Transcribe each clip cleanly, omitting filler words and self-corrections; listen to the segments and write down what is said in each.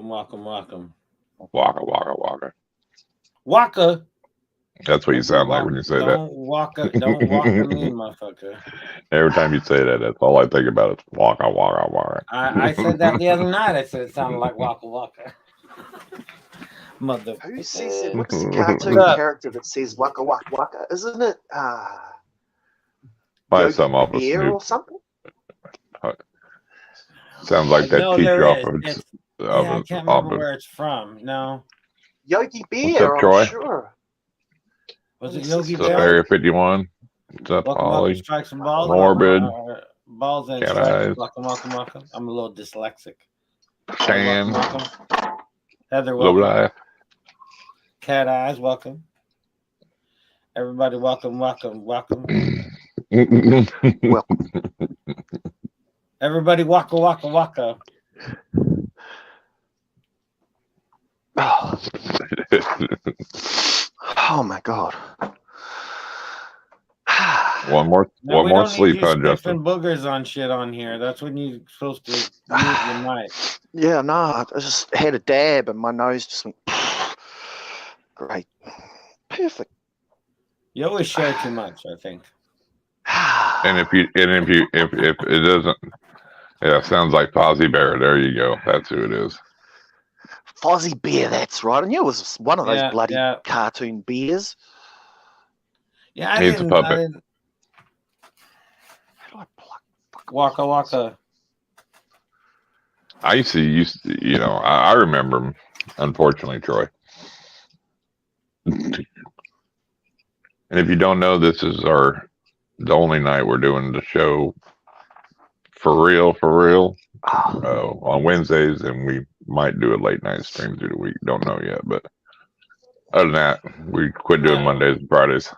Welcome, welcome, welcome. Waka, waka, waka. Waka. That's what you sound like when you say that. Don't walk me, motherfucker. Every time you say that, that's all I think about is waka, waka, waka. I said that the other night. I said it sounded like waka waka. Mother. Who says it? What's the cartoon character that says waka waka waka? Isn't it? Buy some off of Beer Snoop or something? Sounds like that No, teacher there off is. of It's, I can't remember where it's from. No. Yogi Bear, What's up, Troy? I'm sure. Was it Yogi What's up, Bear? Area 51? What's up, Welcome, Ollie? welcome, strikes and balls. Morbid. Balls and Cat strikes. eyes. Welcome, welcome, welcome. I'm a little dyslexic. Shan. Welcome, welcome. Heather, Low welcome. life. Cat eyes, welcome. Everybody, welcome, welcome, welcome. Welcome. Everybody, waka, waka, waka. Oh my God. One more sleep, huh, Justin? Boogers on shit on here. That's when you're supposed to mute your mic. Yeah, no, I just had a dab and my nose just went. Great. Perfect. You always share too much, I think. And if it doesn't, yeah, sounds like Fozzie Bear. There you go. That's who it is. Fozzie Bear, that's right. I knew it was one of those bloody cartoon bears. Yeah, He's a puppet. How do I pluck? Waka waka. I used to, I remember him, unfortunately, Troy. And if you don't know, this is the only night we're doing the show for real, on Wednesdays, and we might do a late night stream through the week. Don't know yet, but other than that, we quit doing Mondays and Fridays.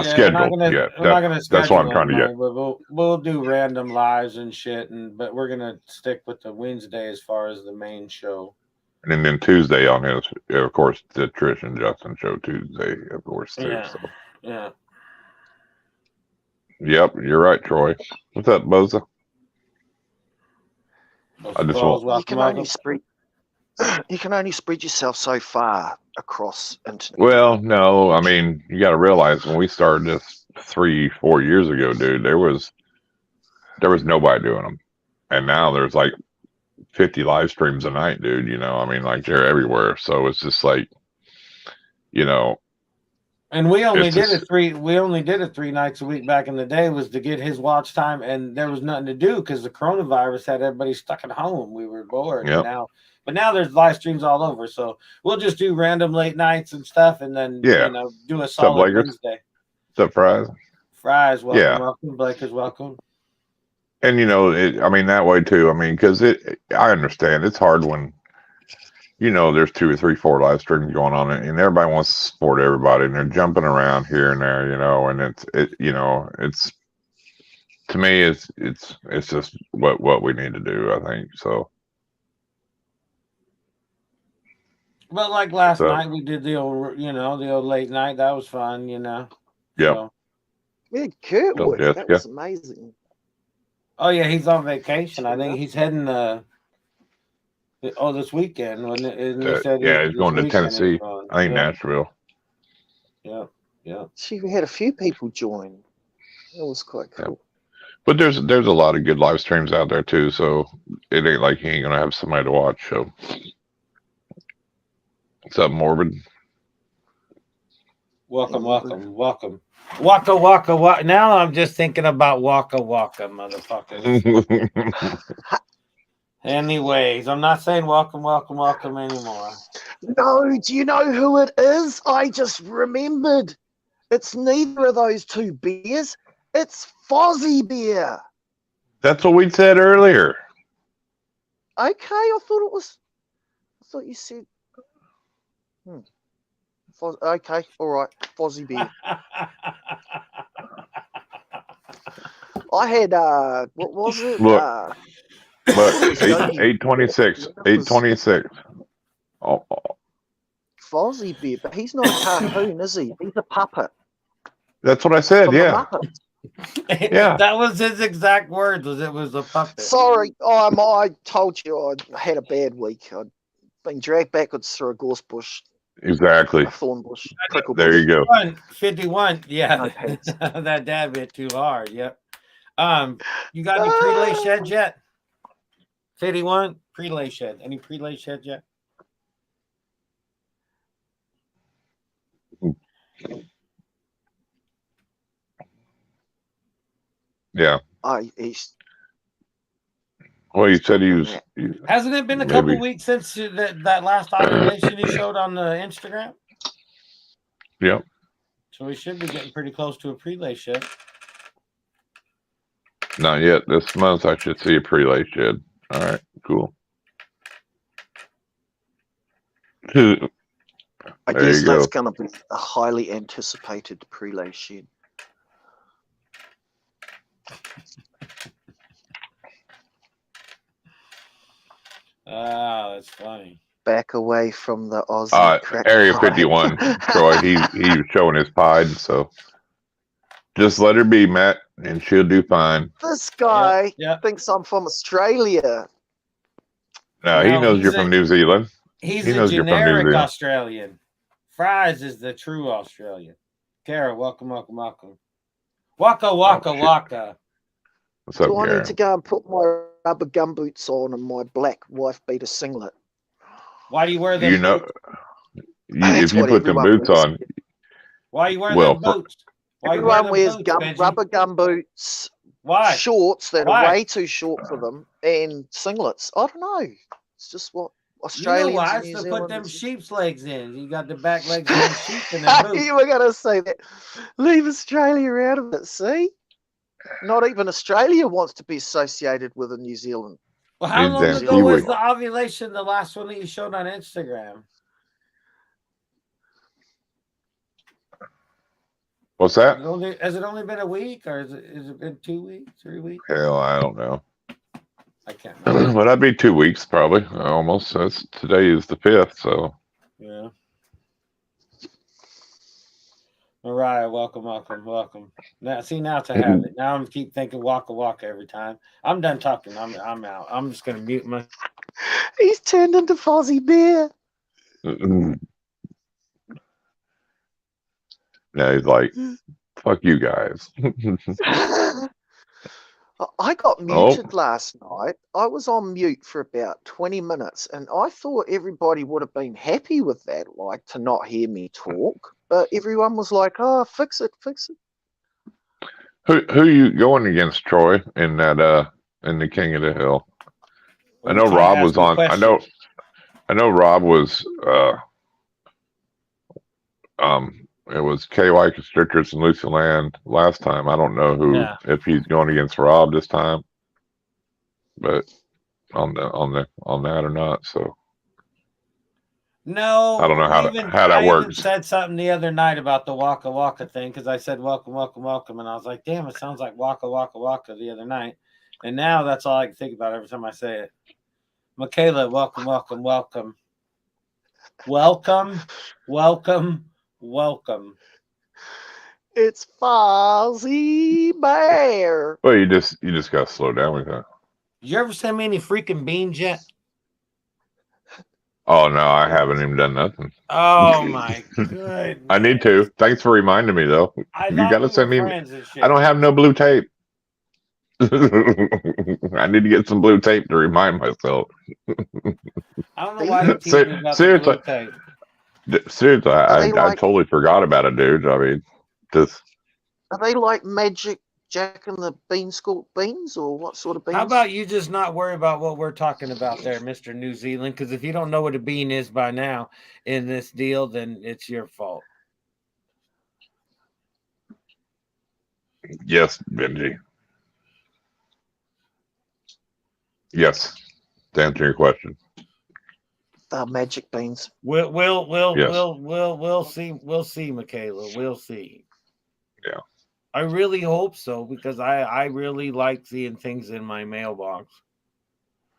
Schedule, that's what I'm trying to get. We'll do random lives and shit, but we're gonna stick with the Wednesday as far as the main show. And then Tuesday on his, of course, the Trish and Justin show Tuesday, of course, too. Yeah. So. Yeah. Yep, you're right, Troy. What's up, Boza? I just want. You can only spread yourself so far across internet. Well, no, I mean, you got to realize when we started this 3-4 years ago, dude, there was nobody doing them, and now there's like 50 live streams a night, dude. I mean, like they're everywhere. So it's just like, And we only did it 3 nights a week back in the day, was to get his watch time, and there was nothing to do because the coronavirus had everybody stuck at home. We were bored. Yep. But now there's live streams all over, so we'll just do random late nights and stuff, and then do a solid Wednesday. What's up, Fries? Fries, welcome, welcome. Blakers, welcome. And I mean that way too. I mean, because I understand it's hard when there's 2 or 3, 4 live streams going on, and everybody wants to support everybody, and they're jumping around here and there, and it's to me, it's just what we need to do, I think. So. But like last night, we did the old late night. That was fun, Yeah. So. Yeah, Kurtwood. That was amazing. Oh yeah, he's on vacation. I think he's heading this weekend. When he's going to Tennessee. I think Nashville. Yeah. We had a few people join. That was quite cool. But there's a lot of good live streams out there too, so it ain't like he ain't gonna have somebody to watch. So. What's up, Morbid? Welcome. Waka waka waka. Now I'm just thinking about waka waka, motherfuckers. Anyways, I'm not saying welcome anymore. No, do you know who it is? I just remembered. It's neither of those 2 bears. It's Fozzie Bear. That's what we said earlier. Okay, I thought you said. Okay, all right, Fozzie Bear. I had what was it? Look, 826. Oh. Fozzie Bear, but he's not a cartoon, is he? He's a puppet. That's what I said. Yeah. Yeah, that was his exact words. It was a puppet. Sorry, I told you I had a bad week. being dragged backwards through a gorse bush, Exactly. a thorn bush, prickle There bush. you go. 51. Yeah, No pants. that dad bit too hard. Yep. You got any prelay sheds yet? 51 prelay shed. Any prelay sheds yet? Yeah. He's Well, you said he was. Hasn't it been a couple weeks since that last ovulation he showed on the Instagram? Yep. So we should be getting pretty close to a prelay shed. Not yet. This month I should see a prelay shed. All right, cool. I guess that's going to be a highly anticipated prelay shed. Ah, that's funny. Back away from the Aussie crack Area pipe. 51, Troy. He was showing his pied, so just let her be, Matt, and she'll do fine. This guy thinks I'm from Australia. No, he knows you're from New Zealand. He's a generic Australian. Fries is the true Australian. Kara, welcome. Waka, waka. What's up, Do I Kara? need to go and put my rubber gumboots on and my black wife beater singlet? Why do you wear them boots? If you put them boots on. Why you wear them boots? Everyone wears rubber gumboots. Why? Shorts that are way too short for them, and singlets. I don't know. It's just what Australians. You know why? So put them sheep's legs in. You got the back legs of sheep in the boots. You were gonna say that. Leave Australia out of it. See, not even Australia wants to be associated with a New Zealand. Well, how long ago was the ovulation? The last one that you showed on Instagram. What's that? Has it only been a week, or has it been 2 weeks, 3 weeks? Hell, I don't know. I can't remember. Well, that'd be 2 weeks, probably. Almost. Today is the 5th, so. Yeah. Mariah, welcome. Now, see, now it's a habit. Now I'm keep thinking waka every time. I'm done talking. I'm out. I'm just gonna mute my. He's turned into Fozzie Bear. Now he's like, fuck you guys. I got muted last night. I was on mute for about 20 minutes, and I thought everybody would have been happy with that, like to not hear me talk. But everyone was like, "Oh, fix it." Who are you going against, Troy, in that in the King of the Hill? I know Rob was on. I know Rob was. It was KY Constrictors and Lucyland last time. I don't know if he's going against Rob this time, but on that or not. So no, I don't know how that works. I said something the other night about the waka thing because I said welcome, and I was like, damn, it sounds like waka the other night, and now that's all I can think about every time I say it. Makayla, welcome. It's Fozzie Bear. Well, you just gotta slow down with that. Did you ever send me any freaking beans yet? Oh no, I haven't even done nothing. Oh my goodness. I need to. Thanks for reminding me though. You gotta send me. I don't have no blue tape. I need to get some blue tape to remind myself. I don't know why you teach me about the blue tape. Seriously, I totally forgot about it, dude. I mean, just. Are they like Magic Jack and the Beanstalk beans, or what sort of beans? How about you just not worry about what we're talking about there, Mr. New Zealand? Because if you don't know what a bean is by now in this deal, then it's your fault. Yes, Benji. Yes, to answer your question. Magic beans. We'll see. We'll see, Makayla. We'll see. Yeah. I really hope so because I really like seeing things in my mailbox.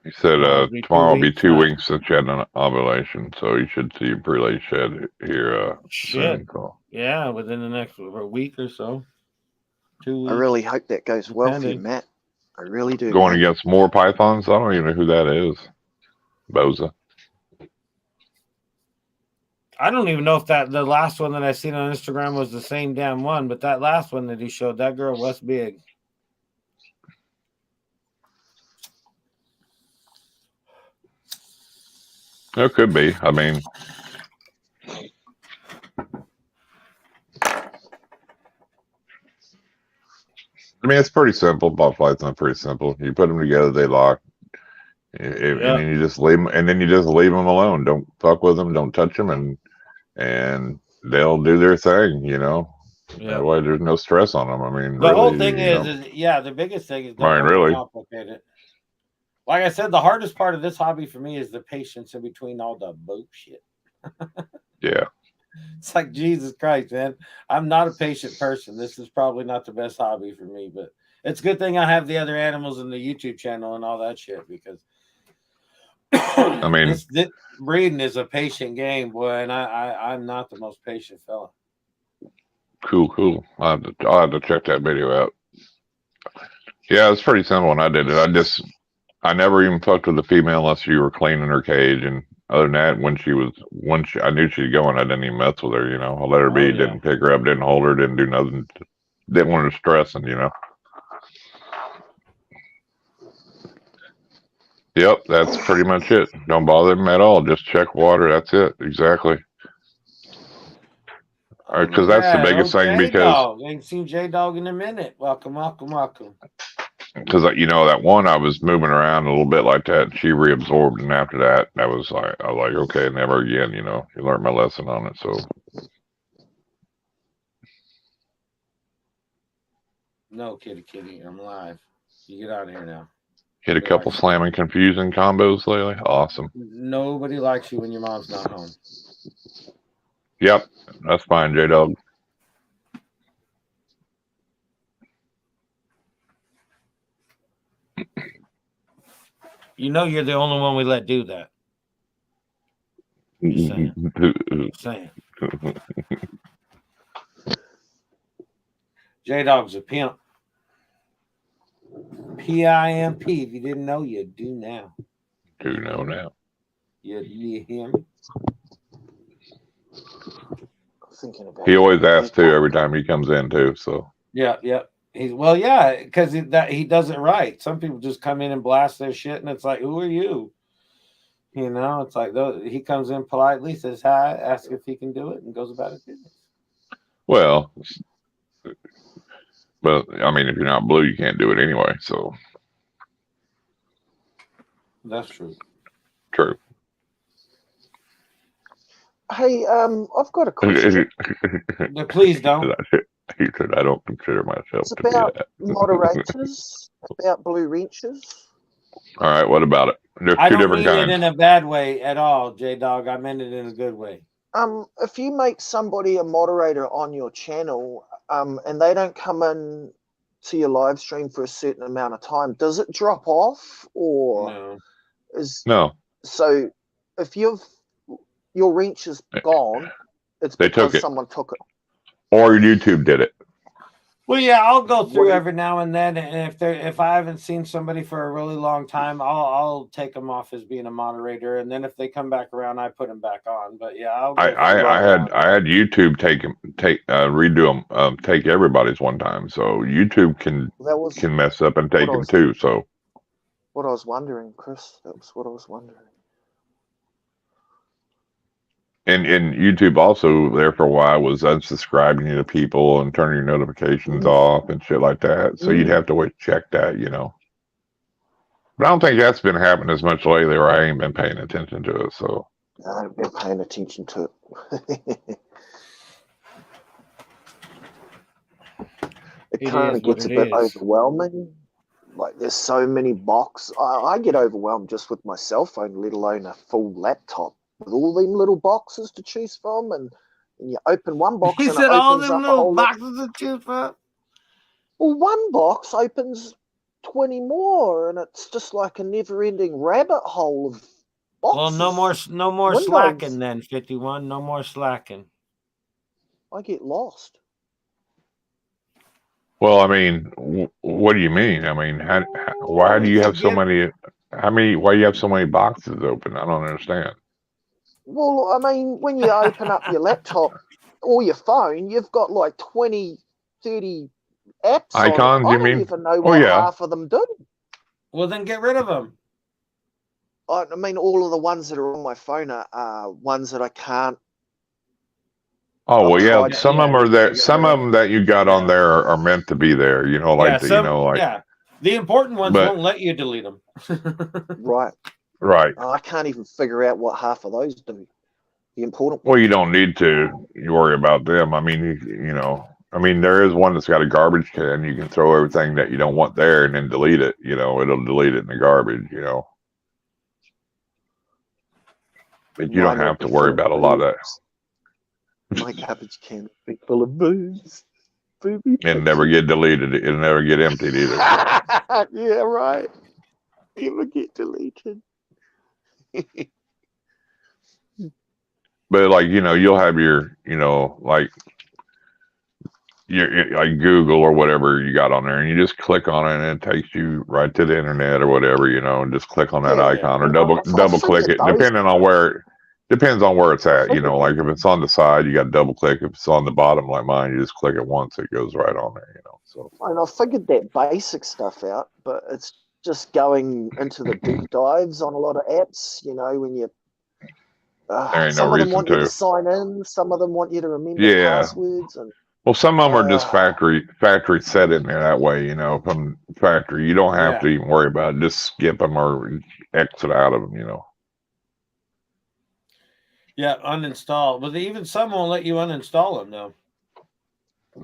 He said tomorrow will be 2 weeks since you had an ovulation, so you should see a prelay shed here soon. Yeah, within the next week or so. 2 weeks. I really hope that goes well for you, Matt. I really do. Going against more pythons? I don't even know who that is. Boza. I don't even know if the last one that I seen on Instagram was the same damn one, but that last one that he showed, that girl was big. It could be. I mean, it's pretty simple. Ball flight's not pretty simple. You put them together, they lock, and then you just leave them. And then you just leave them alone. Don't fuck with them. Don't touch them, and they'll do their thing. You know. That way, there's no stress on them. I mean, the really, whole thing is the biggest thing is don't really complicate it. Like I said, the hardest part of this hobby for me is the patience in between all the bullshit. Yeah. It's like, Jesus Christ, man. I'm not a patient person. This is probably not the best hobby for me, but it's a good thing I have the other animals in the YouTube channel and all that shit, because I mean, this breeding is a patient game, boy, and I'm not the most patient fella. Cool. I'll have to check that video out. Yeah, it's pretty simple when I did it. I never even fucked with the female unless you were cleaning her cage, and other than that, once I knew she'd go, and I didn't even mess with her. You know, I let her be. Didn't pick her up. Didn't hold her. Didn't do nothing. Didn't want her stressing. You know. Yep, that's pretty much it. Don't bother them at all. Just check water. That's it. Exactly. All right, because that's the biggest thing. Because I ain't seen J-Dog in a minute. Welcome. Because that one I was moving around a little bit like that, and she reabsorbed, and after that, I was like, okay, never again. You know, you learned my lesson on it. So no, kitty, I'm live. You get out of here now. Hit a couple slamming confusing combos lately. Awesome. Nobody likes you when your mom's not home. Yep, that's fine, J-Dog. You know you're the only one we let do that. Just saying. J-Dog's a pimp. P-I-M-P. If you didn't know, you do now. Do know now. You hear me? He always asks too every time he comes in too. So yeah. Because he does it right. Some people just come in and blast their shit, and it's like, who are you? You know, it's like he comes in politely, says hi, asks if he can do it, and goes about his business. Well, but I mean, if you're not blue, you can't do it anyway. So that's true. True. Hey, I've got a question. Please don't. He said, I don't consider myself it's to about be that. moderators, about blue wrenches. All right, what about it? There's two different kinds. I don't mean it in a bad way at all, J-Dog. I meant it in a good way. If you make somebody a moderator on your channel, and they don't come in to your live stream for a certain amount of time, does it drop off, or no? So if your wrench is gone, it's because someone took it. Or YouTube did it. Well, yeah, I'll go through every now and then, and if I haven't seen somebody for a really long time, I'll take them off as being a moderator, and then if they come back around, I put them back on. But yeah, I had YouTube redo them, take everybody's one time, so YouTube can mess up and take them too. So what I was wondering, Chris, that was what I was wondering. And YouTube also there for a while was unsubscribing you to people and turning your notifications off and shit like that. So you'd have to check that, you know. But I don't think that's been happening as much lately, or I ain't been paying attention to it. So I've been paying attention to it. It kind of gets a bit overwhelming. Like there's so many boxes. I get overwhelmed just with my cell phone, let alone a full laptop. With all them little boxes to choose from, and you open one box and it opens all them up little a whole boxes to choose from. Well, one box opens 20 more, and it's just like a never-ending rabbit hole of boxes. Well, no more slacking then, 51. No more slacking. I get lost. Well, I mean, what do you mean? I mean, why do you have so many? Why do you have so many boxes open? I don't understand. Well, I mean, when you open up your laptop or your phone, you've got like 20, 30 apps Icons, on it. you I mean? don't even know Oh, what yeah. half of them do. Well, then get rid of them. I mean, all of the ones that are on my phone are ones that I can't. Oh, well, yeah. tried Some yeah, of them are you there. can get Some rid of of them that you got on there are meant to be there. You know, like yeah, the, you know, like. yeah. The important ones But- won't let you delete them. Right. Right. I can't even figure out what half of those do. The important Well, ones. you don't need to worry about them. I mean, you know, I mean, there is one that's got a garbage can. You can throw everything that you don't want there and then delete it. You know, it'll delete it in the garbage, you know. But you don't Mine will have to be worry full of about a lot of that. boobs. My garbage can will be full of boobs. Booby It'll never get deleted. It'll never get emptied either. Yeah, right. Never get deleted. But like, you know, you'll have your, you know, like your like Google or whatever you got on there, and you just click on it, and it takes you right to the internet or whatever, you know, and just click on that Yeah, icon or well, double click figured it, those- depending on where. Depends on where it's I at, you figured know. Like if it's on the side, you got to double click. If it's on the bottom, like mine, you just click it once, it goes right on there, you know. So. And I figured that basic stuff out, but it's just going into the deep dives on a lot of apps. You know, when you There ain't some no of them reason want you to to. sign in, some of them want you to remember Yeah. passwords, and Well, some of them are just factory set in there that way, you know, from factory. You don't have to even worry about it. Just skip them or exit out of them, you know. Yeah, uninstall. But even some won't let you uninstall them though.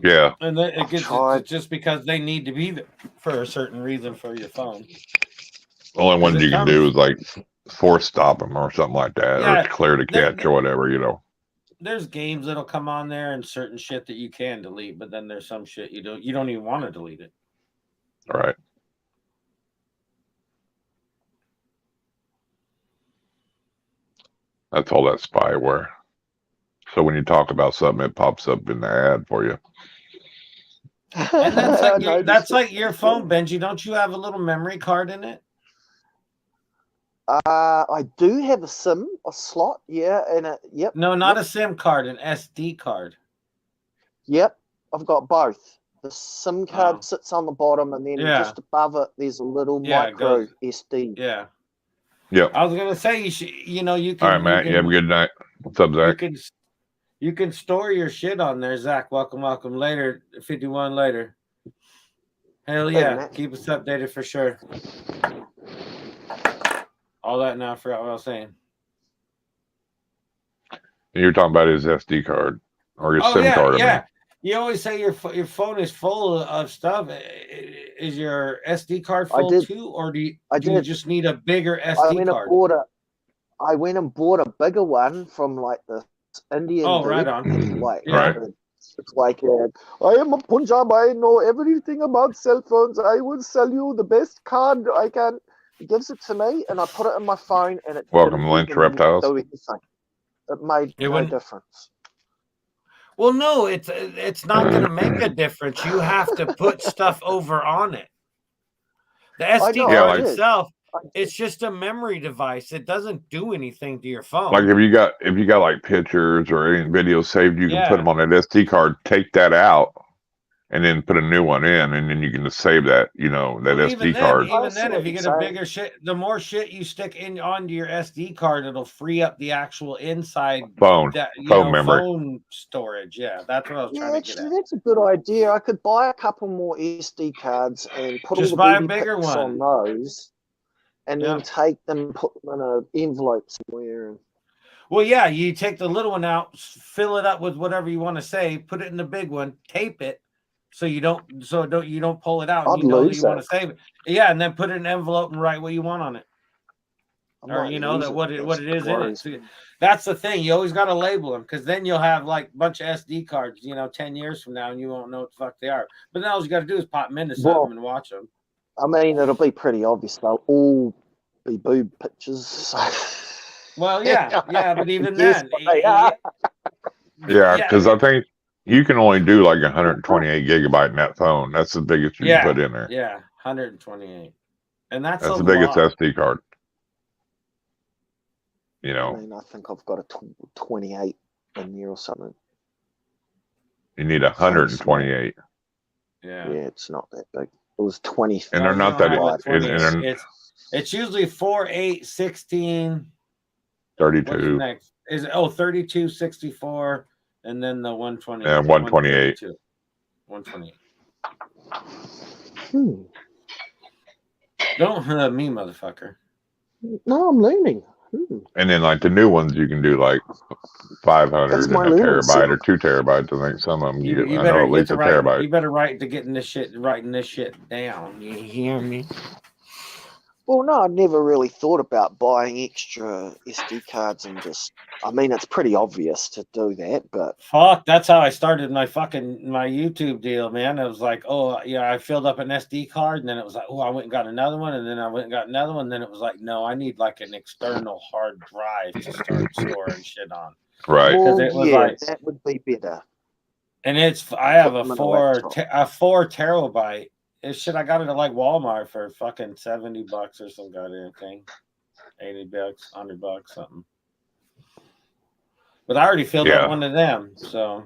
Yeah. And then it's just because they need to be there for a certain reason for your phone. Only ones you can do is like force stop them or something like that, or clear the cache or whatever, you know. There's games that'll come on there and certain shit that you can delete, but then there's some shit you don't even want to delete it. All right. That's all that spyware. So when you talk about something, it pops up in the ad for you. And that's like your phone, Benji. Don't you have a little memory card in it? I do have a SIM, a slot, yeah, and yep. No, not a SIM card, an SD card. Yep, I've got both. The SIM card sits on the bottom, and then just above it, there's a little micro SD. Yeah. Yep. I was gonna say you should, you can. All right, Matt. You have a good night. What's up, Zach? You can store your shit on there, Zach. Welcome later. 51 later. Hell yeah! Keep us updated for sure. All that now, I forgot what I was saying. You're talking about his SD card or your SIM card. Yeah. You always say your phone is full of stuff. Is your SD card full too, or do you just need a bigger SD card? I went and bought a bigger one from like the Indian. Oh, right on. Like, right. It's like, I am a Punjab. I know everything about cell phones. I will sell you the best card I can. He gives it to me, and I put it in my phone, and it. Welcome to Lynch Reptiles. It made no difference. Well, no, it's not going to make a difference. You have to put stuff over on it. The SD card itself, it's just a memory device. It doesn't do anything to your phone. Like if you got like pictures or any videos saved, you can put them on an SD card, take that out, and then put a new one in, and then you can just save that, that SD card. Even then, if you get a bigger shit, the more shit you stick in onto your SD card, it'll free up the actual inside phone memory, phone storage. Yeah, that's what I was trying to get at. That's a good idea. I could buy a couple more SD cards and put just all the buy a baby bigger pics one on those, and then take them, put them in an envelope somewhere. Well, yeah, you take the little one out, fill it up with whatever you want to say, put it in the big one, tape it. So you don't pull it out. And you know that you want to save it. Yeah, and then put it in an envelope and write what you want on it, or what it is in it. So that's the thing. You always got to label them, because then you'll have like a bunch of SD cards, 10 years from now, and you won't know what the fuck they are. But then all you got to do is pop them into something and watch them. I mean, it'll be pretty obvious. They'll all be boob pictures. So. Well, yeah, but even then, because I think. You can only do like 128 gigabyte in that phone. That's the biggest you can put in there. Yeah, 128. And that's the biggest SD card. You I know, mean, I think I've got a 28 in there or something. you need So it's small. 128. Yeah. Yeah, it's not that big. It was 20. And No, they're you not don't that. have a And 28. they're It's usually 4, 8, 16. 32. What's next? Is it 32, 64, and then the 120 and 128. 128. Hmm. Don't hurt me, motherfucker. No, I'm learning. Hmm. And then like the new ones, you can do like 500 That's and my a learning terabyte or set. 2 terabytes. I think some of them You I better know at get least to a write. terabyte. You better write to getting this shit, writing this shit down. You hear me? Well, no, I never really thought about buying extra SD cards and just. I mean, it's pretty obvious to do that, but Fuck, that's how I started my YouTube deal, man. It was like, oh yeah, I filled up an SD card, and then it was like, oh, I went and got another one, and then I went and got another one. And then it was like, no, I need like an external hard drive to start storing shit on. Right. Because well, it was yeah, like, that would be better. and I have Put a them in a 4 laptop. terabyte. It's shit. I got it at like Walmart for fucking $70 or some goddamn thing, $80, $100, something. But I already filled up one of them, so.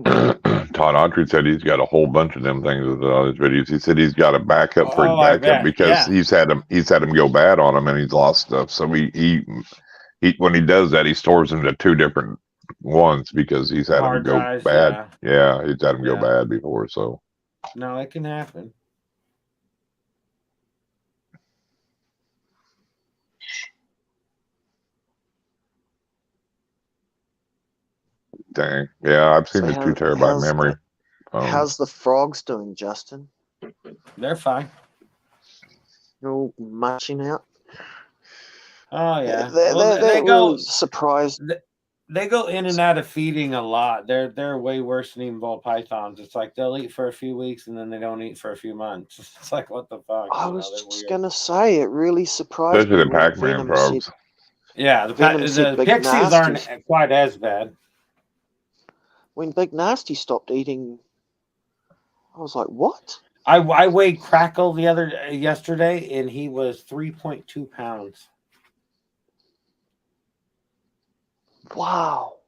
Todd Autry said he's got a whole bunch of them things with all his videos. He said he's got a backup for his backup because he's had them go bad on him and he's lost stuff. So he when he does that, he stores them to 2 different ones because he's had them go drives, bad. Yeah, he's had them go bad before. So no, it can happen. dang, yeah, I've seen the 2 terabyte memory. How's the frogs doing, Justin? They're fine. They're all marching out. Oh yeah, they go surprised. They go in and out of feeding a lot. They're way worse than even ball pythons. It's like they'll eat for a few weeks and then they don't eat for a few months. It's like, what the fuck? I was just gonna say, it really surprised especially me. the Pac-Man frogs. Yeah, the pixies aren't quite as bad. When Big Nasty stopped eating, I was like, what? I weighed Crackle yesterday, and he was 3.2 pounds. Wow,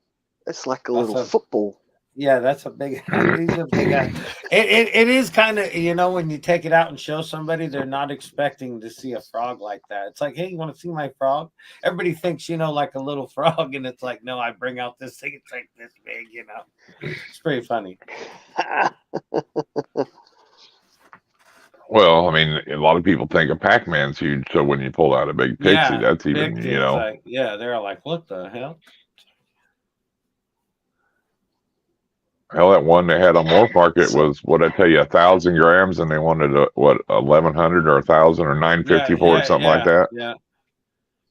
that's like a little football. Yeah, that's a big. He's a big guy. It is kind of, when you take it out and show somebody, they're not expecting to see a frog like that. It's like, hey, you want to see my frog? Everybody thinks like a little frog, and it's like, no, I bring out this thing. It's like this big, It's pretty funny. Well, I mean, a lot of people think a Pac-Man's huge, so when you pull out a big pixie, that's even, like, they're like, what the hell? Hell, that one they had on Morph Market was, what I tell you, 1,000 grams, and they wanted 1,100 or 1,000 or 950 for it, something like that. Yeah.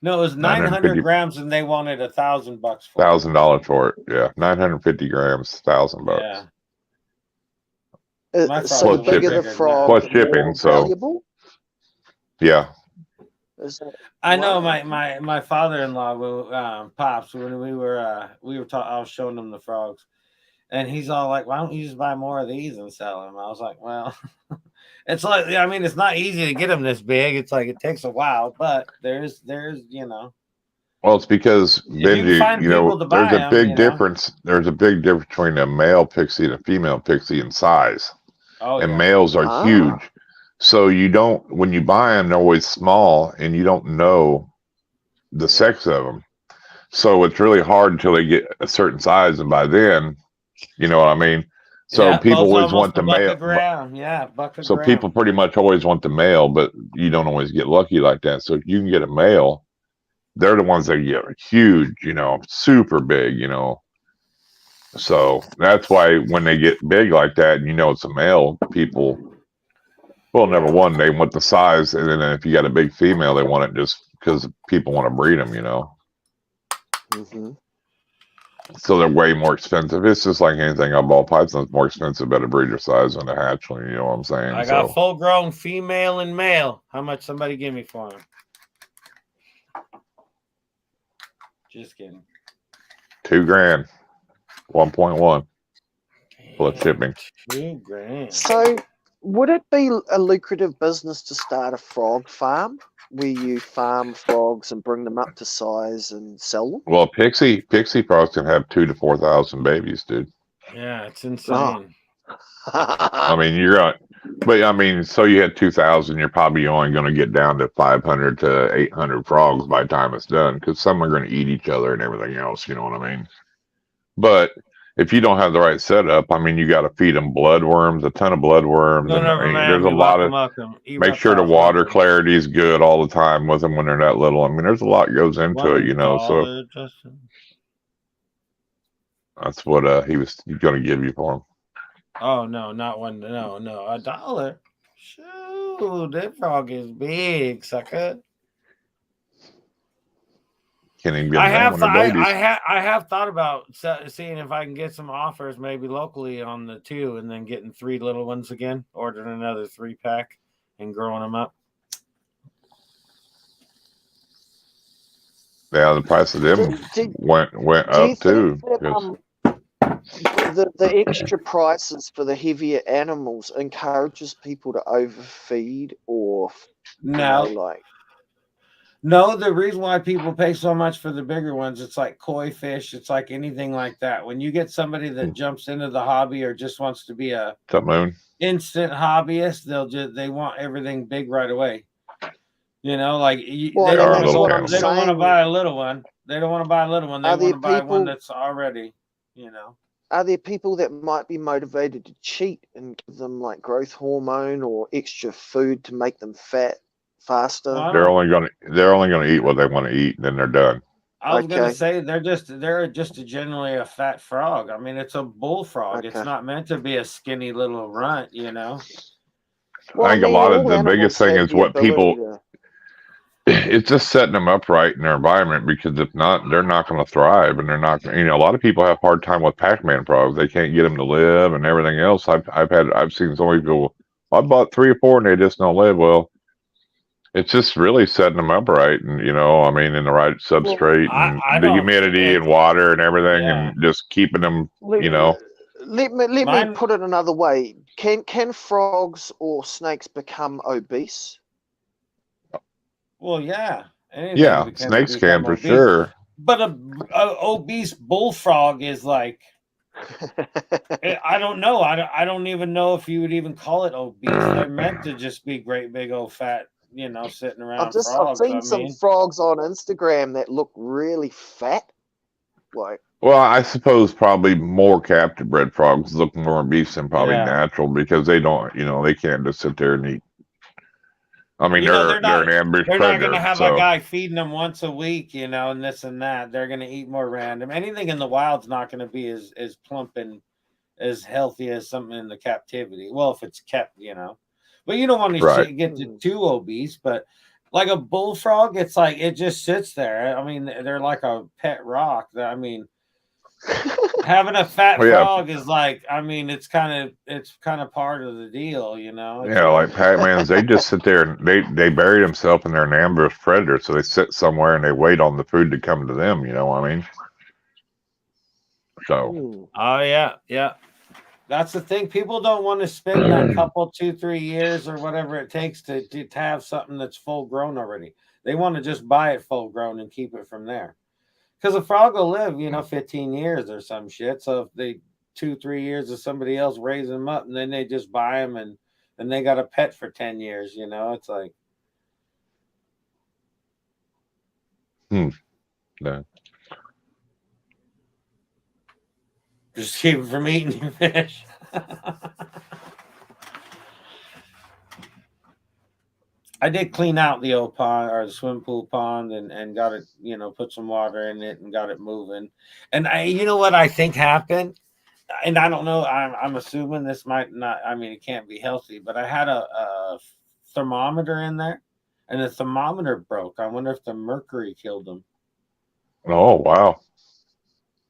No, it was 900 grams, and they wanted $1,000 for $1,000 for it. Yeah, 950 grams, $1,000. Yeah. So the bigger the frog, plus shipping. So valuable? Yeah. I know my father-in-law, Pops, when we were talking, I was showing him the frogs, and he's all like, "Why don't you just buy more of these and sell them?" I was like, "Well, it's like, I mean, it's not easy to get them this big. It's like it takes a while, but there's Well, it's because Benji, there's a big difference. There's a big difference between a male pixie and a female pixie in size. And males are huge. So when you buy them, they're always small, and you don't know the sex of them. So it's really hard until they get a certain size, and by then, you know what I mean? So people always want the male. So people pretty much always want the male, but you don't always get lucky like that. So if you can get a male, they're the ones that get huge, super big, So that's why when they get big like that, and it's a male, people, well, number one, they want the size, and then if you got a big female, they want it just because people want to breed them, Mm-hmm. So they're way more expensive. It's just like anything. A ball python's more expensive at a breeder size than a hatchling. You know what I'm saying? I got full-grown female and male. How much somebody give me for them? Just kidding. $2,000, 1.1 plus shipping. $2,000. So Would it be a lucrative business to start a frog farm where you farm frogs and bring them up to size and sell them? Well, pixie frogs can have 2,000 to 4,000 babies, dude. Yeah, it's insane. I mean, but I mean, so you had 2,000, you're probably only going to get down to 500 to 800 frogs by the time it's done, because some are going to eat each other and everything else. You know what I mean? But if you don't have the right setup, I mean, you got to feed them bloodworms, a ton of bloodworms, No, and never, man. there's a lot of. Make sure the water clarity is good all the time with them when they're that little. I mean, there's a lot goes into it, you know. So that's what he's going to give you for them. Oh no, not one. No, $1. Shoot, that frog is big, sucker. Can't even get I I have thought about seeing if I can get some offers maybe locally on the 2, and then getting 3 little ones again, ordering another 3-pack and growing them up. Yeah, the price of them went up too. That, the extra prices for the heavier animals encourages people to overfeed or No, the reason why people pay so much for the bigger ones, it's like koi fish, it's like anything like that. When you get somebody that jumps into the hobby or just wants to be a instant hobbyist, they want everything big right away. You know, like they don't want to buy a little one. They don't want to buy a little one. They want to buy one that's already, you know. Are there people that might be motivated to cheat and give them like growth hormone or extra food to make them fat faster? They're only gonna eat what they want to eat, and then they're done. I was gonna say they're just generally a fat frog. I mean, it's a bullfrog. It's not meant to be a skinny little runt, you know. Well, I think a lot of the biggest thing is what people. It's just setting them up right in their environment, because if not, they're not going to thrive, and they're not. You know, a lot of people have a hard time with Pac-Man frogs. They can't get them to live and everything else. I've seen so many people. I bought 3 or 4 and they just don't live well. It's just really setting them up right, and you know, I mean, in the right substrate and the humidity and water and everything, and just keeping them. You know. Let me put it another way. Can frogs or snakes become obese? Well, yeah. Snakes can for sure. But a obese bullfrog is like, I don't know. I don't even know if you would even call it obese. They're meant to just be great big old fat, you know, sitting around. I've seen some frogs on Instagram that look really fat. Like, well, I suppose probably more captive bred frogs look more obese than probably natural, because they don't, you know, they can't just sit there and eat. I mean, they're an ambush predator. They're not going to have a guy feeding them once a week, you know, and this and that. They're going to eat more random. Anything in the wild's not going to be as plump and as healthy as something in the captivity. Well, if it's kept, you know. But you don't want to get too obese. But like a bullfrog, it's like it just sits there. I mean, they're like a pet rock. I mean, having a fat frog is like, I mean, it's kind of part of the deal, you know. Like Pac-Mans, they just sit there and they bury themselves and they're an ambush predator, so they sit somewhere and they wait on the food to come to them. You know what I mean? So. Oh yeah. That's the thing. People don't want to spend that couple 2-3 years or whatever it takes to have something that's full grown already. They want to just buy it full grown and keep it from there. Because a frog will live, you know, 15 years or some shit. So if they 2-3 years of somebody else raising them up, and then they just buy them and they got a pet for 10 years, you know, it's like. No. Just keep it from eating your fish. I did clean out the old pond or the swim pool pond and got it, you know, put some water in it and got it moving. And you know what I think happened? And I don't know, I'm assuming this might not, I mean, it can't be healthy, but I had a thermometer in there and the thermometer broke. I wonder if the mercury killed them. Oh, wow.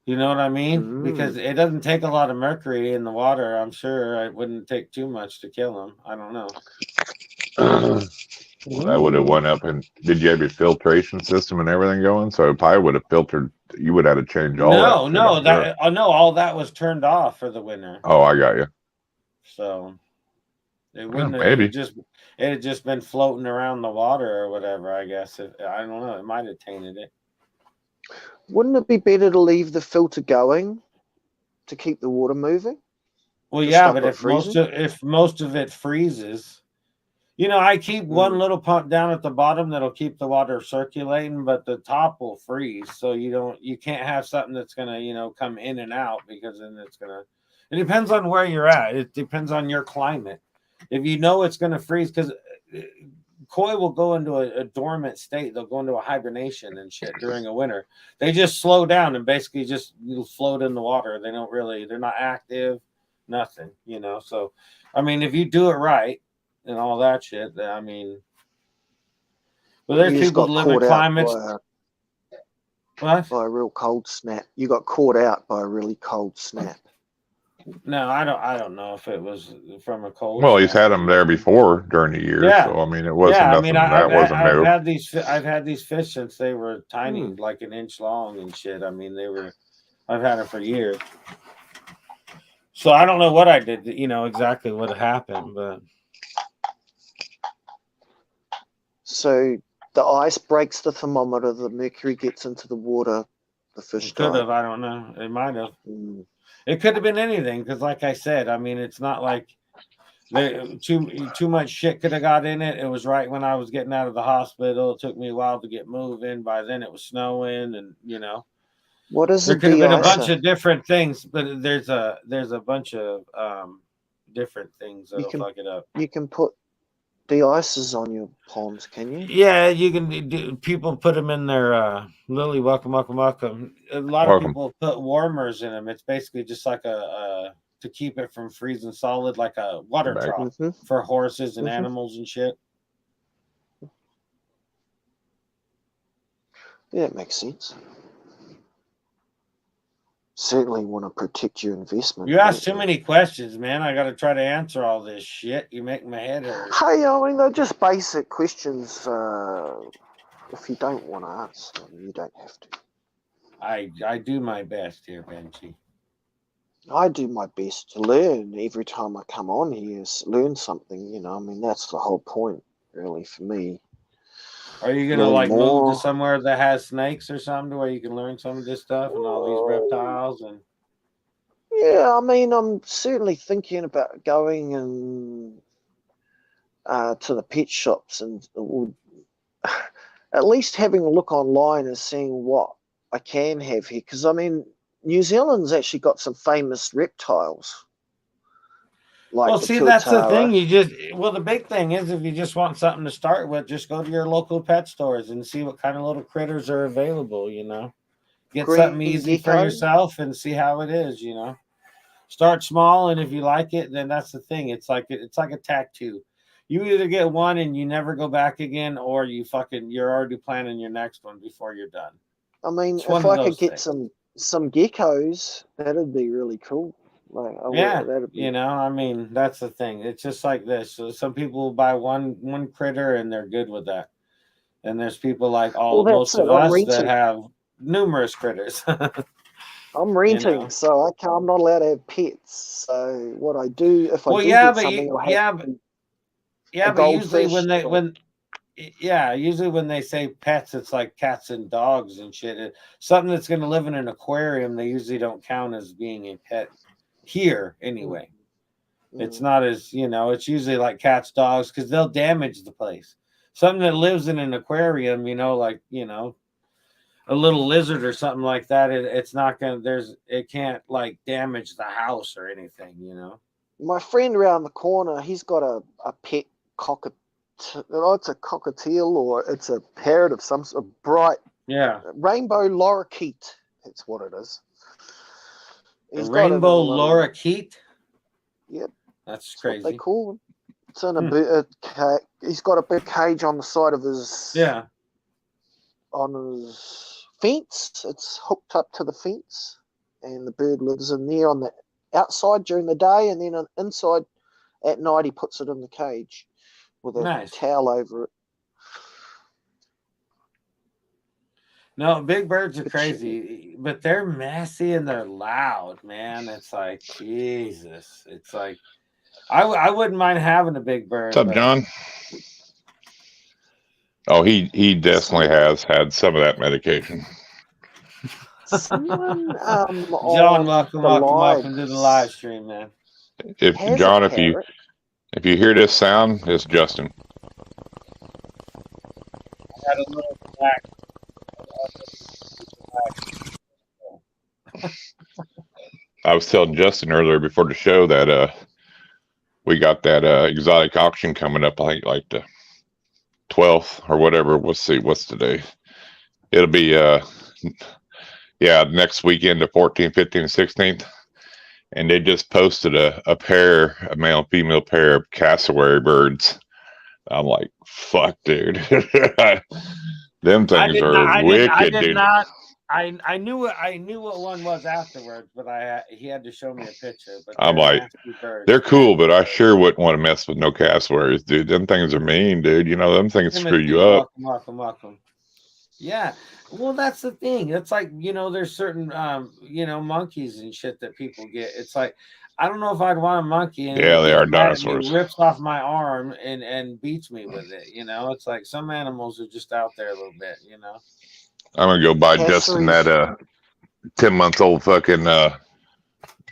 You know what I mean? Because it doesn't take a lot of mercury in the water. I'm sure it wouldn't take too much to kill them. I don't know. Well, that would have went up. And did you have your filtration system and everything going? So it probably would have filtered. You would have had to change all that. No, all that was turned off for the winter. Oh, I got you. So It wouldn't have, maybe. it had just been floating around the water or whatever, I guess. I don't know. It might have tainted it. Wouldn't it be better to leave the filter going to keep the water moving? Well, To yeah, stop but it if freezing? most of it freezes, I keep one little pump down at the bottom that'll keep the water circulating, but the top will freeze. So you can't have something that's gonna, come in and out, because then it depends on where you're at. It depends on your climate. If you know it's gonna freeze, because koi will go into a dormant state. They'll go into a hibernation and shit during a winter. They just slow down and basically just float in the water. They're not active, nothing, So, I mean, if you do it right and all that shit, I mean, but there's people that live in climates. By a real cold snap. You got caught out by a really cold snap. No, I don't know if it was from a cold. Well, he's had them there before during the year, Yeah. so I mean, it wasn't nothing. Wasn't new. I've had these fish since they were tiny, like an inch long and shit. I mean, I've had them for years. So I don't know what I did, exactly what happened, but. So the ice breaks the thermometer, the mercury gets into the water, the fish could have, I don't know. It might have. It could have been anything, because like I said, I mean, it's not like too much shit could have got in it. It was right when I was getting out of the hospital. It took me a while to get moving. By then it was snowing, and what is there could have been a bunch of different things, but there's a bunch of different things that'll fuck it up. You can put de-icers on your ponds, can you? Yeah, you can. People put them in their Lily. Welcome. A lot of people put warmers in them. It's basically just like to keep it from freezing solid, like a water trough for horses and animals and shit. Yeah, it makes sense. Certainly want to protect your investment. You ask too many questions, man. I got to try to answer all this shit. You make my head hurt. Hey, I mean, they're just basic questions. If you don't want to answer them, you don't have to. I do my best here, Benji. I do my best to learn every time I come on here. Learn something, I mean, that's the whole point, really, for me. Are you gonna move to somewhere that has snakes or something, where you can learn some of this stuff and all these reptiles? And yeah, I mean, I'm certainly thinking about going and to the pet shops and at least having a look online and seeing what I can have here. Because I mean, New Zealand's actually got some famous reptiles. That's the thing. The big thing is, if you just want something to start with, just go to your local pet stores and see what kind of little critters are available. Get something easy for yourself and see how it is. Start small, and if you like it, then that's the thing. It's like a tattoo. You either get one and you never go back again, or you're already planning your next one before you're done. I mean, if I could get some geckos, that'd be really cool. I mean, that's the thing. It's just like this. So some people will buy one critter and they're good with that, and there's people like most of us that have numerous critters. I'm renting, so I'm not allowed to have pets. So what I do if I but usually when they say pets, it's like cats and dogs and shit. Something that's going to live in an aquarium, they usually don't count as being a pet. Here anyway, it's not as it's usually like cats, dogs, because they'll damage the place. Something that lives in an aquarium, like a little lizard or something like that, it's not gonna it can't like damage the house or anything. My friend around the corner, he's got a pet cockatiel. It's a cockatiel, or it's a parrot of some sort of bright rainbow lorikeet. That's what it is. He's rainbow lorikeet. Yep, that's crazy. What they call them. It's in he's got a big cage on the side of his on his fence. It's hooked up to the fence, and the bird lives in there on the outside during the day, and then inside at night he puts it in the cage with a towel over it. No, big birds are crazy, but they're messy and they're loud, man. It's like, Jesus. It's like, I wouldn't mind having a big bird. What's up, John? Oh, he definitely has had some of that medication. Someone John, on welcome to the live lives stream, man. If has John, a if you parrot. hear this sound, it's Justin. Had a little black. I was telling Justin earlier before the show that we got that exotic auction coming up. I think like the 12th or whatever. Let's see, what's today? It'll be next weekend, the 14th, 15th, and 16th. And they just posted a pair, a male and female pair of cassowary birds. I'm like, fuck, dude. Them things are wicked, dude. I knew what one was afterwards, but he had to show me a picture. But I'm like, they're cool, but I sure wouldn't want to mess with no cassowaries, dude. Them things are mean, dude. You know, them things screw you up. Welcome. Yeah. Well, that's the thing. It's like, there's certain, monkeys and shit that people get. It's like, I don't know if I'd want a monkey. And yeah, they are dinosaurs. Rips off my arm and beats me with it. It's like some animals are just out there a little bit, I'm going to go buy Justin that 10-month-old fucking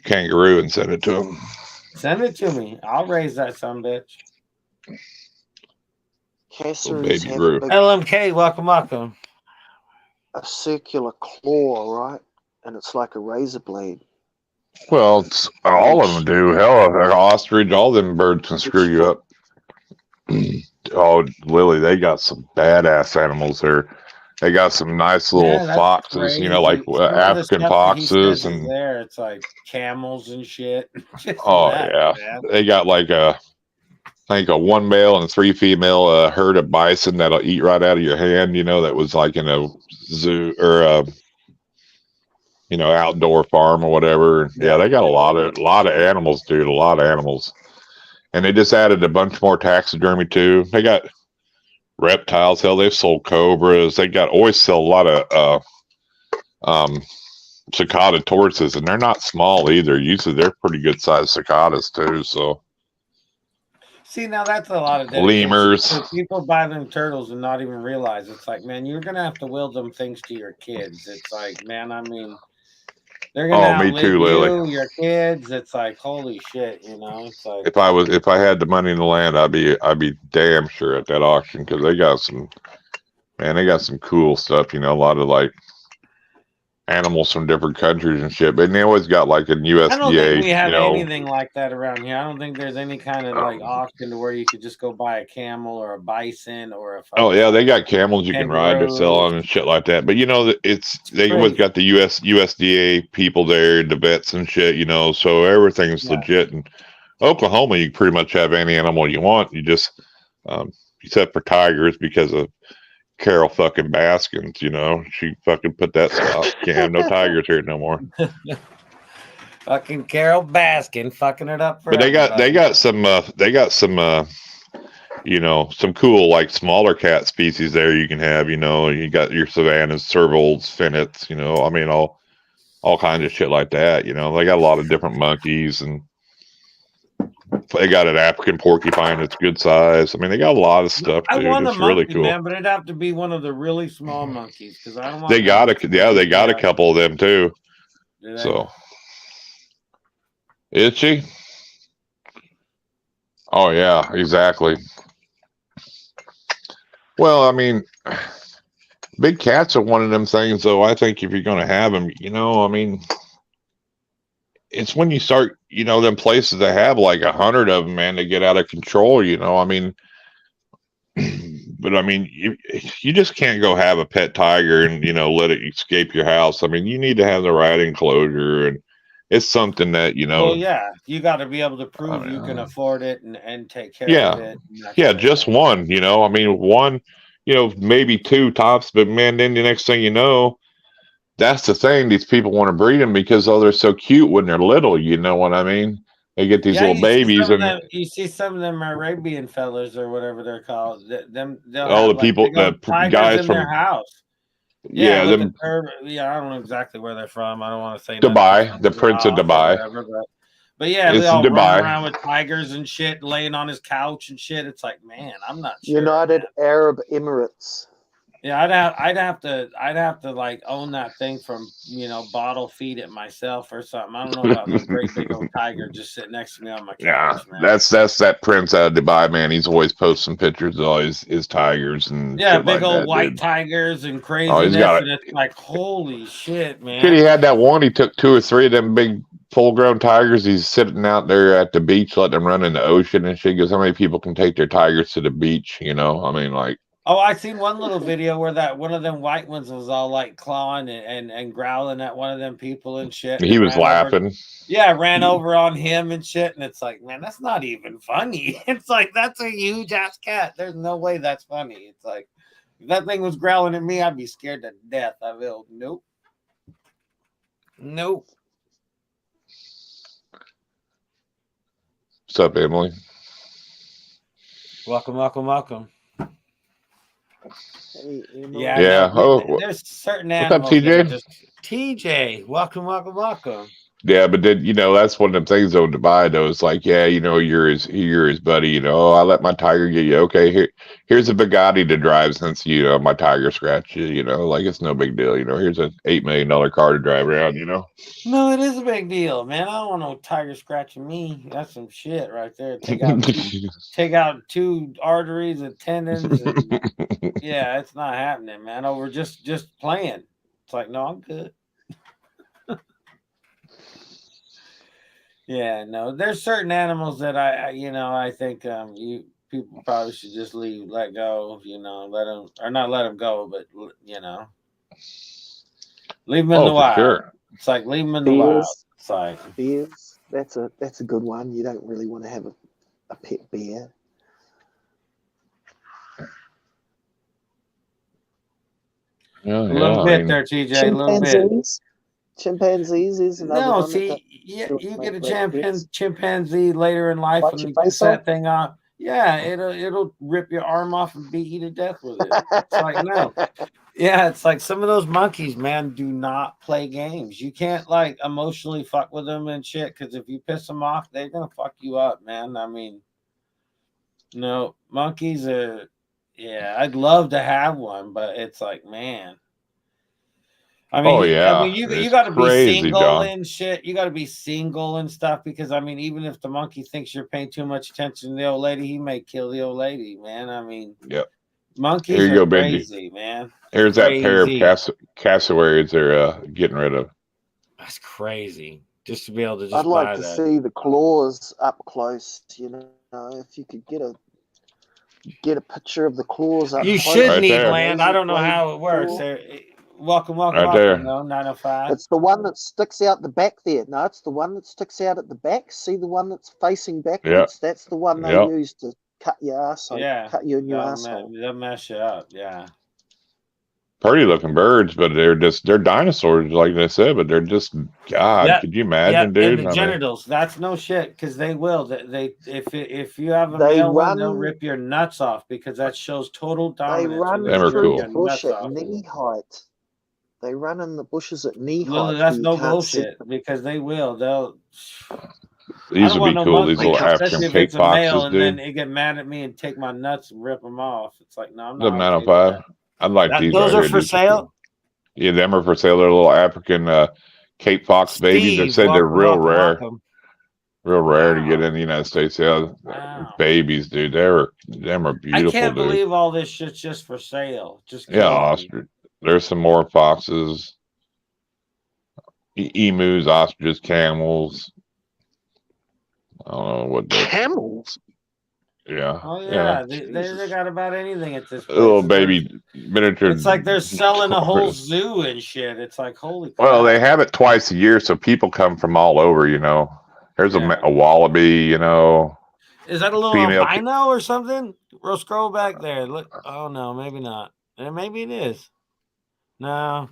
kangaroo and send it to him. Send it to me. I'll raise that son bitch. Cassowaries have LMK, welcome. a circular claw, right? And it's like a razor blade. Well, all of them do. Hell, an ostrich, all them birds can screw you up. Oh, Lily, they got some badass animals there. They got some nice little foxes, crazy. Like African foxes, and there it's like camels and shit. They got like I think a 1 male and 3 female herd of bison that'll eat right out of your hand. That was like in a zoo or outdoor farm or whatever. Yeah, they got a lot of animals, dude. A lot of animals, and they just added a bunch more taxidermy too. They got reptiles. Hell, they've sold cobras. They always sell a lot of cicada tortoises, and they're not small either. Usually, they're pretty good sized cicadas too. So. See, now that's a lot of lemurs. So people buy them turtles and not even realize it's like, man, you're gonna have to will them things to your kids. It's like, man, I mean, they're gonna outlive Lily. Your kids. It's like, holy shit, It's like if I had the money in the land, I'd be damn sure at that auction because they got some cool stuff. A lot of like animals from different countries and shit, but they always got like a USDA. I don't think we have anything like that around here. I don't think there's any kind of like auction to where you could just go buy a camel or a bison or a. Oh yeah, they got camels you can ride or sell on and shit like that. But they always got the USDA people there, the vets and shit. So everything's legit. In Oklahoma, you pretty much have any animal you want. You just except for tigers because of Carol fucking Baskins, she fucking put that stop. Can't have no tigers here no more. Fucking Carol Baskin fucking it up for. But they got some some cool like smaller cat species there you can have. You got your savannas, servals, finnets. I mean all kinds of shit like that. They got a lot of different monkeys and. They got an African porcupine that's good size. I mean, they got a lot of stuff, dude. It's really cool, man, but it'd have to be one of the really small monkeys because I don't want. They got a couple of them too. So, itchy. Oh yeah, exactly. Well, I mean, big cats are one of them things, though. I think if you're going to have them, I mean. It's when you start, them places that have like 100 of them, man, they get out of control, I mean, but I mean, you just can't go have a pet tiger and, let it escape your house. I mean, you need to have the right enclosure and it's something that, Well, yeah, you got to be able to prove you can afford it and take care of it. Yeah, just one, I mean, one, maybe 2 tops, but man, then the next thing you know, that's the thing. These people want to breed them because they're so cute when they're little. You know what I mean? They get these little babies, and you see some of them Arabian fellas or whatever they're called. The people, the guys from their house. Yeah, I don't know exactly where they're from. I don't want to say Dubai, the Prince of Dubai. Whatever, But yeah, It's we all in running Dubai. around with tigers and shit, laying on his couch and shit. It's like, man, I'm not sure. United Man. Arab Emirates. Yeah, I'd have to like own that thing from, you know, bottle feed it myself or something. I don't know about no great big old tiger just sitting next to me on my couch, man. That's that prince out of Dubai, man. He's always posting pictures of all his tigers and Yeah, shit big like old that, white dude. tigers and Oh, craziness, he's got and it's like, holy shit, man. Shit, he had that one. He took 2 or 3 of them big full-grown tigers. He's sitting out there at the beach, letting them run in the ocean and shit. He goes, how many people can take their tigers to the beach? You know, I mean, like. Oh, I seen one little video where that one of them white ones was all like clawing and growling at one of them people and shit. And He was laughing. Over, yeah, ran over on him and shit. And it's like, man, that's not even funny. It's like, that's a huge ass cat. There's no way that's funny. It's like, if that thing was growling at me, I'd be scared to death. I will. Nope. Nope. What's up, Emily? Welcome, welcome, welcome. Hey, Yeah, yeah. no, there's certain animals. What's up, TJ? TJ, welcome, welcome, welcome. Yeah, but then that's one of them things though. Dubai though, it's like, yeah, you're his buddy. Oh, I let my tiger get you. Okay, here's a Bugatti to drive since my tiger scratched you. Like it's no big deal. Here's a $8 million car to drive around. No, it is a big deal, man. I don't want no tiger scratching me. That's some shit right there. Take out 2 arteries and tendons. And, yeah, it's not happening, man. Over just playing. It's like, no, I'm good. Yeah, no. There's certain animals that I think people probably should just let go. Let them go, but leave them in the wild. Sure. It's like leave them in the wild. It's like bears. That's a good one. You don't really want to have a pet bear. A little bit there, TJ. A little bit. Chimpanzees is another one. No, see, you get a chimpanzee later in life when you piss that thing off. Yeah, it'll rip your arm off and beat you to death with it. It's like, no. Yeah, it's like some of those monkeys, man, do not play games. You can't like emotionally fuck with them and shit, because if you piss them off, they're gonna fuck you up, man. I mean, no, monkeys are. Yeah, I'd love to have one, but it's like, man. I mean, you got to be single, John. And shit. You got to be single and stuff, because I mean, even if the monkey thinks you're paying too much attention to the old lady, he may kill the old lady, man. I mean, yep. Monkeys are crazy, man. Here's that pair of cassowaries they're getting rid of. That's crazy. Just to be able to just I'd like to see the claws up close. If you could get a picture of the claws up close. You should need land. I don't know how it works. Welcome, there. No, 905. It's the one that sticks out the back there. No, it's the one that sticks out at the back. See the one that's facing backwards? Yep. That's the one they use to cut your ass. Cut you in your asshole. They'll mess you up. Yeah. Pretty looking birds, but they're dinosaurs, like they said, but they're just could you imagine, dude? And the genitals, that's no shit, because they will. They if you have a male one, they'll rip your nuts off, because that shows total dominance. They run through the bush at knee height. They run in the bushes at knee height. That's no bullshit, because they will. These would be cool. These little African cake foxes, dude. And then they get mad at me and take my nuts and rip them off. It's like, no, I'm not. 905. I'd like these. Those are for sale? Yeah, them are for sale. They're little African Cape Fox babies. They said they're real rare. Real rare to get in the United States. Yeah, babies, dude. Them are beautiful. I can't believe all this shit's just for sale. Ostrich. There's some more foxes, emus, ostriches, camels. I don't know what. Camels? Yeah. Oh yeah, they got about anything at this point. Little baby miniature. It's like they're selling a whole zoo and shit. It's like, holy crap. Well, they have it twice a year, so people come from all over. There's a wallaby. Is that a little albino or something? We'll scroll back there. Look. Oh no, maybe not. Maybe it is. No.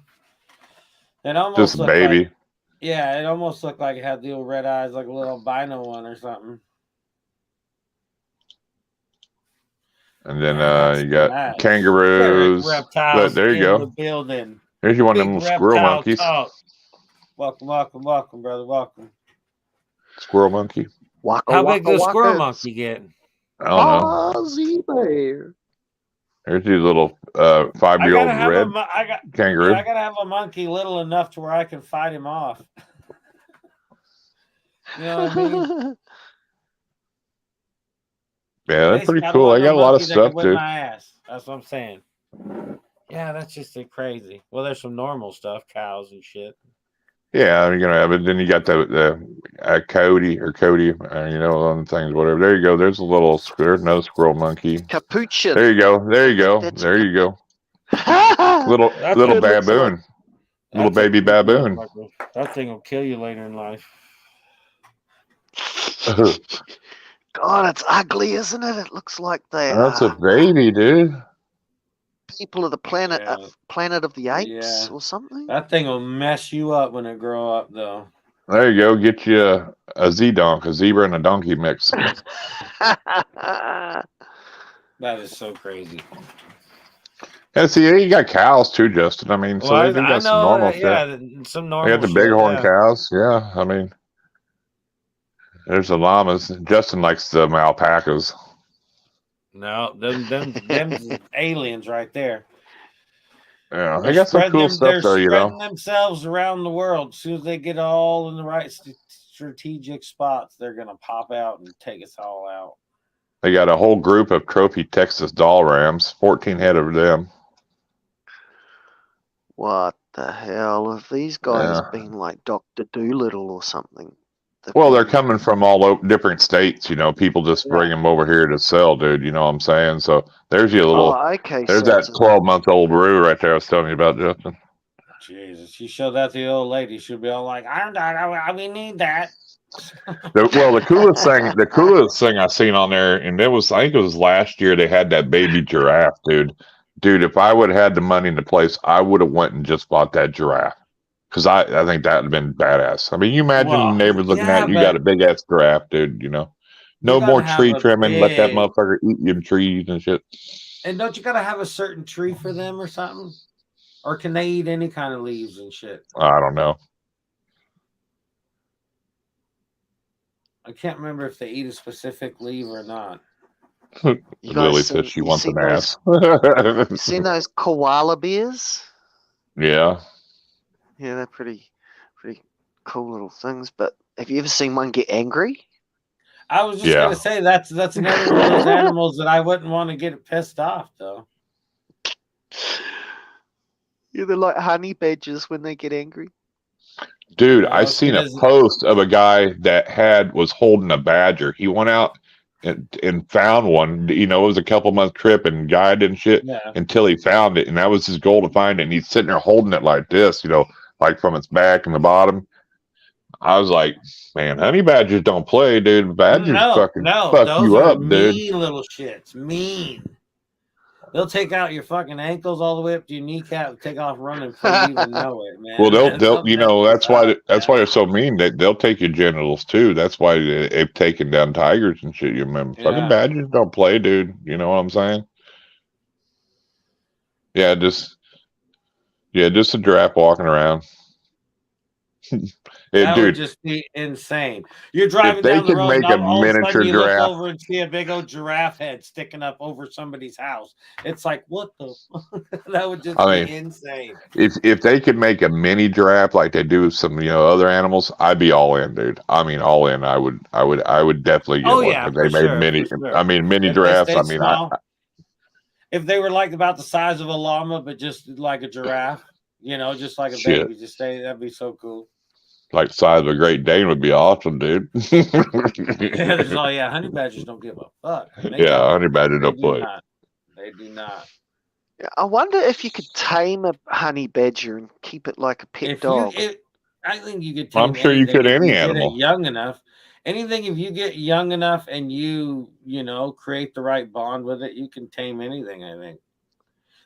It almost just a baby. Like, it almost looked like it had the old red eyes, like a little albino one or something. And then you got kangaroos. Reptiles. There you go. The building. Here's one of them squirrel monkeys. Talk. Welcome, brother. Welcome. Squirrel monkey. Waka, How big waka, does a squirrel waka. monkey get? I don't know. Ozzy bear. There's these little I 5-year-old gotta have red kangaroo. I gotta have a monkey little enough to where I can fight him off. You know what I mean? Yeah, that's Basically, pretty I don't cool. want I no got a lot of monkey that can stuff, whip dude. my ass. That's what I'm saying. Yeah, that's just crazy. Well, there's some normal stuff, cows and shit. Yeah, you're gonna have it. Then you got the Cody, you know, on things, whatever. There you go. There's a little there's no squirrel monkey. Capuchin. There you go. There you go. That's There you go. Little Little That's little it looks baboon. Little baby baboon. That thing will kill you later in life. God, it's ugly, isn't it? It looks like they That's a are baby, dude. people of the planet, Yeah. Planet of the Apes Yeah. or something. That thing will mess you up when it grow up, though. There you go. Get you a Z-donk, a zebra and a donkey mix. That is so crazy. Yeah, see, you got cows too, Justin. I mean, so Well, they I got some know, normal shit. yeah, some They normal got the shit, bighorn yeah. cows. Yeah, I mean, there's the llamas. Justin likes the alpacas. No, them aliens right there. Yeah, they got some cool stuff though, you know. They're spreading themselves around the world. As soon as they get all in the right strategic spots, they're gonna pop out and take us all out. They got a whole group of trophy Texas doll rams, 14 head of them. What the hell have these guys been like Dr. Doolittle or something? Well, they're coming from all over different states, you know. People just bring them over here to sell, dude. You know what I'm saying? So there's your little. Okay. There's so that 12-month-old Roo right there I was telling you about, Justin. Jesus, you show that to the old lady, she'll be all like, we need that. The coolest thing I seen on there, and I think it was last year, they had that baby giraffe, dude. Dude, if I would have had the money in the place, I would have went and just bought that giraffe. Because I think that would have been badass. I mean, you imagine the neighbors looking at you, got a big ass giraffe, dude, you know. No more tree trimming, let that motherfucker eat your trees and shit. And don't you gotta have a certain tree for them or something? Or can they eat any kind of leaves and shit? I don't know. I can't remember if they eat a specific leaf or not. Lily says she wants an ass. You seen those koala bears? Yeah. Yeah, they're pretty cool little things. But have you ever seen one get angry? I was just gonna say that's another one of those animals that I wouldn't want to get pissed off though. Yeah, they're like honey badgers when they get angry. Dude, I seen a post of a guy that was holding a badger. He went out and found one. You know, it was a couple month trip and guided and shit until he found it, and that was his goal to find it. And he's sitting there holding it like this, you know, like from its back and the bottom. I was like, man, honey badgers don't play, dude. Badgers fuck you up, dude. Mean little shits, mean. They'll take out your fucking ankles all the way up to your kneecap and take off running before you even know it, man. Well, they'll you know, that's why they're so mean. They'll take your genitals too. That's why they've taken down tigers and shit. You remember? Fucking badgers don't play, dude. You know what I'm saying? Yeah, just a giraffe walking around. That would just be insane. You're driving down the road, and all of a sudden you look over and see a big old giraffe head sticking up over somebody's house. It's like, what the? That would just be insane. If they could make a mini giraffe like they do with some other animals, I'd be all in, dude. I mean, all in. I would definitely get one. Yeah, if they made mini. Sure. I mean, mini giraffes. I mean, if they were like about the size of a llama, but just like a giraffe, just like a baby, that'd be so cool. Like the size of a Great Dane would be awesome, dude. Honey badgers don't give a fuck. Honey badgers don't play. They do not. Yeah, I wonder if you could tame a honey badger and keep it like a pet dog. I think you could tame I'm sure you could any animal. Get it young enough. Anything, if you get young enough and you create the right bond with it, you can tame anything, I think.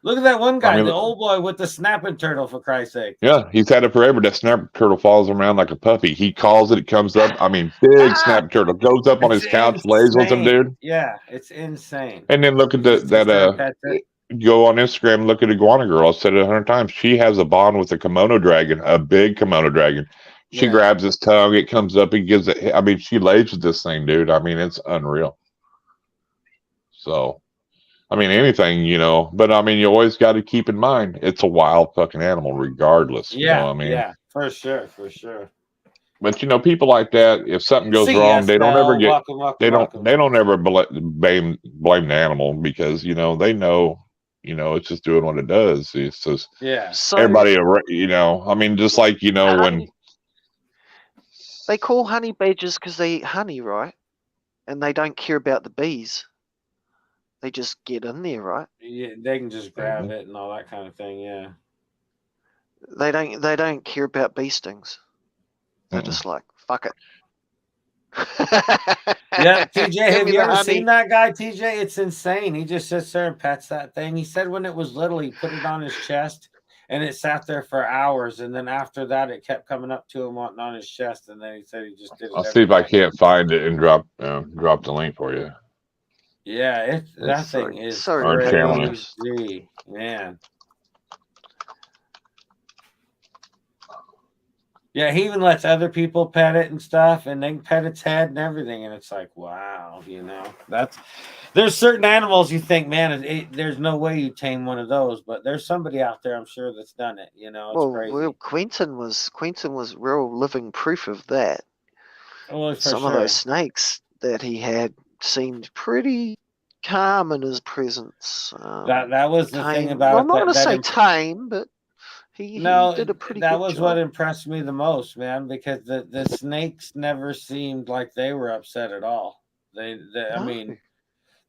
Look at that one guy, the old boy with the snapping turtle, for Christ's sake. Yeah, he's had it forever. That snapping turtle follows him around like a puppy. He calls it, it comes up. I mean, big snapping turtle goes up on his couch, lays with him, dude. Yeah, it's insane. And then look at go on Instagram and look at Iguana Girl. I've said it 100 times. She has a bond with a kimono dragon, a big kimono dragon. She grabs his tongue. It comes up. He gives it. I mean, she lays with this thing, dude. I mean, it's unreal. So, I mean, anything, you know. But I mean, you always got to keep in mind it's a wild fucking animal, regardless. You know what I mean? Yeah, for sure, for sure. But you know, people like that, if something goes See wrong, they don't ever Estelle. get. Welcome. They don't ever blame the animal because you know they know. You know, it's just doing what it does. It's just So everybody. You know, I mean, just like you know when. They call honey badgers because they eat honey, right? And they don't care about the bees. They just get in there, right? Yeah, they can just grab it and all that kind of thing. Yeah. They don't care about bee stings. They're just like, fuck it. Yeah, TJ, have you ever seen that guy, TJ? It's insane. He just sits there and pets that thing. He said when it was little, he put it on his chest and it sat there for hours. And then after that, it kept coming up to him on his chest. And then he said he just did it. I'll see if I can't find it and drop the link for you. Yeah, that thing is crazy, man. Yeah, he even lets other people pet it and stuff, and they can pet its head and everything. And it's like, wow, you know, there's certain animals you think, man, there's no way you tame one of those, but there's somebody out there, I'm sure, that's done it. You know, it's crazy. Well, Quentin was real living proof of that. Well, some of those snakes that he had seemed pretty calm in his presence. That was the thing about it. I'm not going to say tame, but he did a pretty good job. That was what impressed me the most, man, because the snakes never seemed like they were upset at all. I mean,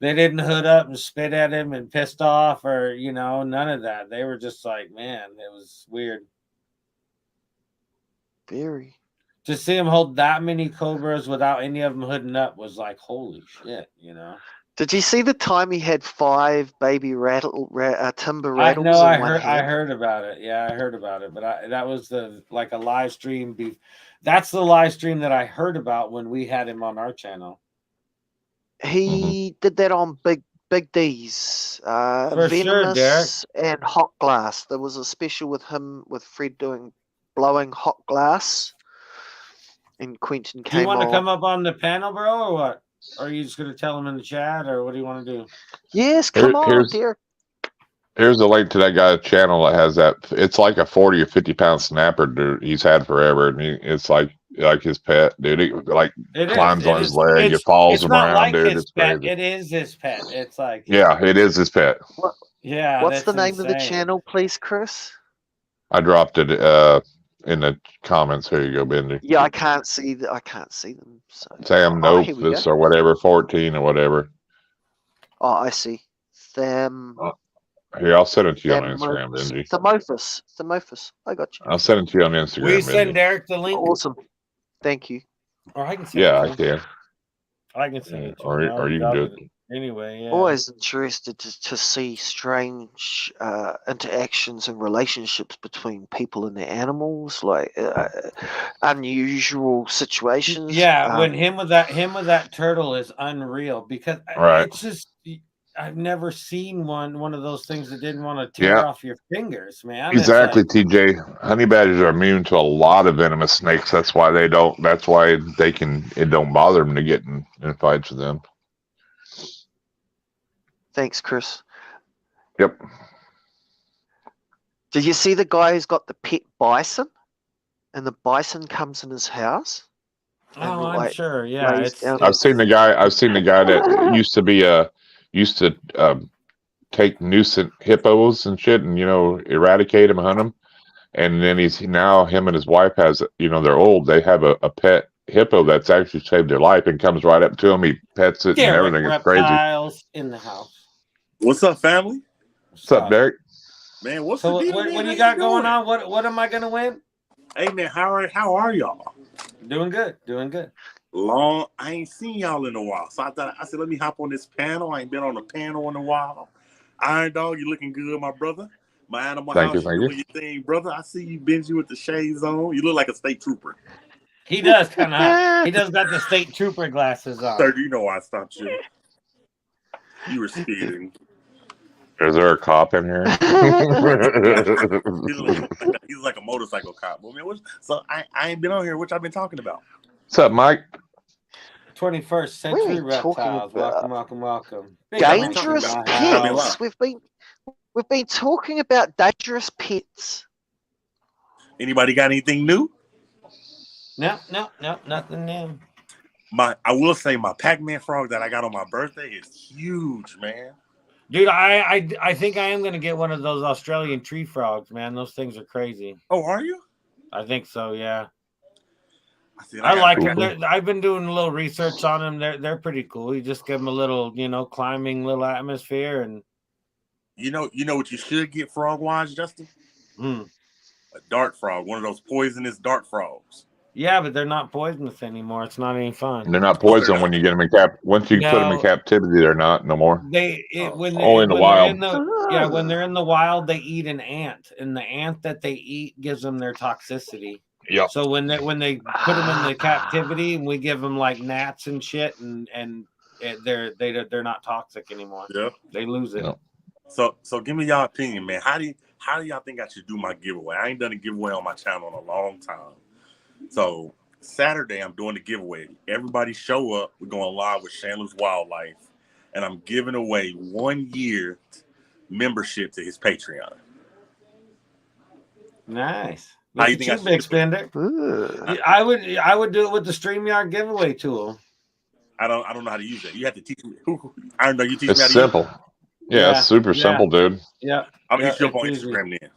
they didn't hood up and spit at him and pissed off or, you know, none of that. They were just like, man, it was weird. Very. To see him hold that many cobras without any of them hooding up was like, holy shit, you know. Did you see the time he had 5 baby timber rattles? I heard about it. Yeah, I heard about it. But that was a live stream. That's the live stream that I heard about when we had him on our channel. He did that on Big D's, For Venomous sure, Derek. and Hot Glass. There was a special with him with Fred blowing Hot Glass, and Quentin came. Do you want to come up on the panel, bro, or what? Or are you just going to tell him in the chat, or what do you want to do? Yes, come on, Derek. Here's a link to that guy's channel that has that. It's like a 40 or 50 pound snapper dude he's had forever, and it's like his pet, dude. He climbs on his leg, it falls around, dude. It's crazy. It is his pet. It's like it is his pet. What's the name of the channel, please, Chris? I dropped it in the comments. Here you go, Bendy. Yeah, I can't see them. So. Sam Nofus or whatever, 14 or whatever. Oh, I see. Them. Here, I'll send it to you on Instagram, Benji. Thermophis. I got you. I'll send it to you on Instagram. We send Derek the link. Awesome. Thank you. Or I can send I can. I can send it to you. Or you can do it. Anyway, yeah. Always interested to see strange interactions and relationships between people and their animals, like unusual situations. Yeah, when him with that turtle is unreal because it's just I've never seen one of those things that didn't want to tear off your fingers, man. Exactly, TJ. Honey badgers are immune to a lot of venomous snakes. That's why they don't. That's why it don't bother them to get in fights with them. Thanks, Chris. Yep. Did you see the guy who's got the pet bison, and the bison comes in his house? Oh, I'm sure. Yeah, I've seen the guy that used to take nuisance hippos and shit, and eradicate them, hunt them, and then him and his wife has they're old. They have a pet hippo that's actually saved their life and comes right up to him. He pets it and everything. It's crazy. Reptiles in the house. What's up, family? What's up, Derek? Man, what's the deal? What you got going on? What am I gonna win? Hey man, how are y'all? Doing good. I ain't seen y'all in a while, so I said let me hop on this panel. I ain't been on a panel in a while. Irondogg, you looking good, my brother. My animal house, you doing your thing, brother. I see you, Benji, with the shades on. You look like a state trooper. He does kind of. He does got the state trooper glasses on. Sir, do you know why I stopped you? You were speeding. Is there a cop in here? He's like a motorcycle cop. Well, man, so I ain't been on here. What y'all been talking about? What's up, Mike? 21st century reptiles. Welcome. Dangerous pets. We've been talking about dangerous pets. Anybody got anything new? No, nothing new. I will say my Pac-Man frog that I got on my birthday is huge, man. Dude, I think I am gonna get one of those Australian tree frogs, man. Those things are crazy. Oh, are you? I think so, yeah. I like them. I've been doing a little research on them. They're pretty cool. You just give them a little, climbing little atmosphere, and you know what you should get frog wise, Justin? A dart frog, one of those poisonous dart frogs. Yeah, but they're not poisonous anymore. It's not any fun. They're not poison when you get them in Once you put them in captivity, they're not no more. When in the wild. When they're in the wild, they eat an ant, and the ant that they eat gives them their toxicity. Yeah. So when they put them in the captivity, and we give them like gnats and shit, and they're not toxic anymore. Yeah, they lose it. Yeah. So give me y'all opinion, man. How do y'all think I should do my giveaway? I ain't done a giveaway on my channel in a long time. So Saturday, I'm doing the giveaway. Everybody show up. We're going live with Chandler's Wildlife, and I'm giving away 1 year membership to his Patreon. Nice. How you think I should big spender? I would do it with the StreamYard giveaway tool. I don't know how to use that. You have to teach me. I don't know. You teach me how to simple. use it. Yeah, it's super simple, dude. Yeah. I'm gonna hit you up on Instagram then.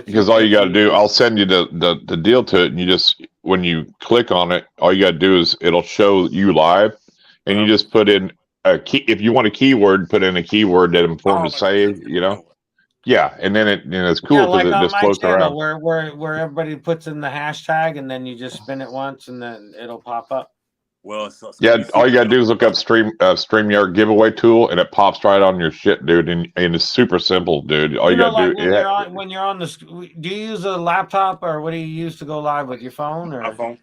Because all you got to do, I'll send you the deal to it, and you just, when you click on it, all you got to do is it'll show you live, and you just put in a key. If you want a keyword, put in a keyword that informs to say, yeah, and then it's cool because it just floats around. Where everybody puts in the hashtag, and then you just spin it once, and then it'll pop up. Well, all you gotta do is look up StreamYard giveaway tool, and it pops right on your shit, dude. And it's super simple, dude. All you gotta do when you're on the. Do you use a laptop, or what do you use to go live with your phone? Or my phone.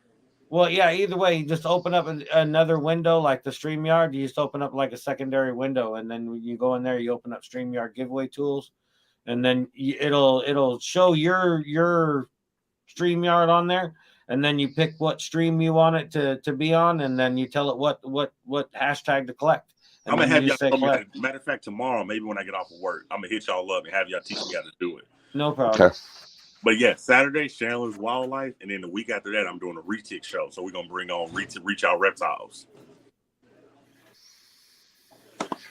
Well, yeah. Either way, you just open up another window like the StreamYard. You just open up like a secondary window, and then when you go in there, you open up StreamYard giveaway tools, and then it'll show your StreamYard on there. And then you pick what stream you want it to be on, and then you tell it what hashtag to collect. And I'm gonna have y'all. Matter of fact, tomorrow, maybe when I get off of work, I'm gonna hit y'all up and have y'all teach me how to do it. No problem. Okay. But yeah, Saturday, Chandler's Wildlife, and then the week after that, I'm doing a retic show. So we're gonna bring on reach out reptiles.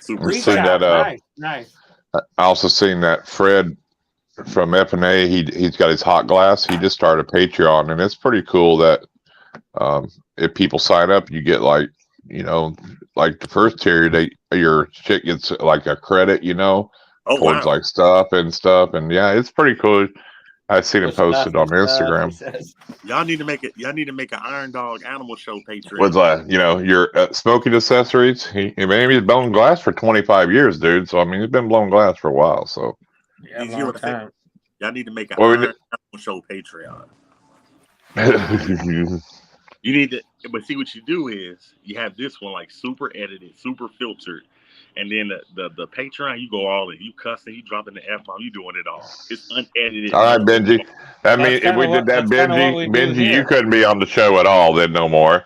Super. Nice. I also seen that Fred from F&A, he's got his hot glass. He just started a Patreon, and it's pretty cool that if people sign up, you get like the first tier, your shit gets like a credit, towards like stuff, and yeah, it's pretty cool. I've seen it posted on Instagram. Y'all need to make it. Y'all need to make an Irondogg animal show Patreon. What's that? Your smoking accessories. He's blown glass for 25 years, dude. So I mean, he's been blowing glass for a while. So. Yeah, y'all need to make an animal show Patreon. You need to, but see what you do is you have this one like super edited, super filtered, and then the Patreon you go all in. You cussing, you dropping the F-bomb, you doing it all. It's unedited. All right, Benji. I mean, if we did that, Benji, you couldn't be on the show at all then no more.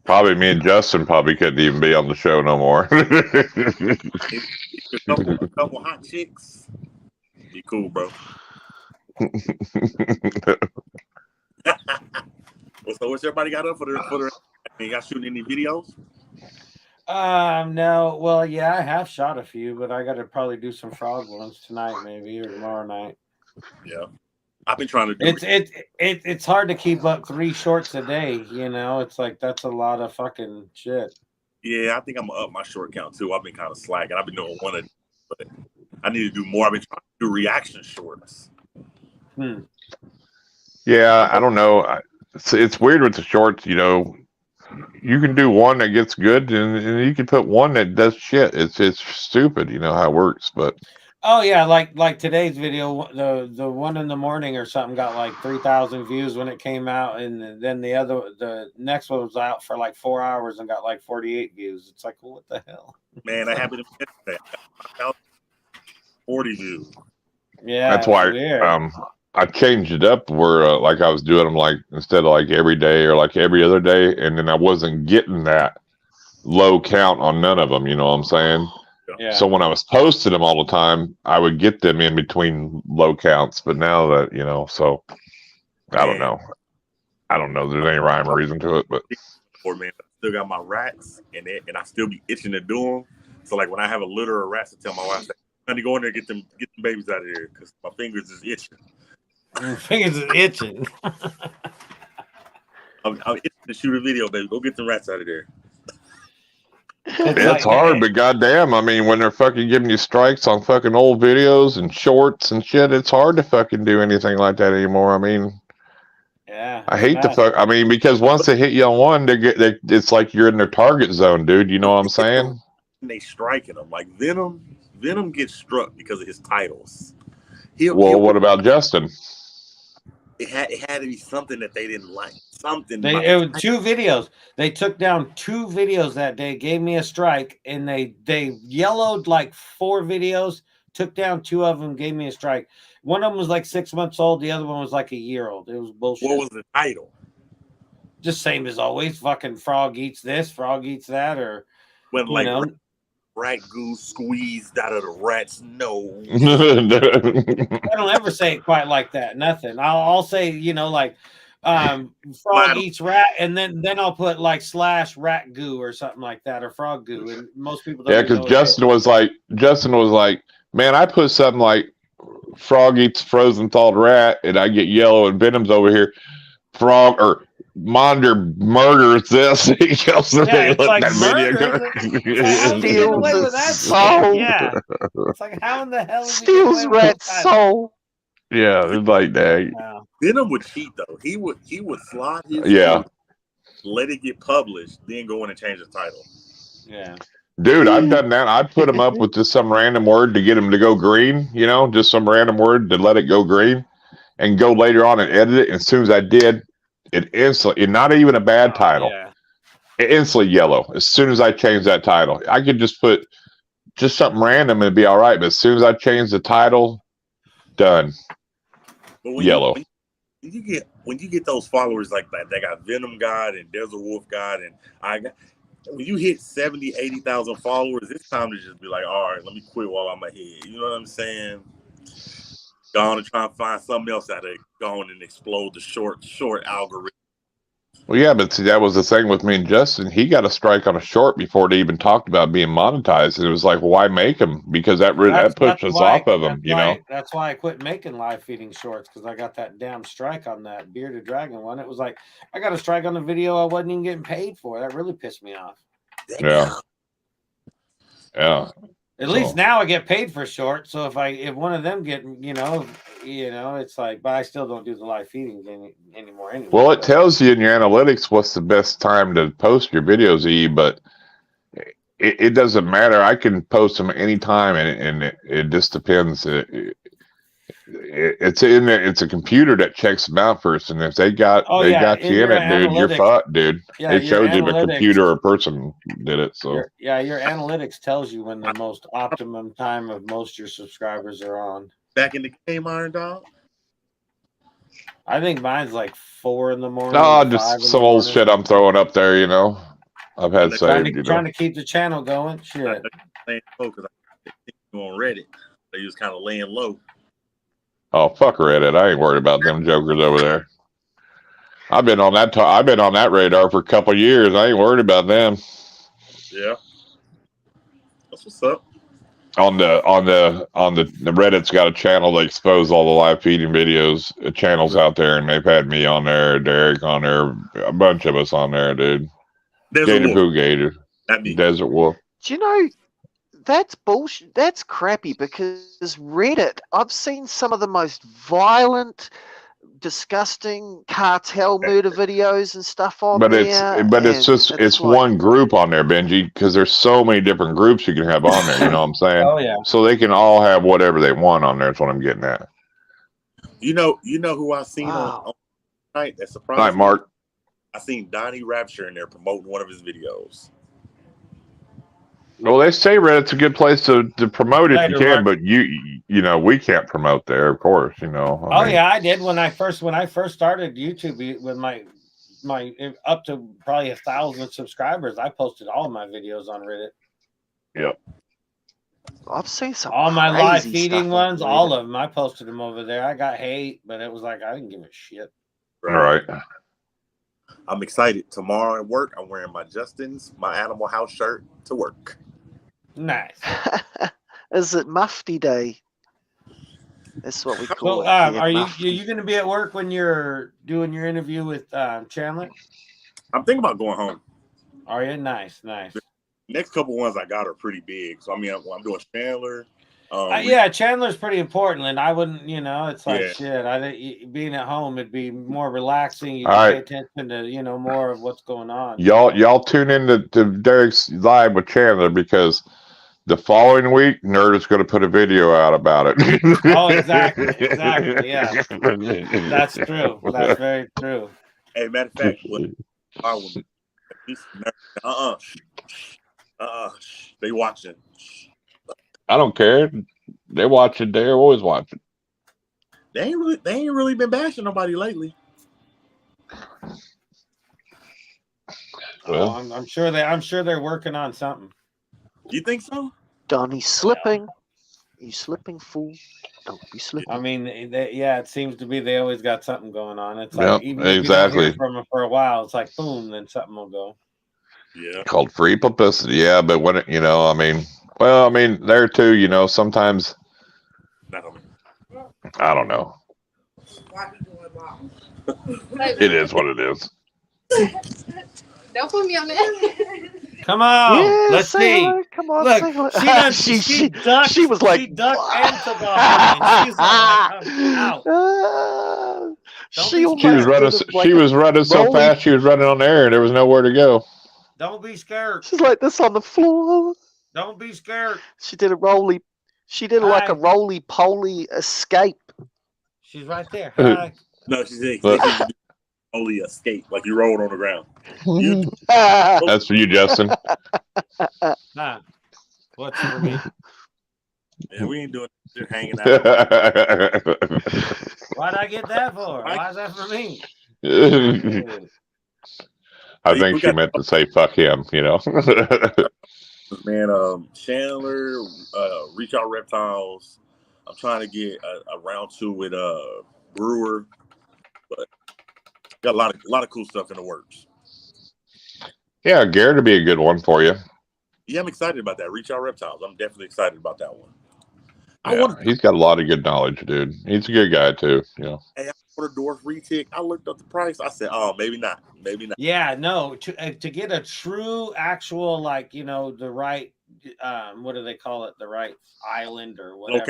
Probably me and Justin couldn't even be on the show no more. a couple hot chicks. Be cool, bro. So what's everybody got up for the y'all shooting any videos? No. Well, yeah, I have shot a few, but I got to probably do some frog ones tonight, maybe, or tomorrow night. Yeah. I've been trying to do it's hard to keep up 3 shorts a day, it's like that's a lot of fucking shit. Yeah, I think I'm gonna up my short count too. I've been kind of slacking. I've been doing one a day, but I need to do more. I've been trying to do reaction shorts. Yeah, I don't know. It's weird with the shorts, you can do one that gets good and you can put one that does shit. It's stupid, how it works, but oh yeah, like today's video, the one in the morning or something got like 3,000 views when it came out, and then the next one was out for like 4 hours and got like 48 views. It's like, well, what the hell? Man, I happened to miss that. 40 views. Yeah, that's why weird. I changed it up where like I was doing them like instead of like every day or like every other day, and then I wasn't getting that low count on none of them. You know what I'm saying? Yeah. So when I was posting them all the time, I would get them in between low counts. But now that so I don't know. I don't know if there's any rhyme or reason to it, but man, I still got my rats and I still be itching to do them. So like when I have a litter of rats, I tell my wife, I need to go in there and get them babies out of here because my fingers is itching. Your fingers is itching. I'm itching to shoot a video, baby. Go get them rats out of there. It's hard, but goddamn, I mean, when they're fucking giving you strikes on fucking old videos and shorts and shit, it's hard to fucking do anything like that anymore. I mean, yeah, I hate to fuck. I mean, because once they hit you on one, it's like you're in their target zone, dude. You know what I'm saying? They striking them like Venom gets struck because of his titles. What about Justin? It had to be something that they didn't like. Something. It was 2 videos. They took down 2 videos that day, gave me a strike, and they yellowed like 4 videos, took down 2 of them, gave me a strike. One of them was like 6 months old. The other one was like a year old. It was bullshit. What was the title? Just same as always. Fucking frog eats this, frog eats that, or when like rat goose squeezed out of the rat's nose. I don't ever say it quite like that. Nothing. I'll say like frog eats rat, and then I'll put like / rat goo or something like that, or frog goo. And most people don't. Yeah, because Justin was like, man, I put something like frog eats frozen thawed rat, and I get yellow, and Venom's over here. Frog or Monder murders this. He yells at me. It's like yeah. It's like how in the hell steals rat's soul? Yeah, it's like that. Wow. Venom would cheat though. He would slide his let it get published, then go in and change the title. Yeah. Dude, I've done that. I put him up with just some random word to get him to go green, just some random word to let it go green and go later on and edit it. And as soon as I did, it instantly, not even a bad title, it instantly yellow. As soon as I changed that title, I could just put just something random and it'd be all right. But as soon as I changed the title, done. Yellow. When you get those followers like that, they got Venom God and Desert Wolf God, and when you hit 70, 80,000 followers, it's time to just be like, all right, let me quit while I'm ahead. You know what I'm saying? Go on and try and find something else out there. Go on and explode the short algorithm. Well, yeah, but see, that was the thing with me and Justin. He got a strike on a short before they even talked about being monetized. And it was like, why make them? Because that pushed us off of them, That's why I quit making live feeding shorts, because I got that damn strike on that Bearded Dragon one. It was like, I got a strike on the video I wasn't even getting paid for. That really pissed me off. Yeah. Yeah. At least now I get paid for short. So if one of them get, it's like, but I still don't do the live feedings anymore. Anyway. Well, it tells you in your analytics what's the best time to post your videos, but it doesn't matter. I can post them anytime, and it just depends. It's in there. It's a computer that checks them out first, and if they got you in it, dude, you're fucked, dude. Yeah, it shows you if a computer or a person did it. So your analytics tells you when the most optimum time of most of your subscribers are on. Back in the game, Irondogg. I think mine's like 4 in the morning. No, just some old shit I'm throwing up there. I've had saved. Trying to keep the channel going. Shit. Because I on Reddit, they was kind of laying low. Oh, fuck Reddit. I ain't worried about them jokers over there. I've been on that radar for a couple of years. I ain't worried about them. Yeah. That's what's up. On the Reddit's got a channel that expose all the live feeding videos channels out there, and they've had me on there, Derek on there, a bunch of us on there, dude. Gator Poo Gator. Desert Wolf. Do you know, that's bullshit. That's crappy, because Reddit, I've seen some of the most violent, disgusting cartel murder videos and stuff on there. It's one group on there, Benji, because there's so many different groups you can have on there. You know what I'm saying? Oh yeah. So they can all have whatever they want on there. That's what I'm getting at. You know who I've seen on night that surprised me? Mark. I seen Donnie Rapture in there promoting one of his videos. Well, they say Reddit's a good place to promote if you Later, can, Mark. but you know, we can't promote there, of course. You know. I mean, Yeah, I did when I first started YouTube with my up to probably 1,000 subscribers. I posted all of my videos on Reddit. Yep. I've seen some all my live crazy feeding stuff ones, on all Reddit. of them. I posted them over there. I got hate, but it was like I didn't give a shit. Right. I'm excited. Tomorrow at work, I'm wearing my Animal House shirt to work. Nice. Is it Mufti Day? That's what we call it. Are you going to be at work when you're doing your interview with Chandler? I'm thinking about going home. Are you? Nice. The next couple ones I got are pretty big. So I mean, I'm doing Chandler. Yeah, Chandler's pretty important, and I wouldn't, it's like shit. Being at home, it'd be more relaxing. You All can right. pay attention to, more of what's going on. Y'all tune in to Derek's live with Chandler because the following week, Nerd is going to put a video out about it. Oh, exactly. Yeah, that's true. That's very true. Hey, matter of fact, they watching. I don't care. They're watching. They're always watching. They ain't really been bashing nobody lately. Well, I'm sure they're working on something. You think so? Donnie's slipping. You slipping, fool? Don't be slipping. I mean, it seems to be they always got something going on. It's like even if exactly. you don't hear from them for a while, it's like boom, then something will go. Yeah. Called free publicity. Yeah, but when it, there too, sometimes I don't know. It is what it is. Don't put me on that. Come on, Yeah, let's see. Hello. Come on, Look, say hello. she ducked. She was like, she ducked and took off, and she's like, I'm out. She was running so fast. She was running on the air, and there was nowhere to go. Don't be scared. She's like this on the floor. Don't be scared. She did a roly. She did like a roly poly escape. She's right there. Hi. No, she's only escape, like you rolled on the ground. That's for you, Justin. Nah. What's for me? Yeah, we ain't doing it. Hanging out. Why'd I get that for? Why is that for me? I think she meant to say "fuck him," Man, Chandler, Reach Out Reptiles. I'm trying to get a round 2 with Brewer, but got a lot of cool stuff in the works. Yeah, Garrett would be a good one for you. Yeah, I'm excited about that. Reach Out Reptiles. I'm definitely excited about that one. He's got a lot of good knowledge, dude. He's a good guy too. Hey, I ordered a dwarf retic. I looked up the price. I said, "Oh, maybe not. Yeah, no. To get a true, actual, the right, what do they call it? The right island or whatever.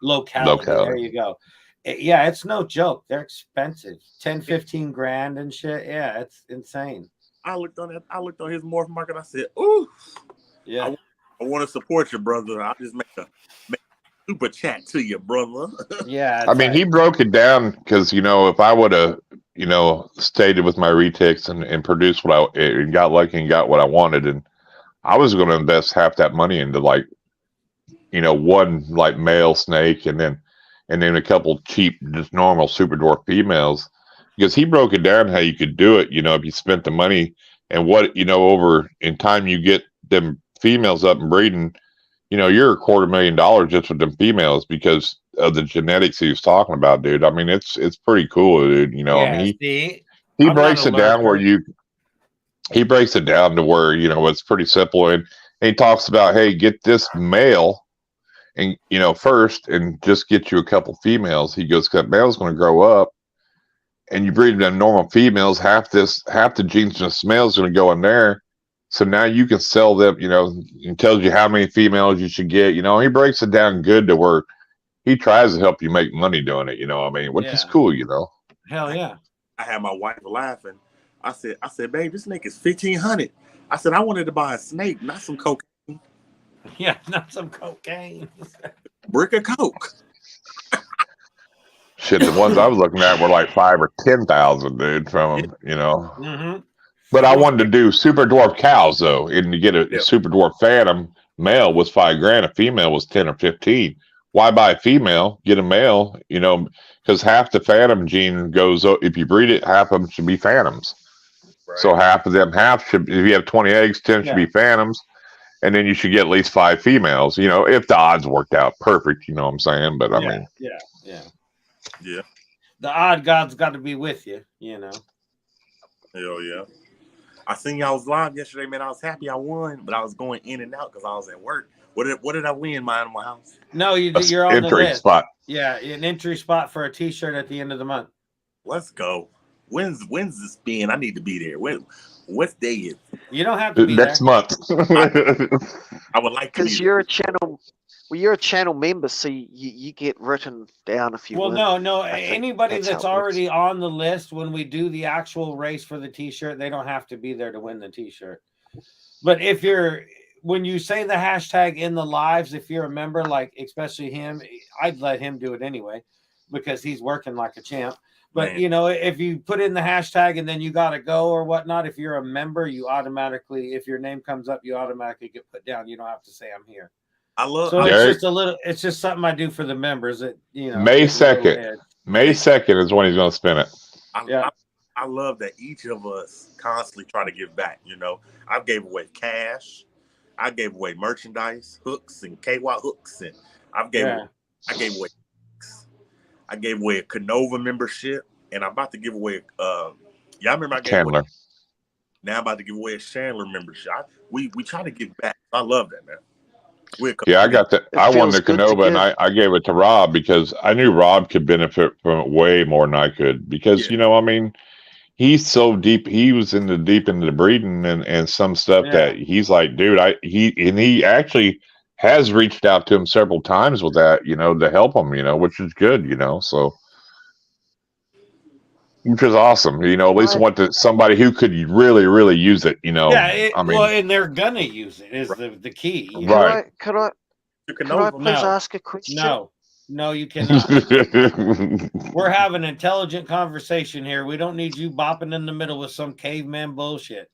Locality. There you go. Yeah, it's no joke. They're expensive. 10, 15 grand and shit. Yeah, it's insane. I looked on his morph market. I said, "Ooh, yeah, I want to support you, brother. I'll just make a super chat to you, brother." Yeah, I mean, he broke it down because if I would have stayed with my retics and produced and got lucky and got what I wanted, and I was going to invest half that money into one male snake and then a couple cheap just normal super dwarf females. Because he broke it down how you could do it, if you spent the money and what, over in time you get them females up and breeding, you're $250,000 just with them females because of the genetics he was talking about, dude. I mean, it's pretty cool, dude. He breaks it down he breaks it down to where, it's pretty simple. And he talks about, hey, get this male and, first and just get you a couple females. He goes, that male's going to grow up. And you breed them normal females, half the genes in the male is going to go in there. So now you can sell them, and tells you how many females you should get. He breaks it down good to where he tries to help you make money doing it, which is cool, Hell yeah. I had my wife laughing. I said, babe, this snake is $1,500. I said, I wanted to buy a snake, not some cocaine. Yeah, not some cocaine. Brick of coke. Shit, the ones I was looking at were like 5,000 or 10,000, dude, from him, Mm-hmm. But I wanted to do super dwarf cows though, and you get a super dwarf phantom male was $5,000, a female was 10 or 15. Why buy a female? Get a male, you know, because half the phantom gene goes. If you breed it, half of them should be phantoms. Right. So half of them, should. If you have 20 eggs, 10 should be phantoms, and then you should get at least 5 females. You know, if the odds worked out perfect, you know what I'm saying. But I mean, yeah. The odd God's got to be with you, you know. Hell yeah. I seen y'all was live yesterday, man. I was happy I won, but I was going in and out because I was at work. What did I win, my Animal House? No, you're on the list. Spot. Yeah, an entry spot for a T-shirt at the end of the month. Let's go. When's the spin? I need to be there. What day is it? You don't have to be next month. I would like to, because you're a channel. Well, you're a channel member, so you get written down if you. Well, no. Anybody that's already on the list, when we do the actual race for the T-shirt, they don't have to be there to win the T-shirt. But when you say the hashtag in the lives, if you're a member, like especially him, I'd let him do it anyway because he's working like a champ. But man, you know, if you put in the hashtag and then you got to go or whatnot, if you're a member, you automatically, if your name comes up, you automatically get put down. You don't have to say I'm here. I love. So it's just something I do for the members. That you know, May 2nd. May 2nd is when he's going to spin it. I love that each of us constantly try to give back. You know, I gave away cash, I gave away merchandise, hooks and KY hooks, and I gave away hooks. I gave away a Canova membership, and I'm about to give away. Y'all remember I gave Chandler. Away, now I'm about to give away a Chandler membership. We try to give back. I love that, man. Yeah, I got that. I won the Canova, and I gave it to Rob because I knew Rob could benefit from it way more than I could. Because you know, I mean, he's so deep. He was deep into the breeding and some stuff that he's like, dude. He actually has reached out to him several times with that, you know, to help him, you know, which is good, you know. So, which is awesome, you know. At least want somebody who could really, really use it, you know. Yeah, I mean, and they're gonna use it is the key. Right? Could I please ask a question? No, you cannot. We're having an intelligent conversation here. We don't need you bopping in the middle with some caveman bullshit.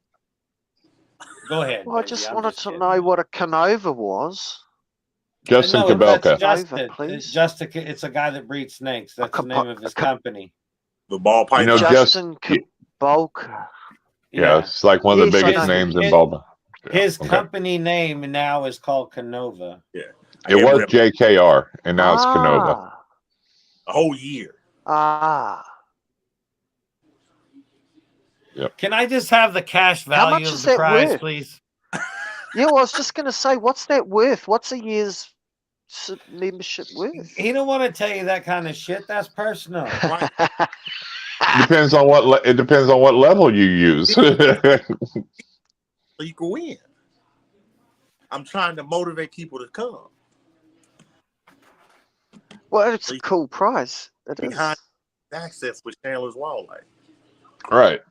Go ahead. Well, I just wanted to know what a Canova was. Justin Kabelka. Justin, it's a guy that breeds snakes. That's the name of his company. The ball pipe. You know, Justin Kabelka. Yeah, it's like one of the biggest names in ball. His company name now is called Canova. Yeah. It was JKR, and now it's Canova. A whole year. Yep. Can I just have the cash value of the prize, please? Yeah, well, I was just going to say, what's that worth? What's a year's membership worth? He don't want to tell you that kind of shit. That's personal. Depends on what level you use. So you can win. I'm trying to motivate people to come. Well, it's a cool prize. It is. Access with Chandler's Wildlife. Right.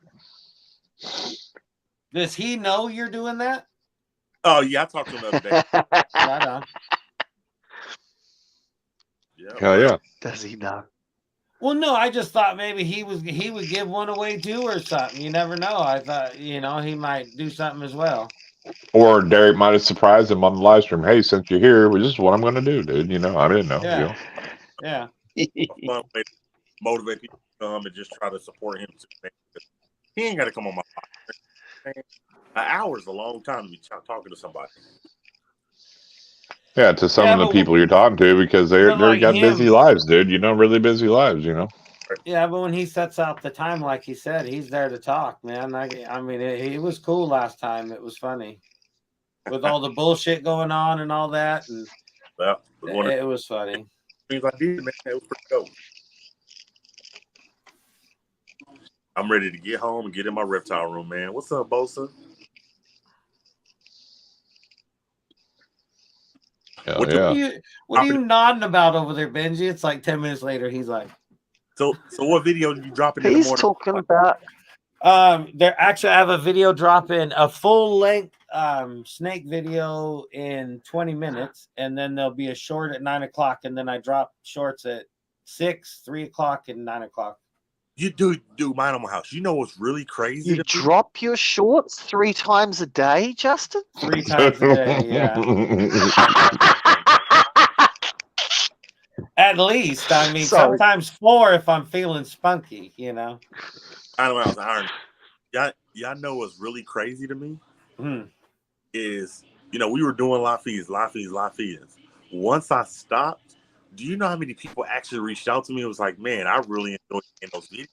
Does he know you're doing that? Oh yeah, I talked to him the other day. Right on. Yeah. Hell yeah. Does he know? Well, no, I just thought maybe he would give one away too or something. You never know. I thought, you know, he might do something as well. Or Derek might have surprised him on the live stream. Hey, since you're here, this is what I'm going to do, dude. You know, I didn't know. Yeah. You know? Yeah. A fun way to motivate people to come and just try to support him. He ain't got to come on my podcast. An hour is a long time to be talking to somebody. Yeah, to some of the people you're talking to because they're got busy lives, dude. You know, really busy lives, you know. Yeah, but when he sets out the time, like he said, he's there to talk, man. I mean, it was cool last time. It was funny with all the bullshit going on and all that, and it was funny. Things I did, man, it was pretty dope. I'm ready to get home and get in my reptile room, man. What's up, Bosa? What are you nodding about over there, Benji? It's like 10 minutes later. He's like, so what video did you drop in the morning? He's talking about. There actually, I have a video drop in, a full length snake video in 20 minutes, and then there'll be a short at 9 o'clock, and then I drop shorts at 6, 3 o'clock, and 9 o'clock. You do mine on my house. You know what's really crazy? You drop your shorts 3 times a day, Justin? 3 times a day, yeah. At least, I mean, Sorry. sometimes 4 if I'm feeling spunky, you know. I don't know. I was iron. Y'all know what's really crazy to me is, you know, we were doing live feeds. Once I stopped, do you know how many people actually reached out to me? It was like, man, I really enjoyed those videos.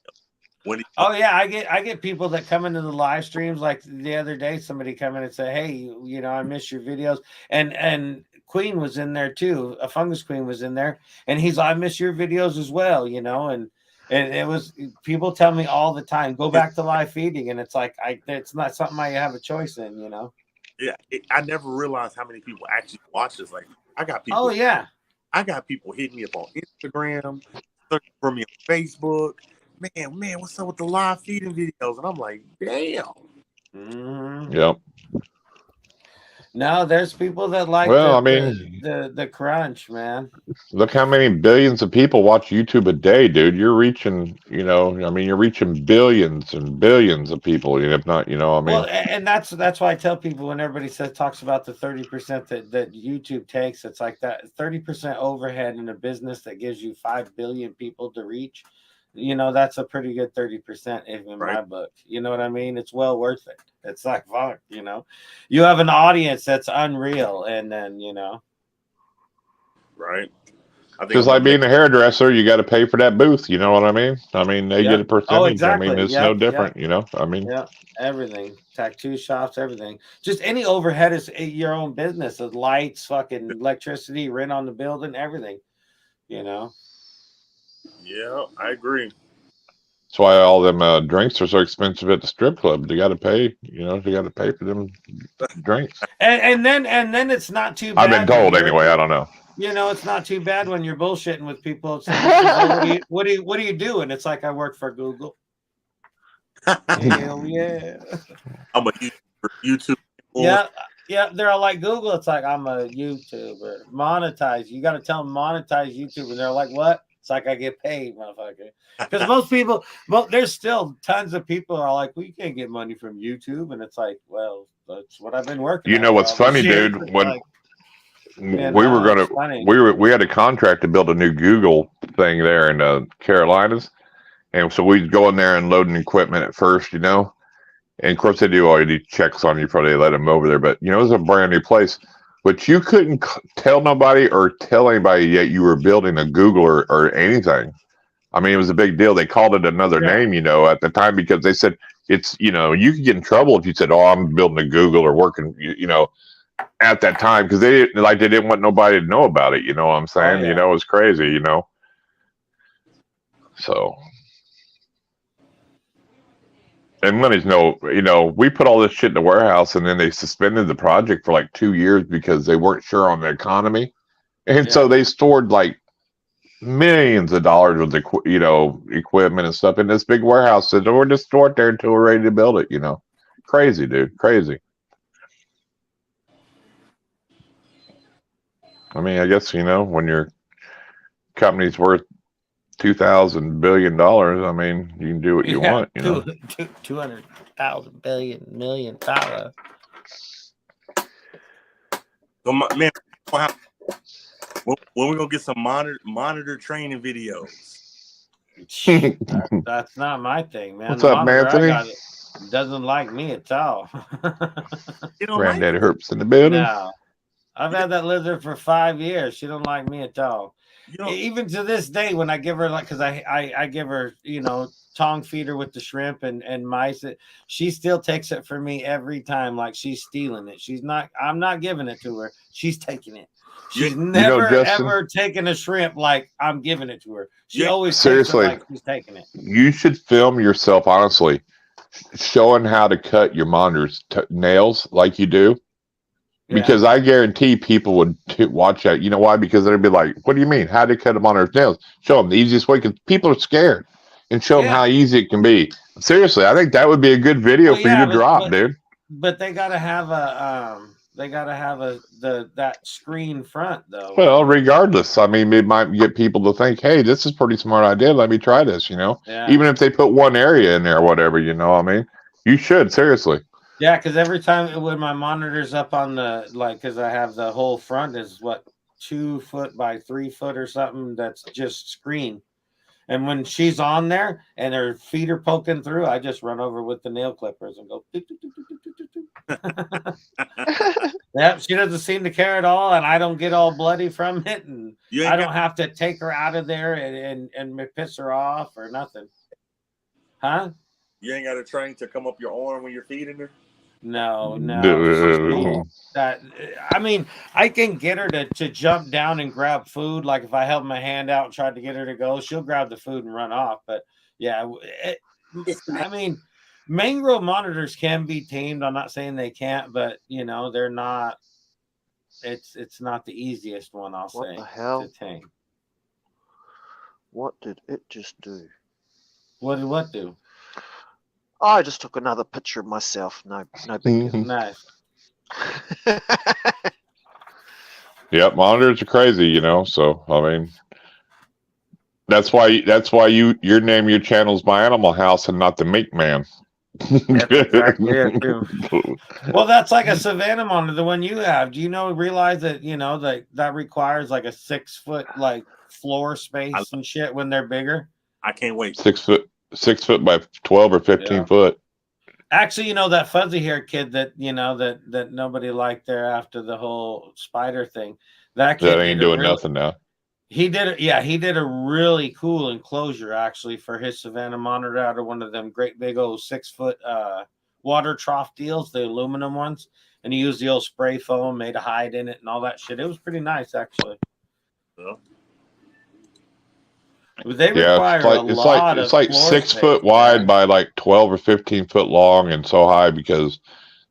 Oh yeah, I get people that come into the live streams. Like the other day, somebody come in and say, "Hey, you know, I miss your videos." And Queen was in there too. A Fungus Queen was in there, and he's like, "I miss your videos as well," you know. And it was, people tell me all the time, "Go back to live feeding," and it's like it's not something I have a choice in, you know. Yeah, I never realized how many people actually watch this. Like, I got people. Oh yeah, I got people hitting me up on Instagram, searching for me on Facebook. Man, what's up with the live feeding videos? And I'm like, damn. Yep. No, there's people that like the crunch, man. Look how many billions of people watch YouTube a day, dude. You're reaching, you know, I mean, you're reaching billions and billions of people, if not, you know, I mean. Well, and that's why I tell people when everybody talks about the 30% that YouTube takes, it's like that 30% overhead in a business that gives you 5 billion people to reach. You know, that's a pretty good 30% in my book. You know what I mean? It's well worth it. It's like, fuck, you know, you have an audience that's unreal, and then, you know. Right. Just like being a hairdresser, you got to pay for that booth. You know what I mean? I mean, they get a percentage. Oh, exactly. I mean, it's no different, you know? I mean. Yeah, everything. Tattoo shops, everything. Just any overhead is your own business. The lights, fucking electricity, rent on the building, everything, you know? Yeah, I agree. That's why all them drinks are so expensive at the strip club. They got to pay, you know, they got to pay for them drinks. And then it's not too bad. I've been told anyway. I don't know. You know, it's not too bad when you're bullshitting with people. Saying, what do you do? And it's like, I work for Google. Hell yeah. I'm a YouTuber. Yeah. They're all like, Google. It's like, I'm a YouTuber. Monetize. You got to tell them monetize YouTube. And they're like, what? It's like, I get paid, motherfucker. Because most people, there's still tons of people are like, well, you can't get money from YouTube. And it's like, well, that's what I've been working. You know what's funny, dude? When we had a contract to build a new Google thing there in the Carolinas, and so we'd go in there and loading equipment at first, you know, and of course they do all these checks on you before they let them over there. But you know, it was a brand new place, but you couldn't tell nobody or tell anybody yet you were building a Google or anything. I mean, it was a big deal. They called it another name, you know, at the time, because they said it's, you know, you could get in trouble if you said, "Oh, I'm building a Google or working," you know, at that time, because they didn't want nobody to know about it. You know what I'm saying? You know, it was crazy, you know. So, and money's you know, we put all this shit in the warehouse, and then they suspended the project for like 2 years because they weren't sure on the economy, and so they stored like millions of dollars with equipment and stuff in this big warehouse. So we're just stored there until we're ready to build it. You know, crazy, dude, crazy. I mean, I guess, you know, when your company's worth $2,000 billion, I mean, you can do what you want, you know. $200,000 million. So, man, when we gonna get some monitor training videos? That's not my thing, man. What's up, Anthony? Doesn't like me at all. Granddaddy Herps in the building. No. I've had that lizard for 5 years. She don't like me at all. You know, even to this day, when I give her, like, because I give her, you know, tongue feeder with the shrimp and mice, she still takes it for me every time, like she's stealing it. I'm not giving it to her. She's taking it. She's never ever taken a shrimp like I'm giving it to her. She always seriously takes it like she's taking it. You should film yourself, honestly, showing how to cut your monitor's nails like you do. Because I guarantee people would watch that. You know why? Because they'd be like, "What do you mean? How to cut them on their nails?" Show them the easiest way, because people are scared, and show them how easy it can be. Seriously, I think that would be a good video for you to drop, dude. But they gotta have They gotta have that screen front though. Well, regardless, I mean, it might get people to think, hey, this is a pretty smart idea. Let me try this, you know? Yeah. Even if they put one area in there or whatever, you know what I mean? You should, seriously. Yeah, because every time when my monitor's up on the, like, because I have the whole front is what, 2 foot by 3 foot or something that's just screen. And when she's on there and her feet are poking through, I just run over with the nail clippers and go. Yep, she doesn't seem to care at all, and I don't get all bloody from it, and I don't have to take her out of there and piss her off or nothing. Huh? You ain't got a train to come up your arm when you're feeding her? No. I mean, I can get her to jump down and grab food. Like if I held my hand out and tried to get her to go, she'll grab the food and run off. But yeah, I mean, mangrove monitors can be tamed. I'm not saying they can't, but you know, they're not. It's not the easiest one. I'll say. What the hell? To tame. What did it just do? What did what do? I just took another picture of myself. No big deal. Nice. Yep, monitors are crazy, you know. So I mean, that's why your name your channel's My Animal House and not the Meat Man. That's exactly it too. Well, that's like a Savannah monitor, the one you have. Do you realize that that requires like a 6 foot like floor space and shit when they're bigger? I can't wait. 6 foot by 12 or 15 foot. Actually, that fuzzy hair kid that that nobody liked there after the whole spider thing. That kid ain't doing nothing now. He did it. Yeah, he did a really cool enclosure actually for his Savannah monitor out of one of them great big old 6 foot water trough deals, the aluminum ones, and he used the old spray foam, made a hide in it, and all that shit. It was pretty nice actually. Yeah. They require it's like 6 foot wide by like 12 or 15 foot long and so high because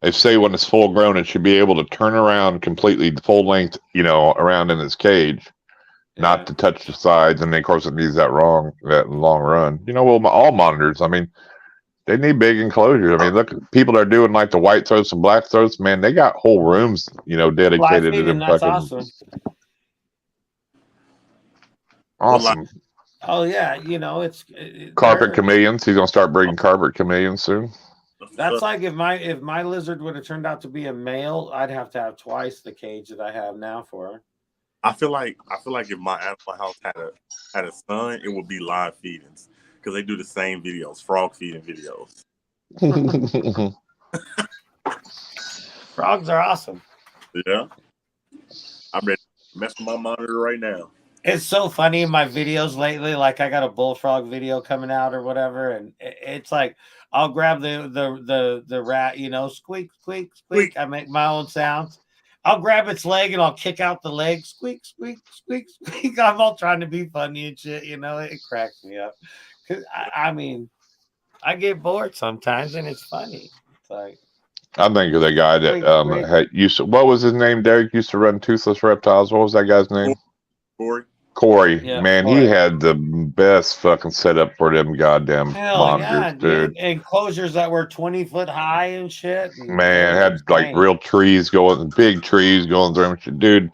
they say when it's full grown, it should be able to turn around completely full length, around in its cage, not to touch the sides. And then, of course, it needs that long run. Well, all monitors, I mean, they need big enclosures. I mean, look, people that are doing like the white throats and black throats, man, they got whole rooms, dedicated to them. That's awesome. Awesome. Oh yeah, it's carpet chameleons. He's gonna start breeding carpet chameleons soon. That's like if my lizard would have turned out to be a male, I'd have to have twice the cage that I have now for her. I feel like if my animal house had a son, it would be live feedings because they do the same videos, frog feeding videos. Frogs are awesome. Yeah, I'm ready to mess with my monitor right now. It's so funny in my videos lately. Like I got a bullfrog video coming out or whatever, and it's like I'll grab the rat, squeak, squeak, squeak. I make my own sounds. I'll grab its leg and I'll kick out the leg, squeak, squeak, squeak, squeak. I'm all trying to be funny and shit, It cracks me up. Cause I mean, I get bored sometimes, and it's funny. It's like I think of the guy that used to. What was his name? Derek used to run Toothless Reptiles. What was that guy's name? Corey, yeah, man, Corey. He had the best fucking setup for them goddamn monitors, dude. Enclosures that were 20 foot high and shit. Man, had like real trees going, big trees going through them, dude.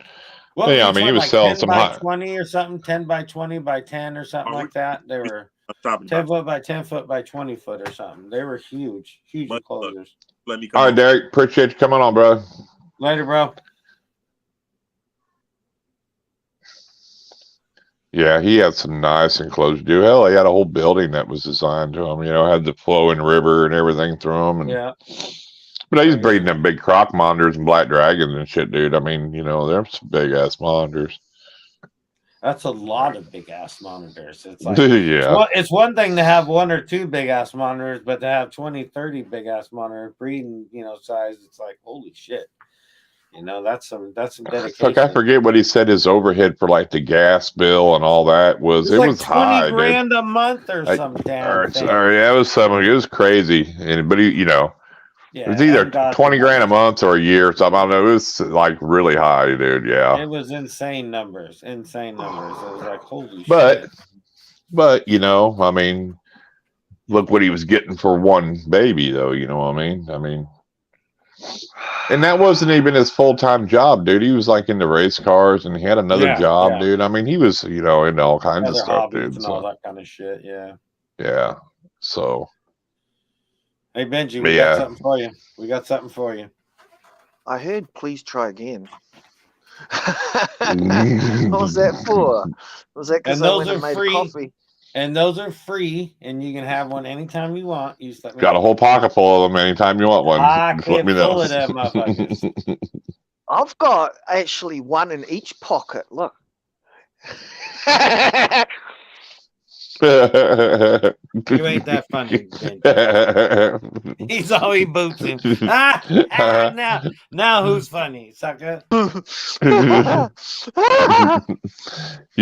Yeah, I mean, he was selling some 20 or something, 10 by 20 by 10 or something like that. They were 10 foot by 10 foot by 20 foot or something. They were huge enclosures. All right, Derek, appreciate you coming on, bro. Later, bro. Yeah, he had some nice enclosures, dude. Hell, he had a whole building that was designed to him. Had the flowing river and everything through them. And, yeah. But he's breeding them big croc monitors and black dragons and shit, dude. I mean, they're some big ass monitors. That's a lot of big ass monitors. It's like yeah. It's one thing to have 1 or 2 big ass monitors, but to have 20, 30 big ass monitor breeding, size, it's like holy shit. That's some dedication. Fuck, I forget what he said his overhead for like the gas bill and all that was. It was like high, $20,000 dude. a month or some damn thing. Sorry, that was something. It was crazy. But he, it was either $20,000 a month or a year or something. I don't know. It was like really high, dude. Yeah. It was insane numbers. It was like holy shit. But I mean, look what he was getting for one baby, though. You know what I mean? And that wasn't even his full-time job, dude. He was like into race cars, and he had another job, dude. I mean, he was, into all kinds of stuff, dude. And all that kind of shit. Yeah. Yeah. So. Hey, Benji, we got something for you. We got something for you. I heard, please try again. What was that for? Was that because I went and made a coffee? And those are free, and you can have one anytime you want. You just let me got a whole pocket full of them anytime you want one. Pocket full of them motherfuckers. I've got actually one in each pocket. Look. You ain't that funny, Ben. He's always booting. Now who's funny, sucker? You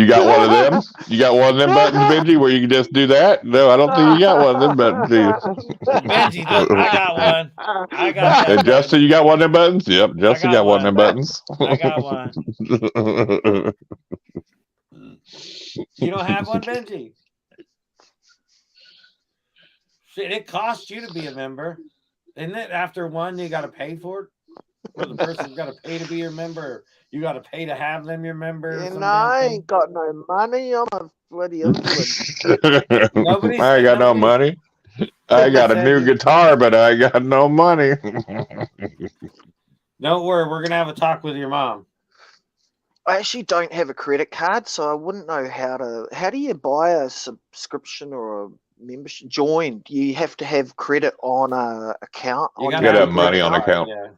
got one of them? You got one of them buttons, Benji, where you can just do that? No, I don't think you got one of them buttons, do you? Benji, look, I got one. I got that. And Justin, you got one of them buttons? Yep, Justin got one of them buttons. I got one. You don't have one, Benji? Shit, it costs you to be a member. Isn't it? After one, you got to pay for it? Or the person's got to pay to be your member? You got to pay to have them your member? Yeah, no, I ain't got no money. I'm a bloody invalid. I ain't got no money. I got a new guitar, but I got no money. Don't worry. We're going to have a talk with your mom. I actually don't have a credit card, so I wouldn't know how do you buy a subscription or a membership? Join. You have to have credit on a account. You got to have money on account. Yeah.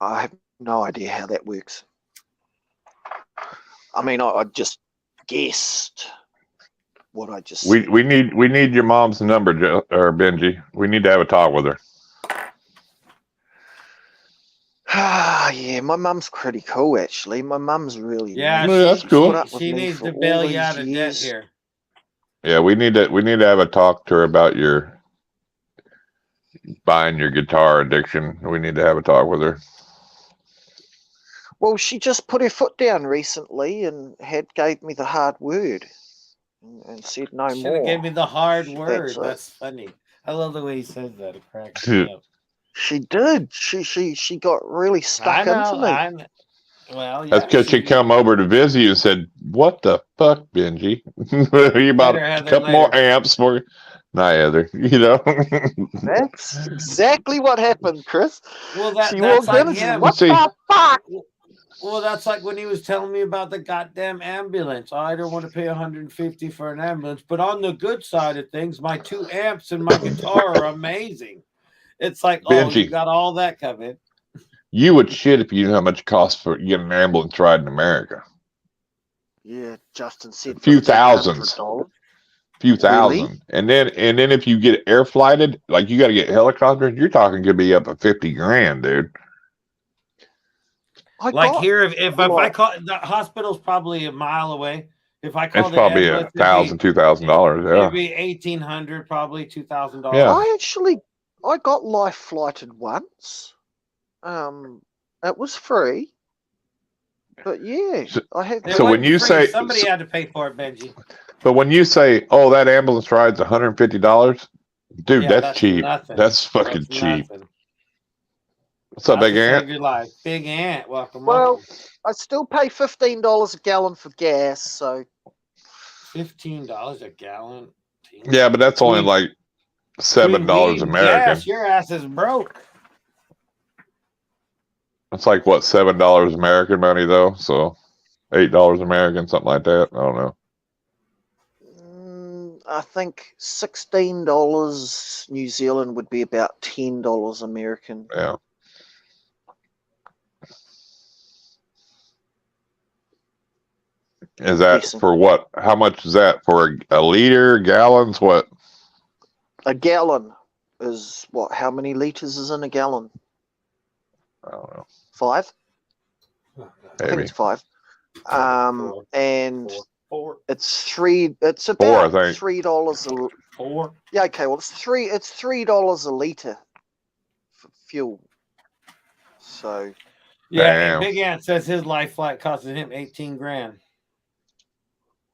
I have no idea how that works. I mean, I just guessed what I just said. We need your mom's number, or Benji. We need to have a talk with her. Yeah, my mum's pretty cool, actually. My mum's really nice. That's cool. She needs to bail you out of debt here. Yeah, we need to have a talk to her about your buying your guitar addiction. We need to have a talk with her. Well, she just put her foot down recently and gave me the hard word and said no more. Should have gave me the hard word. That's funny. I love the way he says that. It cracks me up. She did. She got really stuck into me. Well, yeah, that's because she come over to visit you and said, "What the fuck, Benji? You bought a couple more amps for Nah, Heather. That's exactly what happened, Chris. Well, that's like him. What the fuck? Well, that's like when he was telling me about the goddamn ambulance. I don't want to pay $150 for an ambulance, but on the good side of things, my 2 amps and my guitar are amazing. It's like, Benji, you got all that covered. You would shit if you knew how much it costs for getting an ambulance ride in America. Yeah, Justin said a few thousands. Really? And then if you get air flighted, like you got to get helicopters, you're talking could be up to $50,000, dude. If I call the hospital's probably a mile away. If I call it's probably $1,000, $2,000. Yeah, it'd be $1,800, probably $2,000. Yeah. I got life flighted once. It was free. But yeah, I had. So when you say somebody had to pay for it, Benji. But when you say, "Oh, that ambulance ride's $150," dude, that's cheap. Nothing. That's fucking cheap. Nothing. What's up, Big Ant? Your life. Big Ant, welcome. Well, I still pay $15 a gallon for gas, so $15 a gallon. Yeah, but that's only like $7 American. Yes, your ass is broke. It's like what, $7 American money though, so $8 American, something like that. I don't know. I think $16 New Zealand would be about $10 American. Yeah. Is that for what? How much is that for a liter? Gallons? What? A gallon is what? How many liters is in a gallon? I don't know. 5? Maybe. I think it's 5. And four. It's 3. It's about $4, I think. $3 a 4. Yeah, okay. Well, it's $3 a liter for fuel. So. Yeah, Big Ant says his life flight costed him $18,000.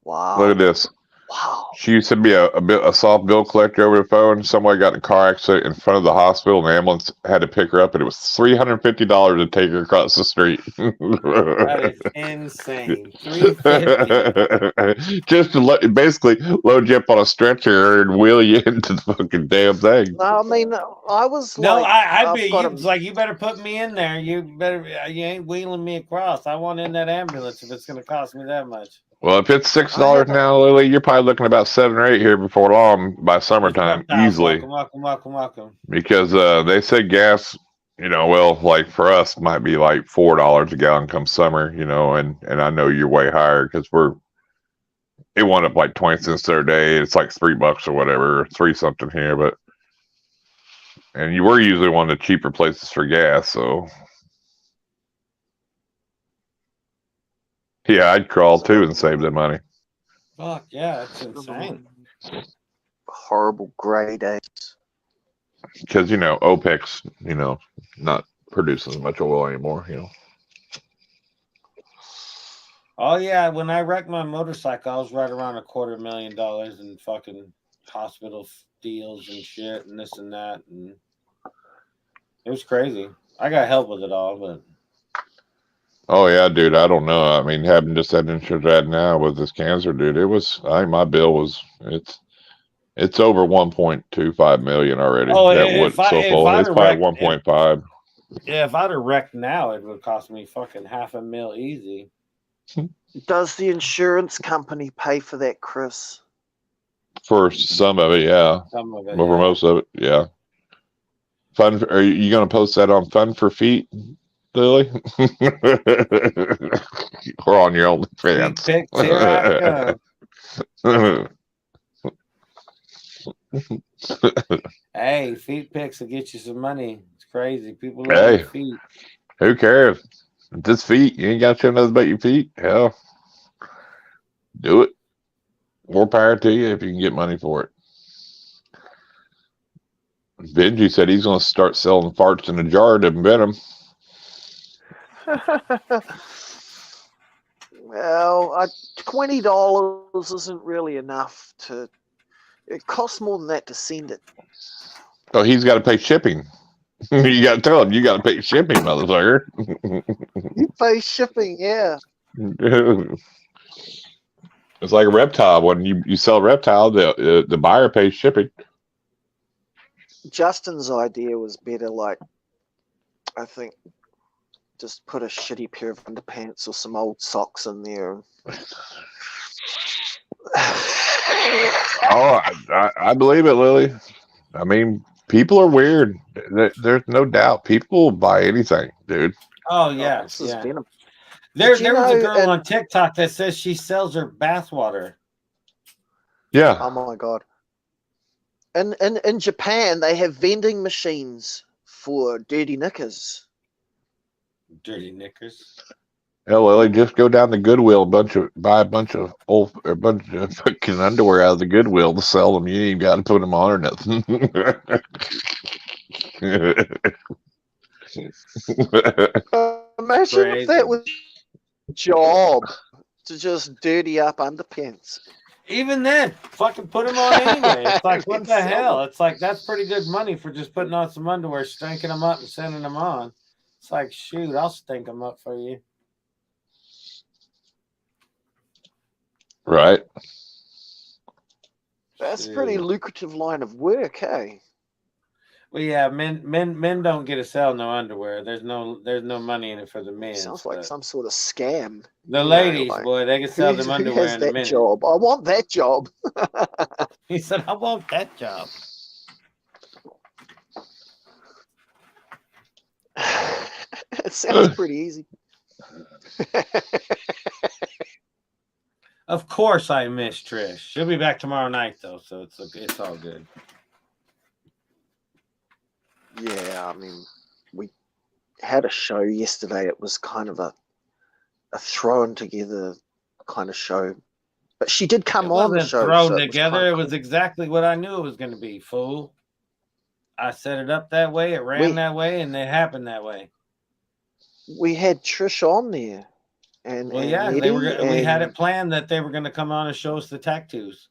Wow. Look at this. Wow. She used to be a soft bill collector over the phone. Somebody got in a car accident in front of the hospital, and the ambulance had to pick her up, and it was $350 to take her across the street. That is insane. $350. Just to basically load you up on a stretcher and wheel you into the fucking damn thing. No, I mean, I was No, like, I'd be. I've got It's like you better put me in there. You better. You ain't wheeling me across. I want in that ambulance if it's going to cost me that much. Well, if it's $6 now, Lily, you're probably looking about 7 or 8 here before long by summertime, easily. Welcome. Because they said gas, well, like for us, might be like $4 a gallon come summer, and I know you're way higher because it went up like 20 cents a day. It's like $3 or whatever, 3 something here, and you were usually one of the cheaper places for gas, so. Yeah, I'd crawl too and save the money. Fuck yeah, it's insane. Horrible gray days. Because OPEC's not producing as much oil anymore. Oh yeah, when I wrecked my motorcycle, I was right around $250,000 in fucking hospital deals and shit and this and that, and it was crazy. I got help with it all, but. Oh yeah, dude. I don't know. I mean, having just had insurance right now with this cancer, dude, I think my bill was it's over 1.25 million already. Oh, it's probably 1.5. Yeah, if I'd have wrecked now, it would cost me fucking $500,000 easy. Does the insurance company pay for that, Chris? For some of it, yeah. Some of it, but for most of it, yeah. Fun. Are you going to post that on Fun for Feet, Lily? Or on your OnlyFans? Hey, feet pics will get you some money. It's crazy. People love feet. Who cares? If this feet, you ain't got to show nothing about your feet. Hell, do it. More power to you if you can get money for it. Benji said he's going to start selling farts in a jar to Venom. Well, $20 isn't really enough to. It costs more than that to send it. Oh, he's got to pay shipping. You got to tell him you got to pay shipping, motherfucker. You pay shipping, yeah. It's like a reptile. When you sell a reptile, the buyer pays shipping. Justin's idea was better. Like, I think, just put a shitty pair of underpants or some old socks in there. Oh, I believe it, Lily. I mean, people are weird. There's no doubt. People will buy anything, dude. Oh, yeah. This is Venom. There was a girl on TikTok that says she sells her bathwater. Yeah. Oh, my God. In Japan, they have vending machines for dirty knickers. Dirty knickers? Hell, Lily, just go down to Goodwill, buy a bunch of fucking underwear out of the Goodwill to sell them. You ain't got to put them on or nothing. Imagine if that was a job to just dirty up underpants. Even then, fucking put them on anyway. It's like, what the hell? It's like, that's pretty good money for just putting on some underwear, stinking them up and sending them on. It's like, shoot, I'll stink them up for you. Right. That's a pretty lucrative line of work, hey? Well, yeah, men don't get to sell no underwear. There's no money in it for the men. Sounds like some sort of scam. The ladies, boy, they can sell them underwear in a minute. Job? I want that job. He said, I want that job. It sounds pretty easy. Of course I miss Trish. She'll be back tomorrow night, though, so it's all good. Yeah, I mean, we had a show yesterday. It was kind of a thrown together kind of show. But she did come on the show. Thrown together. It was exactly what I knew it was going to be, fool. I set it up that way, it ran that way, and it happened that way. We had Trish on there. We had it planned that they were going to come on and show us the tattoos.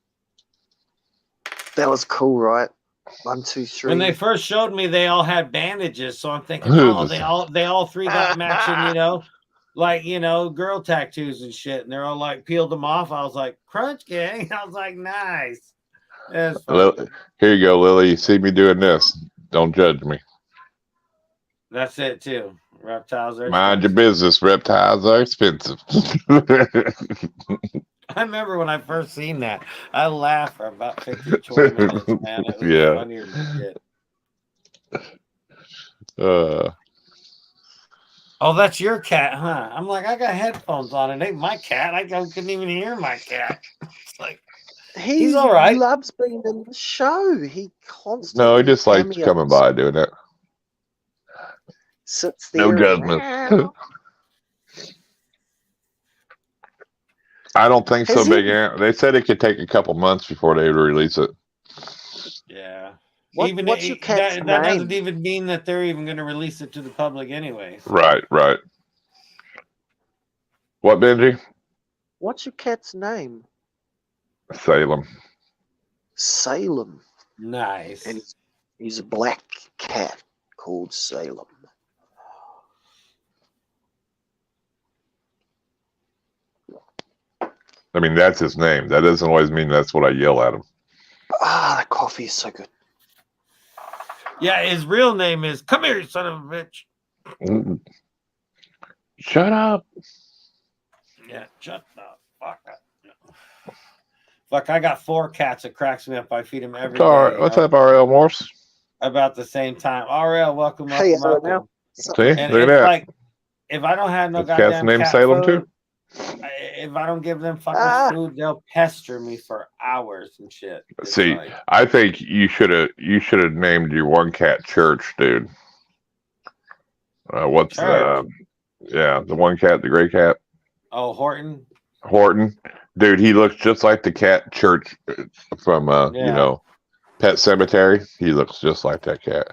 That was cool, right? 1, 2, 3. When they first showed me, they all had bandages, so I'm thinking, oh, they all three got matching, you know, like, you know, girl tattoos and shit, and they're all like peeled them off. I was like, Crunch Gang. I was like, nice. Here you go, Lily. You see me doing this. Don't judge me. That's it too. Reptiles are mind your business. Reptiles are expensive. I remember when I first seen that. I laughed for about 15, 20 minutes, man. It was funnier than shit. Oh, that's your cat, huh? I'm like, I got headphones on. It ain't my cat. I couldn't even hear my cat. It's like he's all right. He loves being in the show. He constantly. No, he just likes coming by doing it. Sits there. No judgment. I don't think so, Big Ant. They said it could take a couple months before they would release it. Yeah. What's your cat's name? That doesn't even mean that they're even going to release it to the public anyway. So. Right. What, Benji? What's your cat's name? Salem. Salem. Nice. And he's a black cat called Salem. I mean, that's his name. That doesn't always mean that's what I yell at him. Ah, that coffee is so good. Yeah, his real name is "Come here, you son of a bitch." Shut up. Yeah, shut the fuck up. Fuck, I got 4 cats. It cracks me up. I feed them every day. What's up, RL Morphs? About the same time. RL, welcome. Hey, welcome. See, look at that. Like, if I don't have no goddamn cat's name cat Salem food, too? if I don't give them fucking food, they'll pester me for hours and shit. It's See, like, I think you should have named your one cat Church, dude. What's Church? Yeah, the one cat, the gray cat. Oh, Horton. Dude, he looks just like the cat Church from you know, Pet Cemetery. He looks just like that cat.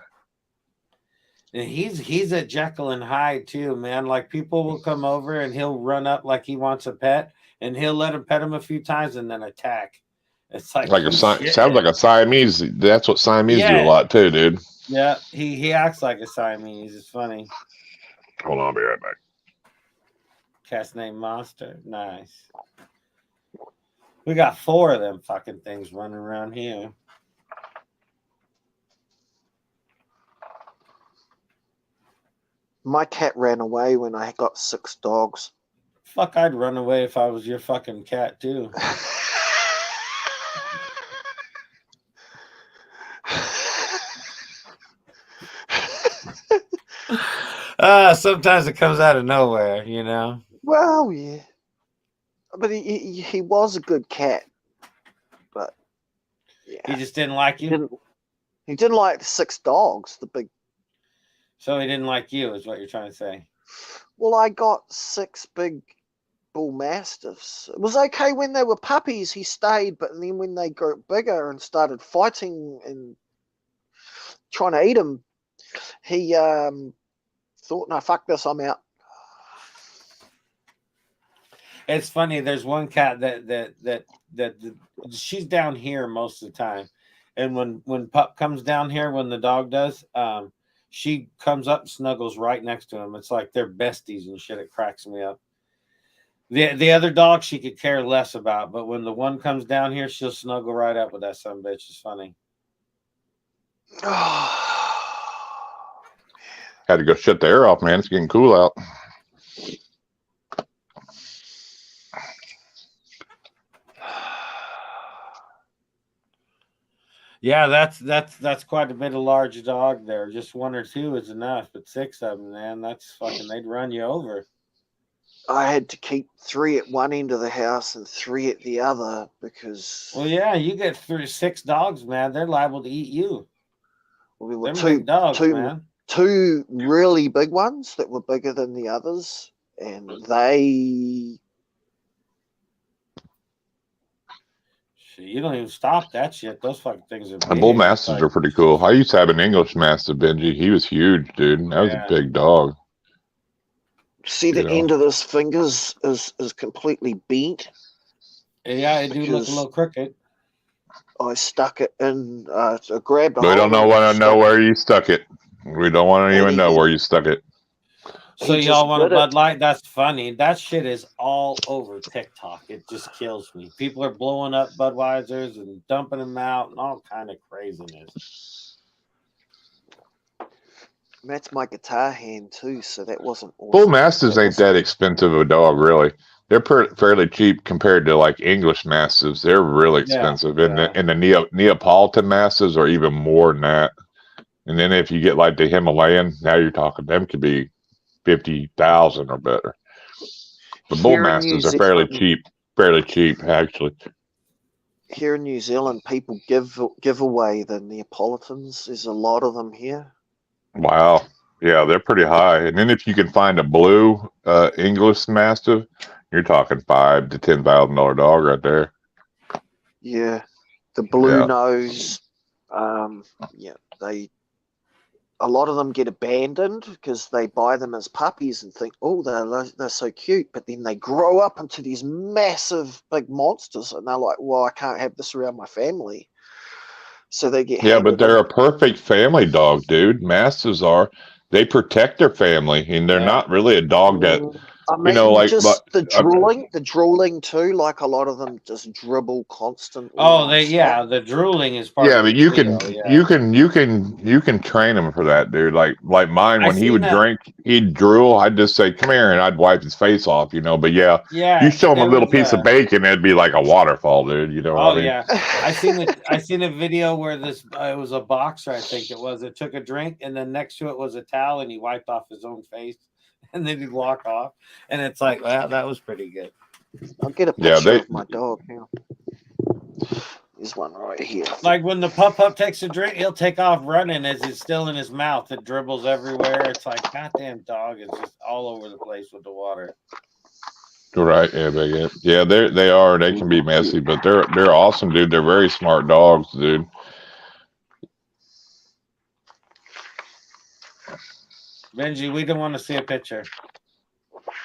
And he's a Jekyll and Hyde too, man. Like, people will come over and he'll run up like he wants a pet, and he'll let him pet him a few times and then attack. It's like sounds like a Siamese. That's what Siamese do a lot too, dude. Yeah, he acts like a Siamese. It's funny. Hold on, I'll be right back. Cat's named Monster. Nice. We got 4 of them fucking things running around here. My cat ran away when I got 6 dogs. Fuck, I'd run away if I was your fucking cat too. Sometimes it comes out of nowhere, you know. Well, yeah, but he was a good cat, but yeah, he just didn't like you. He didn't like the 6 dogs. The big. So he didn't like you, is what you're trying to say. Well, I got 6 big bull mastiffs. It was okay when they were puppies. He stayed, but then when they got bigger and started fighting and trying to eat them, he thought, "No, fuck this, I'm out." It's funny. There's one cat that she's down here most of the time, and when Pup comes down here, when the dog does, she comes up and snuggles right next to him. It's like they're besties and shit. It cracks me up. The other dog she could care less about, but when the one comes down here, she'll snuggle right up with that son of a bitch. It's funny. Had to go shut the air off, man. It's getting cool out. Yeah, that's quite a bit of large dog there. Just 1 or 2 is enough, but 6 of them, man, that's fucking. They'd run you over. I had to keep 3 at one end of the house and 3 at the other because. Well, yeah, you get 6 dogs, man. They're liable to eat you. Well, we were two really big ones that were bigger than the others, and they. You don't even stop that shit. Those fucking things are big. The bull mastiffs are pretty cool. I used to have an English mastiff, Benji. He was huge, dude. That was a big dog. See, the end of his fingers is completely bent. Yeah, it do look a little crooked. I stuck it in. I grabbed a We hole. don't know want to know where you stuck it. We don't want to even know where you stuck it. So y'all want a Bud Light? That's funny. That shit is all over TikTok. It just kills me. People are blowing up Budweisers and dumping them out and all kind of craziness. That's my guitar hand too, so that wasn't awesome. Bull Mastiffs ain't that expensive of a dog, really. They're fairly cheap compared to like English Mastiffs. They're really expensive, and the Neapolitan Mastiffs are even more than that. And then if you get like the Himalayan, now you're talking them could be 50,000 or better. But Bull Mastiffs are fairly cheap actually. Here in New Zealand, people give away the Neapolitans. There's a lot of them here. Wow. Yeah, they're pretty high. And then if you can find a blue English Mastiff, you're talking $5,000 to $10,000 dog right there. Yeah, the blue nose. A lot of them get abandoned because they buy them as puppies and think, oh, they're so cute, but then they grow up into these massive big monsters, and they're like, well, I can't have this around my family. So they get but they're a perfect family dog, dude. Mastiffs are. They protect their family, and they're not really a dog that I mean, the drooling too. Like a lot of them just dribble constantly. Oh, the drooling is part. Yeah, but you can train him for that, dude. Like mine, when he would drink, he'd drool. I'd just say, "Come here," and I'd wipe his face off, you know. But you show him a little piece of bacon, it'd be like a waterfall, dude. You know? What I mean? Yeah, I seen a video where it was a boxer, I think it was. It took a drink, and then next to it was a towel, and he wiped off his own face. And then he'd walk off, and it's like, wow, that was pretty good. I'll get a picture of my dog now. There's one right here. Like when the pup takes a drink, he'll take off running as it's still in his mouth. It dribbles everywhere. It's like, goddamn dog is just all over the place with the water. Right? Yeah, they are. They can be messy, but they're awesome, dude. They're very smart dogs, dude. Benji, we don't want to see a picture.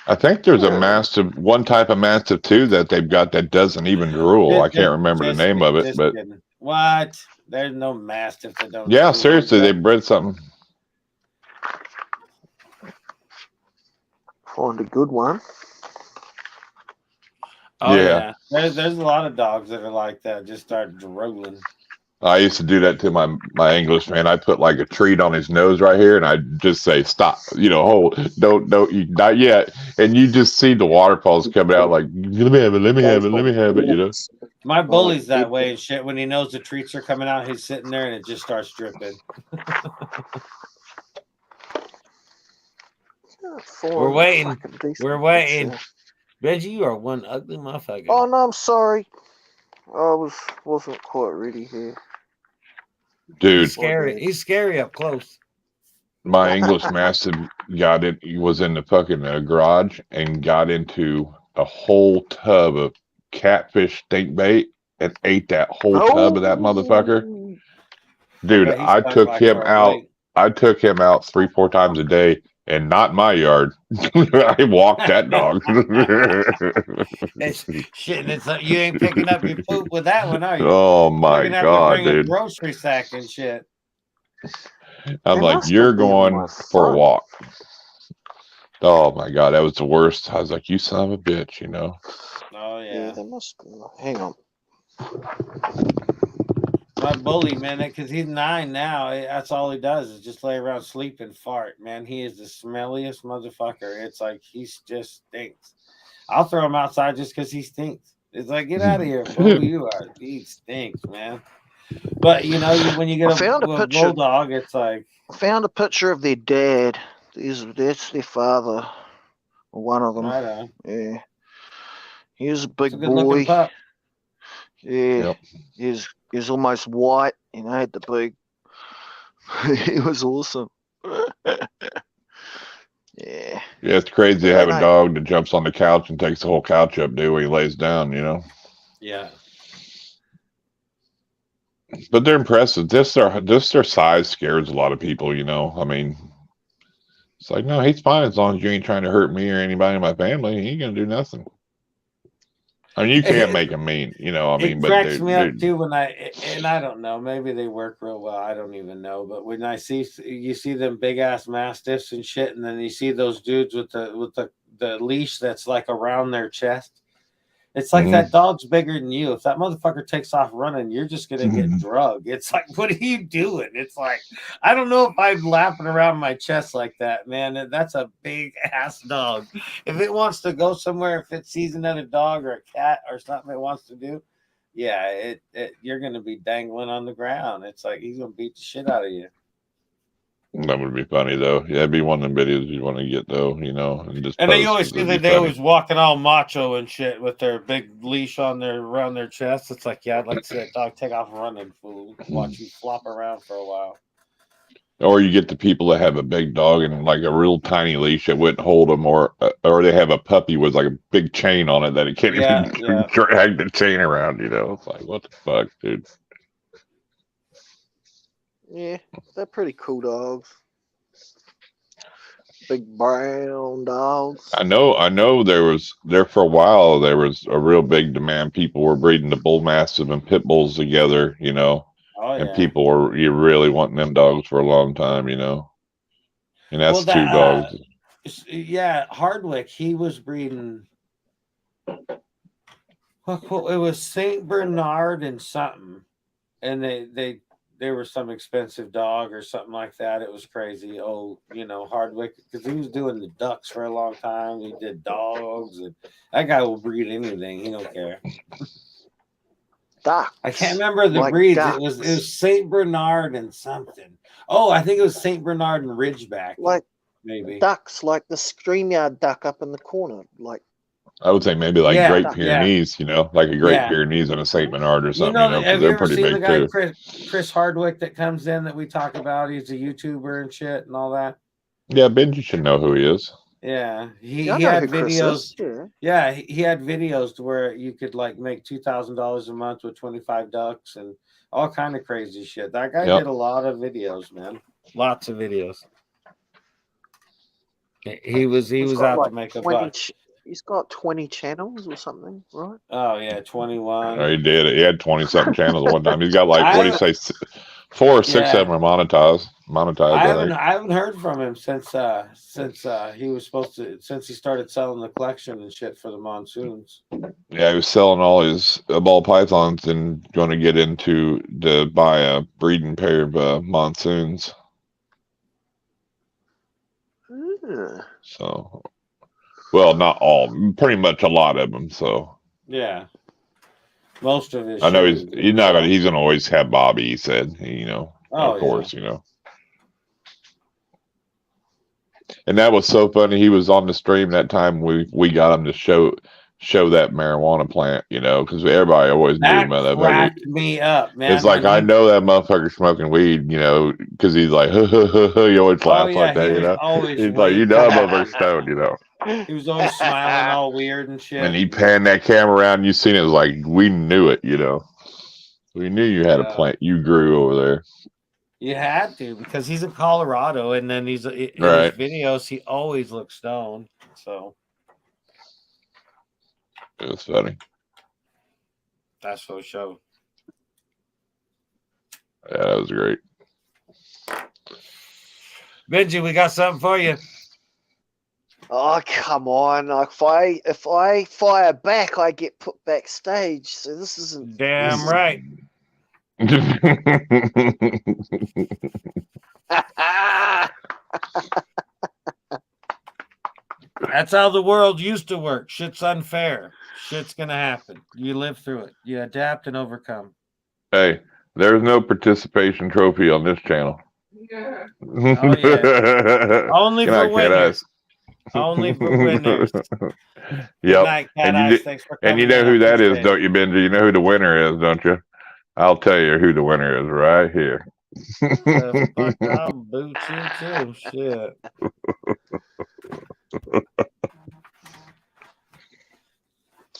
I think there's a Mastiff, one type of Mastiff too that they've got that doesn't even drool. I can't remember the name of it, but what? There's no Mastiff that don't. Yeah, seriously, they bred something. Find a good one. Oh yeah, there's a lot of dogs that are like that. Just start drooling. I used to do that to my English man. I put like a treat on his nose right here, and I just say, "Stop! Hold! Don't! Not yet!" And you just see the waterfalls coming out. Like, let me have it. Let me have it. Let me have it. You know. My bully's that way and shit. When he knows the treats are coming out, he's sitting there and it just starts dripping. We're waiting. We're waiting. Benji, you are one ugly motherfucker. Oh no, I'm sorry. I wasn't quite ready here. Dude, he's scary up close. My English Mastiff he was in the fucking garage and got into a whole tub of catfish stink bait and ate that whole tub of that motherfucker. Dude, I took him out. I took him out 3-4 times a day, and not my yard. I walked that dog. Shit, you ain't picking up your poop with that one, are you? Oh my god, dude! A grocery sack and shit. I'm like, you're going for a walk. Oh my god, that was the worst. I was like, you son of a bitch, you know. Oh yeah. That must be. Hang on. My bully, man, because he's 9 now. That's all he does is just lay around, sleep, and fart. Man, he is the smelliest motherfucker. It's like he just stinks. I'll throw him outside just because he stinks. It's like, get out of here, fool. You are. He stinks, man. But you know, when you get a bulldog, it's like. I found a picture of their dad. That's their father. One of them. Right. Yeah. He was a big boy. Pup. Yeah. Yep. He's almost white, had the big. He was awesome. Yeah. Yeah, it's crazy to have a dog that jumps on the couch and takes the whole couch up, dude, when he lays down, you know? Yeah. But they're impressive. Just their size scares a lot of people, you know? I mean, it's like, no, he's fine as long as you ain't trying to hurt me or anybody in my family. He ain't going to do nothing. I mean, you can't make them mean, It but cracks me up too when I don't know, maybe they work real well. I don't even know, but when you see them big ass mastiffs and shit, and then you see those dudes with the leash that's like around their chest. It's like that dog's bigger than you. If that motherfucker takes off running, you're just gonna get drugged. It's like, what are you doing? It's like, I don't know if I'm lapping around my chest like that, man. That's a big ass dog. If it wants to go somewhere, if it sees another dog or a cat or something it wants to do, yeah, you're gonna be dangling on the ground. It's like he's gonna beat the shit out of you. That would be funny though. Yeah, it'd be one of them videos you want to get though, and just. And then you always see that they always walking all macho and shit with their big leash around their chest. It's like, yeah, I'd like to see that dog take off running, fool. Watch you flop around for a while. Or you get the people that have a big dog and like a real tiny leash that wouldn't hold them, or they have a puppy with like a big chain on it that it can't even drag the chain around. It's like, what the fuck, dude. Yeah, they're pretty cool dogs. Big brown dogs. I know there for a while there was a real big demand. People were breeding the bull mastiff and pit bulls together, and people were really wanting them dogs for a long time, and that's two dogs. Yeah, Hardwick, he was breeding. It was Saint Bernard and something, and they were some expensive dog or something like that. It was crazy. Oh, Hardwick, because he was doing the ducks for a long time. He did dogs, and that guy will breed anything. He don't care. Ducks. I can't remember the breeds. Ducks. It was Saint Bernard and something. Oh, I think it was Saint Bernard and Ridgeback. Like maybe ducks, like the StreamYard duck up in the corner, like. I would say maybe like Great Pyrenees, like a Great Pyrenees and a Saint Bernard or something. Have you they're ever pretty seen big the guy too. Chris Hardwick that comes in that we talk about? He's a YouTuber and shit and all that. Yeah, Ben, you should know who he is. Yeah, he had videos. Yeah, he had videos to where you could like make $2,000 a month with 25 ducks and all kind of crazy shit. That guy did a lot of videos, man. Lots of videos. He was out like to make a buck. He's got 20 channels or something, right? Oh yeah, 21. Oh, he did. He had 20-something channels at one time. He's got like what do you say, 4 or 6 of them are monetized. I haven't heard from him since he was supposed to, since he started selling the collection and shit for the monsoons. Yeah, he was selling all his ball pythons and going to get into to buy a breeding pair of monsoons. So, well, not all, pretty much a lot of them. So yeah, most of his. I know he's not gonna. He's gonna always have Bobby. He said, of course, And that was so funny. He was on the stream that time. We got him to show that marijuana plant, because everybody always knew that cracked me up, man. It's like, I know that motherfucker smoking weed, because he's like, he always laughs like that, He's like, motherfucker's stoned, He was always smiling all weird and shit. And he panned that camera around, you seen it, was like, we knew it, We knew you had a plant you grew over there. You had to, because he's in Colorado, and then he's in his videos, he always looks stoned, so. It was funny. That's for sure. Yeah, that was great. Benji, we got something for you. Oh, come on. If I fire back, I get put backstage. So this isn't... Damn right. That's how the world used to work. Shit's unfair. Shit's gonna happen. You live through it. You adapt and overcome. Hey, there's no participation trophy on this channel. Yeah. Oh, yeah. Only for winners. Only for winners. Yep. Night, and you know who that is, don't you, Benji? You know who the winner is, don't you? I'll tell you who the winner is right here. I'll boot you too. Shit.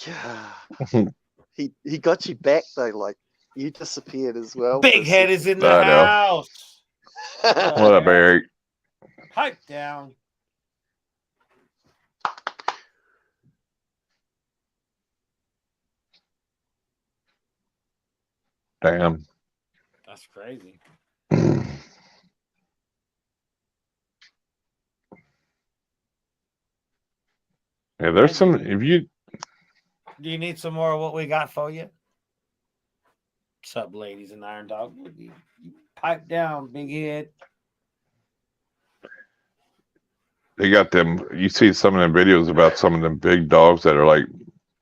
Yeah. He got you back though, like you disappeared as well. Big Head is in the house. What up, Eric? Pipe down. Damn. That's crazy. Yeah, there's some. If you do you need some more of what we got for you? What's up, ladies and Irondogg? You pipe down, big head. they got them. You see some of them videos about some of them big dogs that are like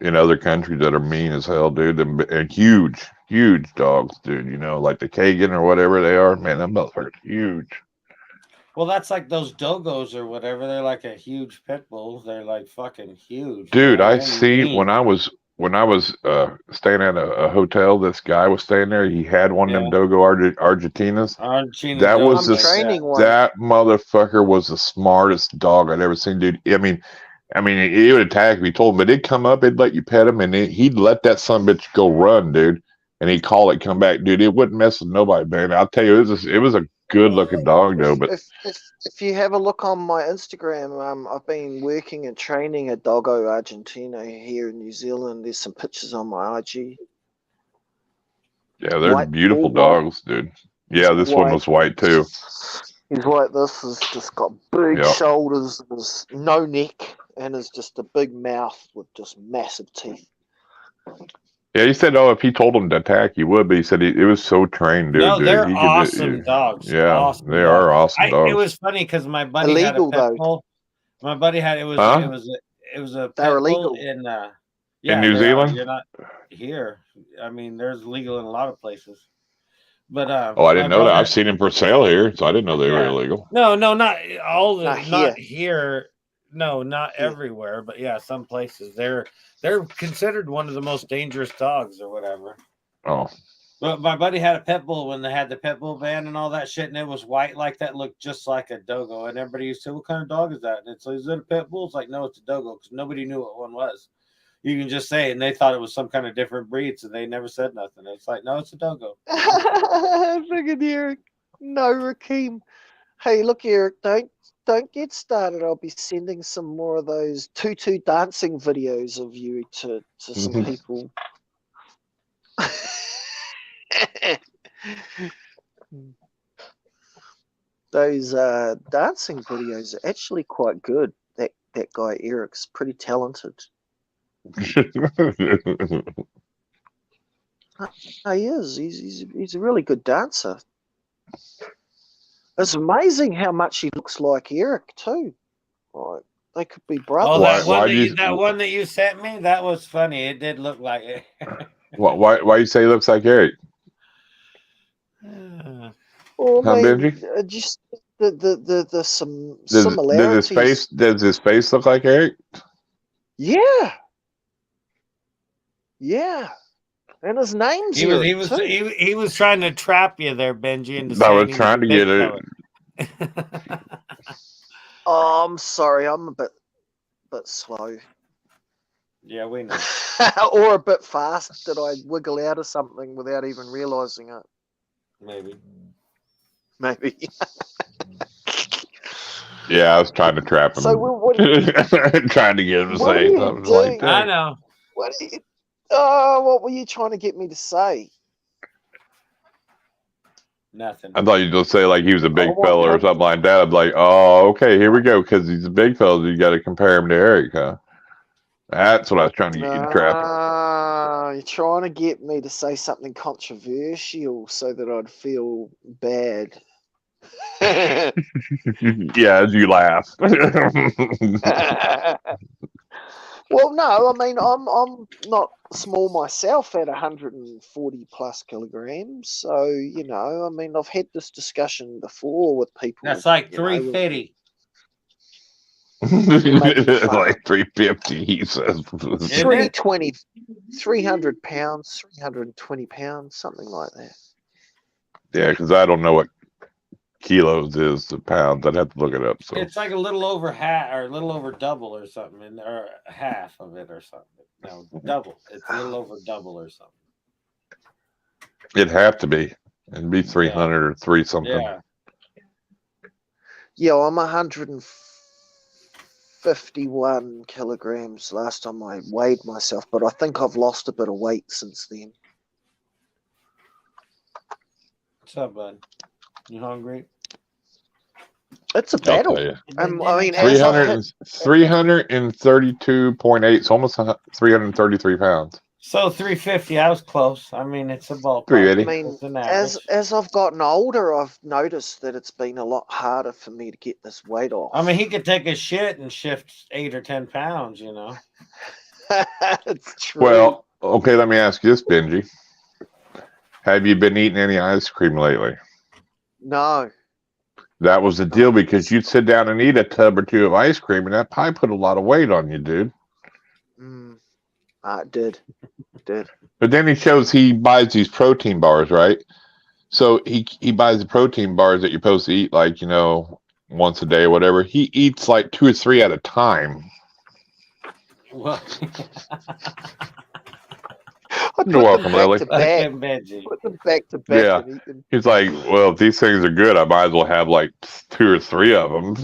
in other countries that are mean as hell, dude. And huge, huge dogs, dude. You know, like the Kagan or whatever they are. Man, them motherfuckers huge. Well, that's like those dogos or whatever. They're like a huge pit bull. They're like fucking huge, dude. man. I see when I was staying at a hotel. This guy was staying there. He had one of them Dogo Argentinas. That was that motherfucker was the smartest dog I'd ever seen, dude. I mean, he would attack if you told him, but it'd come up, it'd let you pet him, and he'd let that son bitch go run, dude. And he'd call it, come back, dude. It wouldn't mess with nobody, man. I'll tell you, it was a good looking dog, though. But if you have a look on my Instagram, I've been working and training a Doggo Argentino here in New Zealand. There's some pictures on my IG. Yeah, they're beautiful dogs, dude. Yeah, this one was white too. He's like this. He's just got big shoulders, there's no neck, and is just a big mouth with just massive teeth. Yeah, he said, "Oh, if he told him to attack, he would." But he said it was so trained, dude. No, they're dude. awesome dogs. Yeah, awesome they dogs. are awesome dogs. It was funny because my buddy had a pit bull. My buddy had it was a pit bull in New Zealand. You're not here. I mean, there's legal in a lot of places. But I didn't know that. I've seen them for sale here, so I didn't know they were illegal. No, not all the not here. No, not everywhere, but yeah, some places they're considered one of the most dangerous dogs or whatever. Oh. But my buddy had a pit bull when they had the pit bull ban and all that shit, and it was white like that, looked just like a dogo. And everybody used to say, "What kind of dog is that?" And it's like, "Is it a pit bull?" It's like, "No, it's a dogo," because nobody knew what one was. You can just say it, and they thought it was some kind of different breed, so they never said nothing. It's like, "No, it's a dogo." Friggin' Eric, no, Rakeem. Hey, look, Eric, don't get started. I'll be sending some more of those tutu dancing videos of you to some people. Those dancing videos are actually quite good. That guy Eric's pretty talented. He is. He's a really good dancer. It's amazing how much he looks like Eric too. Like they could be brothers. Oh, that one that you sent me, that was funny. It did look like it. Why you say he looks like Eric? Well, Benji? Just the similarities. Does his face look like Eric? Yeah. Yeah. And his name's he was trying to trap you there, Benji, into I was trying to get it. Oh, I'm sorry, I'm a bit slow. Yeah, we know. Or a bit fast. Did I wiggle out of something without even realizing it? Maybe. Yeah, I was trying to trap him. So trying to get him to say something like that. I know. What were you trying to get me to say? Nothing. I thought you'd just say like he was a big fella or something like that. I'm like, oh, okay, here we go. Because he's a big fella, you got to compare him to Eric, huh? That's what I was trying to get you to trap. You're trying to get me to say something controversial so that I'd feel bad. Yeah, as you laugh. Well, no, I mean, I'm not small myself at 140 plus kilograms. So, you know, I mean, I've had this discussion before with people. That's like 350. Like 350, he says. 320, 300 pounds, 320 pounds, something like that. Yeah, because I don't know what kilos is to pounds. I'd have to look it up. So it's like a little over half or a little over double or something, or half of it or something. No, double. It's a little over double or something. It'd have to be. It'd be 300 or 3 something. Yeah, I'm 151 kilograms last time I weighed myself, but I think I've lost a bit of weight since then. What's up, bud? You hungry? It's a I'll tell battle. you. I mean, as I've hit, 332.8. It's almost 333 pounds. So 350. I was close. I mean, it's a ballpark. 380. I mean, It's an average. as I've gotten older, I've noticed that it's been a lot harder for me to get this weight off. I mean, he could take a shit and shift 8 or 10 pounds, you know. It's true. Well, okay, let me ask you this, Benji. Have you been eating any ice cream lately? No. That was the deal, because you'd sit down and eat a tub or two of ice cream, and that probably put a lot of weight on you, dude. It did. But then he shows he buys these protein bars, right? So he buys the protein bars that you're supposed to eat, like, you know, once a day or whatever. He eats like 2 or 3 at a time. Well, You're welcome, Lily. Put them back to back. Yeah. And eat them. He's like, well, if these things are good, I might as well have like 2 or 3 of them.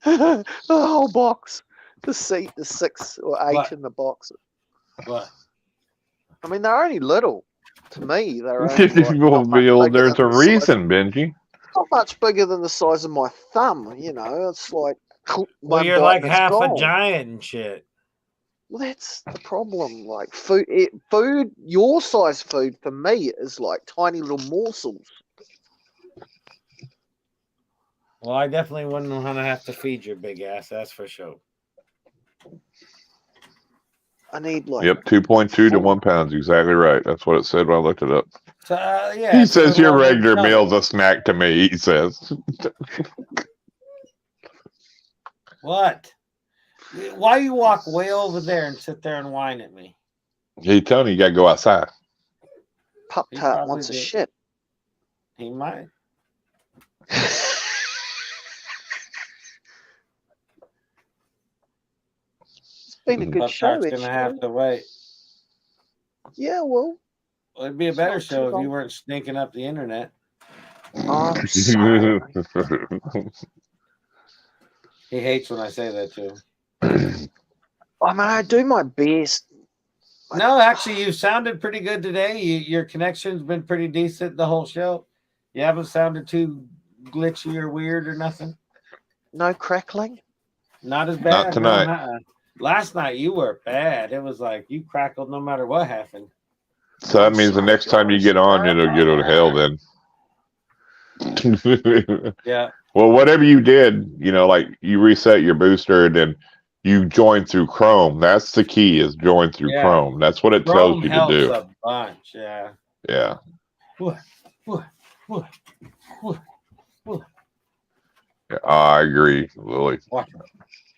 The whole box. The 6 or 8 What? in the box. what? I mean, they're only little. To me, they're only like, Well, not much Bill, bigger there's than a the size- reason, Benji. Not much bigger than the size of my thumb. You know, it's like Well, one you're bite like and it's half gone. a giant and shit. Well, that's the problem. Like food, your size food for me is like tiny little morsels. Well, I definitely wouldn't want to have to feed your big ass. That's for sure. I need like Yep, 2.2 to 1 pound. Exactly right. That's what it said when I looked it up. So, yeah. He it's a says little your over regular double. meal's a snack to me, he says. What? Why you walk way over there and sit there and whine at me? He telling you got to go outside. Pup He Tart probably wants a did. shit. He might. It's been a good show. Pup-Tart's gonna have Actually. to wait. Yeah, well, Well, it'd be a better not too show if long. you weren't sneaking up the internet. I'm sorry. He hates when I say that to him. I mean, I do my best. No, actually, you sounded pretty good today. Your connection's been pretty decent the whole show. You haven't sounded too glitchy or weird or nothing. No crackling. Not as bad. Not tonight. No. Last night you were bad. It was like you crackled no matter what happened. So that means the next time you get on, it'll get to hell then. Yeah. Well, whatever you did, you know, like you reset your booster and then you join through Chrome. That's the key, is join through Yeah. Chrome. That's what it Chrome tells you to helps do. a bunch. Yeah. Yeah. I agree, Lily.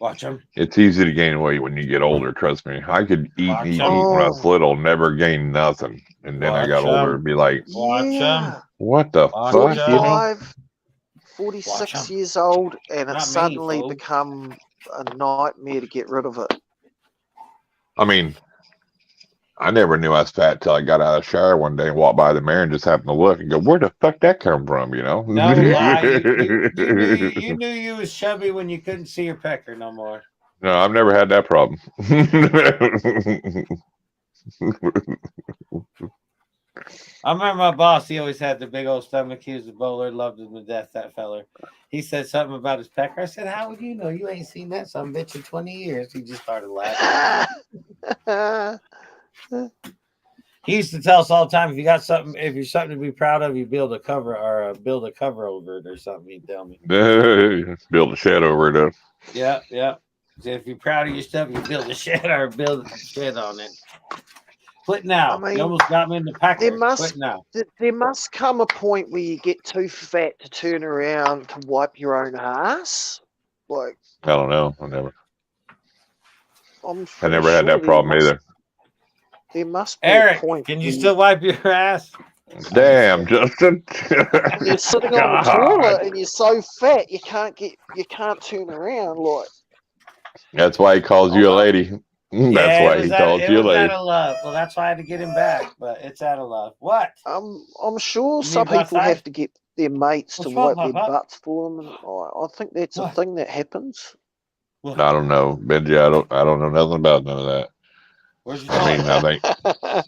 Watch him. It's easy to gain weight when you get older. Trust me. I could eat Watch and eat, him. eat when I was little, never gain nothing. And then I Watch got older him. and be like, Watch Yeah. him. what the Watch fuck? him. You know? 46 Watch 'em. years old, and Not it's me, suddenly fool. become a nightmare to get rid of it. I mean, I never knew I was fat till I got out of the shower one day and walked by the mirror and just happened to look and go, where the fuck that come from, you know? No lie. You knew you was chubby when you couldn't see your pecker no more. No, I've never had that problem. I remember my boss, he always had the big old stomach. He was a bowler, loved him to death, that feller. He said something about his pecker. I said, how would you know? You ain't seen that some bitch in 20 years. He just started laughing. He used to tell us all the time, if you got something, if you're something to be proud of, you build a cover or build a cover over it or something, he'd tell me. Build a shed over it. Yeah. So if you're proud of your stuff, you build a shed or build a shed on it. Quit now. I mean, you almost got me in the packer. Quit now. There must come a point where you get too fat to turn around to wipe your own ass. Like, I don't know. I never had that sure problem either. There must be Eric, a point. can you still wipe your ass? Damn, Justin. You're sitting on the toilet and you're so fat you can't turn around. Like, That's why he calls you a lady. That's why he calls you a It was lady. out of love. Well, that's why I had to get him back, but it's out of love. What? I'm sure You some mean people outside? have to get their mates to What's wrong, wipe their Papa? butts for them. And I think that's a What? thing that happens. I don't know, Benji. I don't know nothing about none of that. Where's your I mean, dog? I think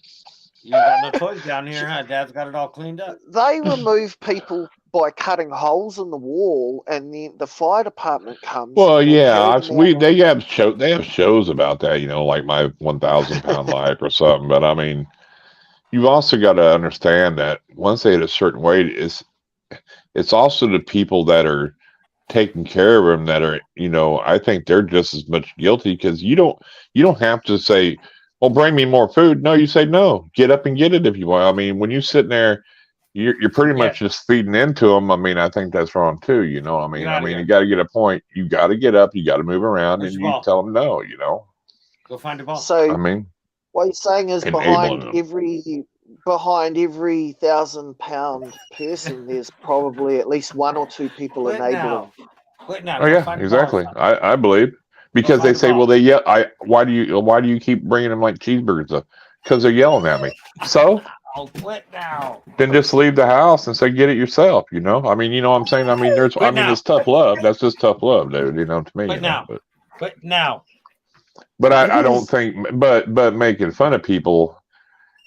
You got no toys down here, huh? Dad's got it all cleaned up. They remove people by cutting holes in the wall, and then the fire department comes. Well, and yeah, carry them out. they have shows about that, you know, like my 1,000 pound life or something. But I mean, you've also got to understand that once they hit a certain weight, it's also the people that are taking care of them that are, you know, I think they're just as much guilty, because you don't have to say, well, bring me more food. No, you say, no, get up and get it if you want. I mean, when you're sitting there, you're pretty much just feeding into them. I mean, I think that's wrong too. You know, I mean, you got to get a point. You got to get up. You got to move around, and you tell them no. You know, go find a ball. So I mean, what you're saying is behind every 1,000 pound person, there's probably at least 1 or 2 people enabling. Oh yeah, exactly. I believe, because they say, well, they yell. Why do you keep bringing them like cheeseburgers? Because they're yelling at me. So. I'll quit now. Then just leave the house and say, get it yourself, you know? I mean, you know what I'm saying? I mean, it's tough love. That's just tough love, dude, you know, to me. But now. But I don't think, but making fun of people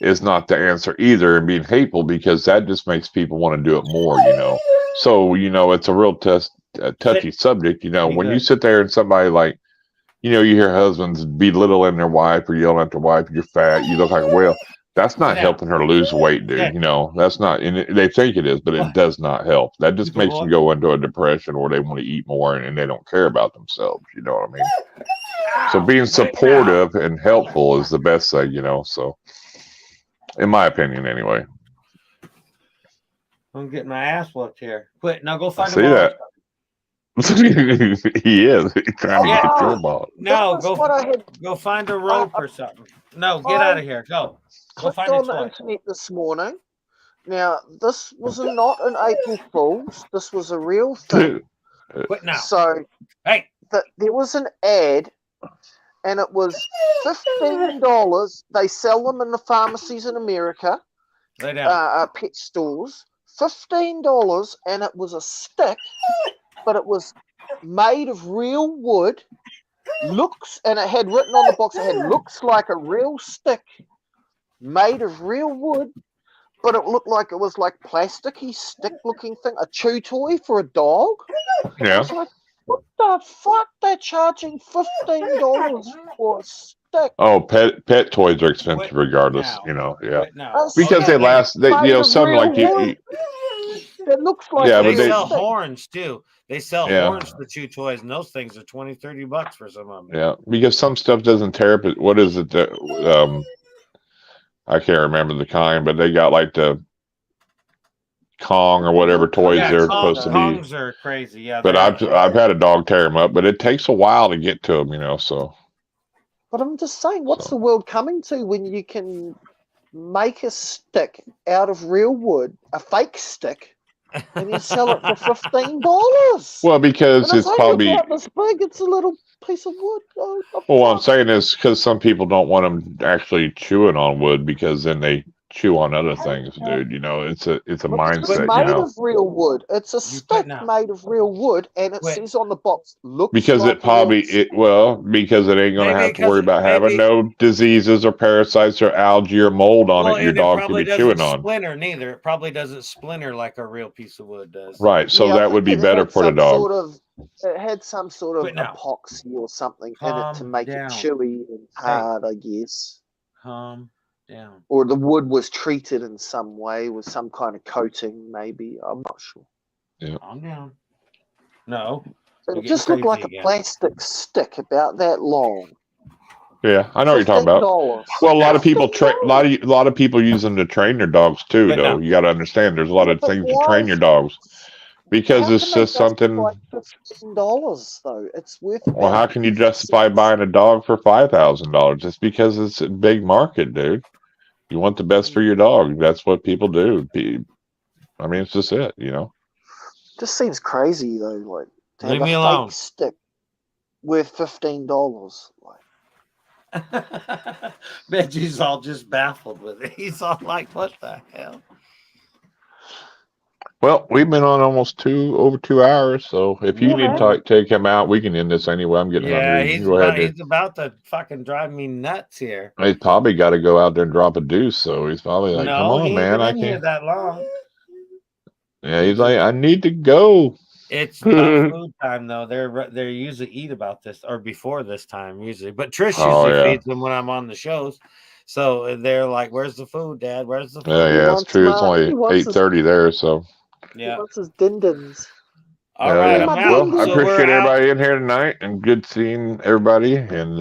is not the answer either, and being hateful, because that just makes people want to do it more, you know? So, you know, it's a real touchy subject, you know? When you sit there and somebody like, you know, you hear husbands belittling their wife or yelling at their wife, you're fat, you look like a whale. That's not helping her lose weight, dude. You know, that's not, and they think it is, but it does not help. That just makes them go into a depression, or they want to eat more, and they don't care about themselves. You know what I mean? So being supportive and helpful is the best thing, you know. So, in my opinion, anyway. I'm getting my ass whooped here. Quit. Now go find a ball. That. He is. He's trying to get your ball. No, go find a rope or something. No, get out of here. Go. Go find on the internet this morning. Now, this was not an April Fool's. This was a real thing. Quit now. So, there was an ad, and it was $15. They sell them in the pharmacies in America, pet stores. $15, and it was a stick, but it was made of real wood. And it had written on the box, it had looks like a real stick, made of real wood, but it looked like it was like plasticky stick looking thing, a chew toy for a dog. Yeah. I was like, what the fuck? They're charging $15 for a stick. Oh, pet toys are expensive regardless, you know. Yeah, because they last. You know, some like you. It looks like but they sell horns too. They sell horns for chew toys, and those things are $20-$30 for some of them. Yeah, because some stuff doesn't tear up. What is it? I can't remember the kind, but they got like the Kong or whatever toys they're supposed to be. Kongs are crazy, yeah. But I've had a dog tear them up, but it takes a while to get to them, you know. So. But I'm just saying, what's the world coming to when you can make a stick out of real wood, a fake stick, and you sell it for $15? Well, because it's probably about this big. It's a little piece of wood. Well, what I'm saying is because some people don't want them actually chewing on wood, because then they chew on other things, dude. You know, it's a mindset. It's made of real wood. It's a stick made of real wood, and it says on the box, "Looks." Because like it probably because it ain't gonna have to worry about having no diseases or parasites or algae or mold on it. Your dog can be chewing on. Splinter neither. It probably doesn't splinter like a real piece of wood does. Right. So that would be better for the dog. It had some sort of epoxy or something in it to make it chewy and hard, I guess. Calm down. Or the wood was treated in some way with some kind of coating, maybe. I'm not sure. Yeah. Calm down. No. It just looked like a plastic stick about that long. Yeah, I know what you're talking about. Well, a lot of people a lot of people use them to train their dogs too, though. You got to understand, there's a lot of things to train your dogs. Because it's just something. Like $15, though. It's worth. Well, how can you justify buying a dog for $5,000? It's because it's a big market, dude. You want the best for your dog. That's what people do. I mean, it's just it, you know. Just seems crazy, though. Like to leave have me a alone. fake stick worth $15. Like. Benji's all just baffled with it. He's all like, "What the hell?" Well, we've been on almost over 2 hours, so if you need Yeah. to take him out, we can end this anyway. I'm getting Yeah, hungry. You can go ahead. he's about to fucking drive me nuts here. He's probably got to go out there and drop a deuce, so he's probably like, "Come No, on, he ain't man, been I in here can't." that long. Yeah, he's like, "I need to go." It's about food time though. They're usually eat about this or before this time usually, but Trish usually feeds them when I'm on the shows. So they're like, "Where's the food, Dad? Where's the food?" Yeah, it's true. It's only 8:30 there, so yeah. What's his dindins? All right, I'm out. Well, I appreciate everybody in here tonight, and good seeing everybody. And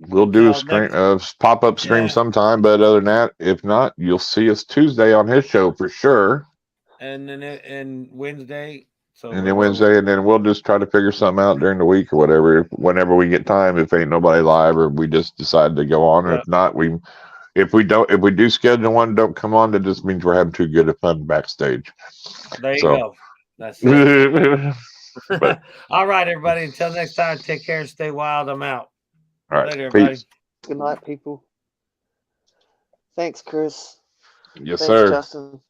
we'll do a stream, pop-up stream sometime. But other than that, if not, you'll see us Tuesday on his show for sure. And then Wednesday. And then Wednesday, and then we'll just try to figure something out during the week or whatever, whenever we get time. If ain't nobody live, or we just decide to go on, or if not, if we do schedule one, don't come on. That just means we're having too good a fun backstage. There you go. That's it. All right, everybody. Until next time, take care and stay wild. I'm out. All right. Later, everybody. Peace. Good night, people. Thanks, Chris. Yes, Thanks, sir. Justin.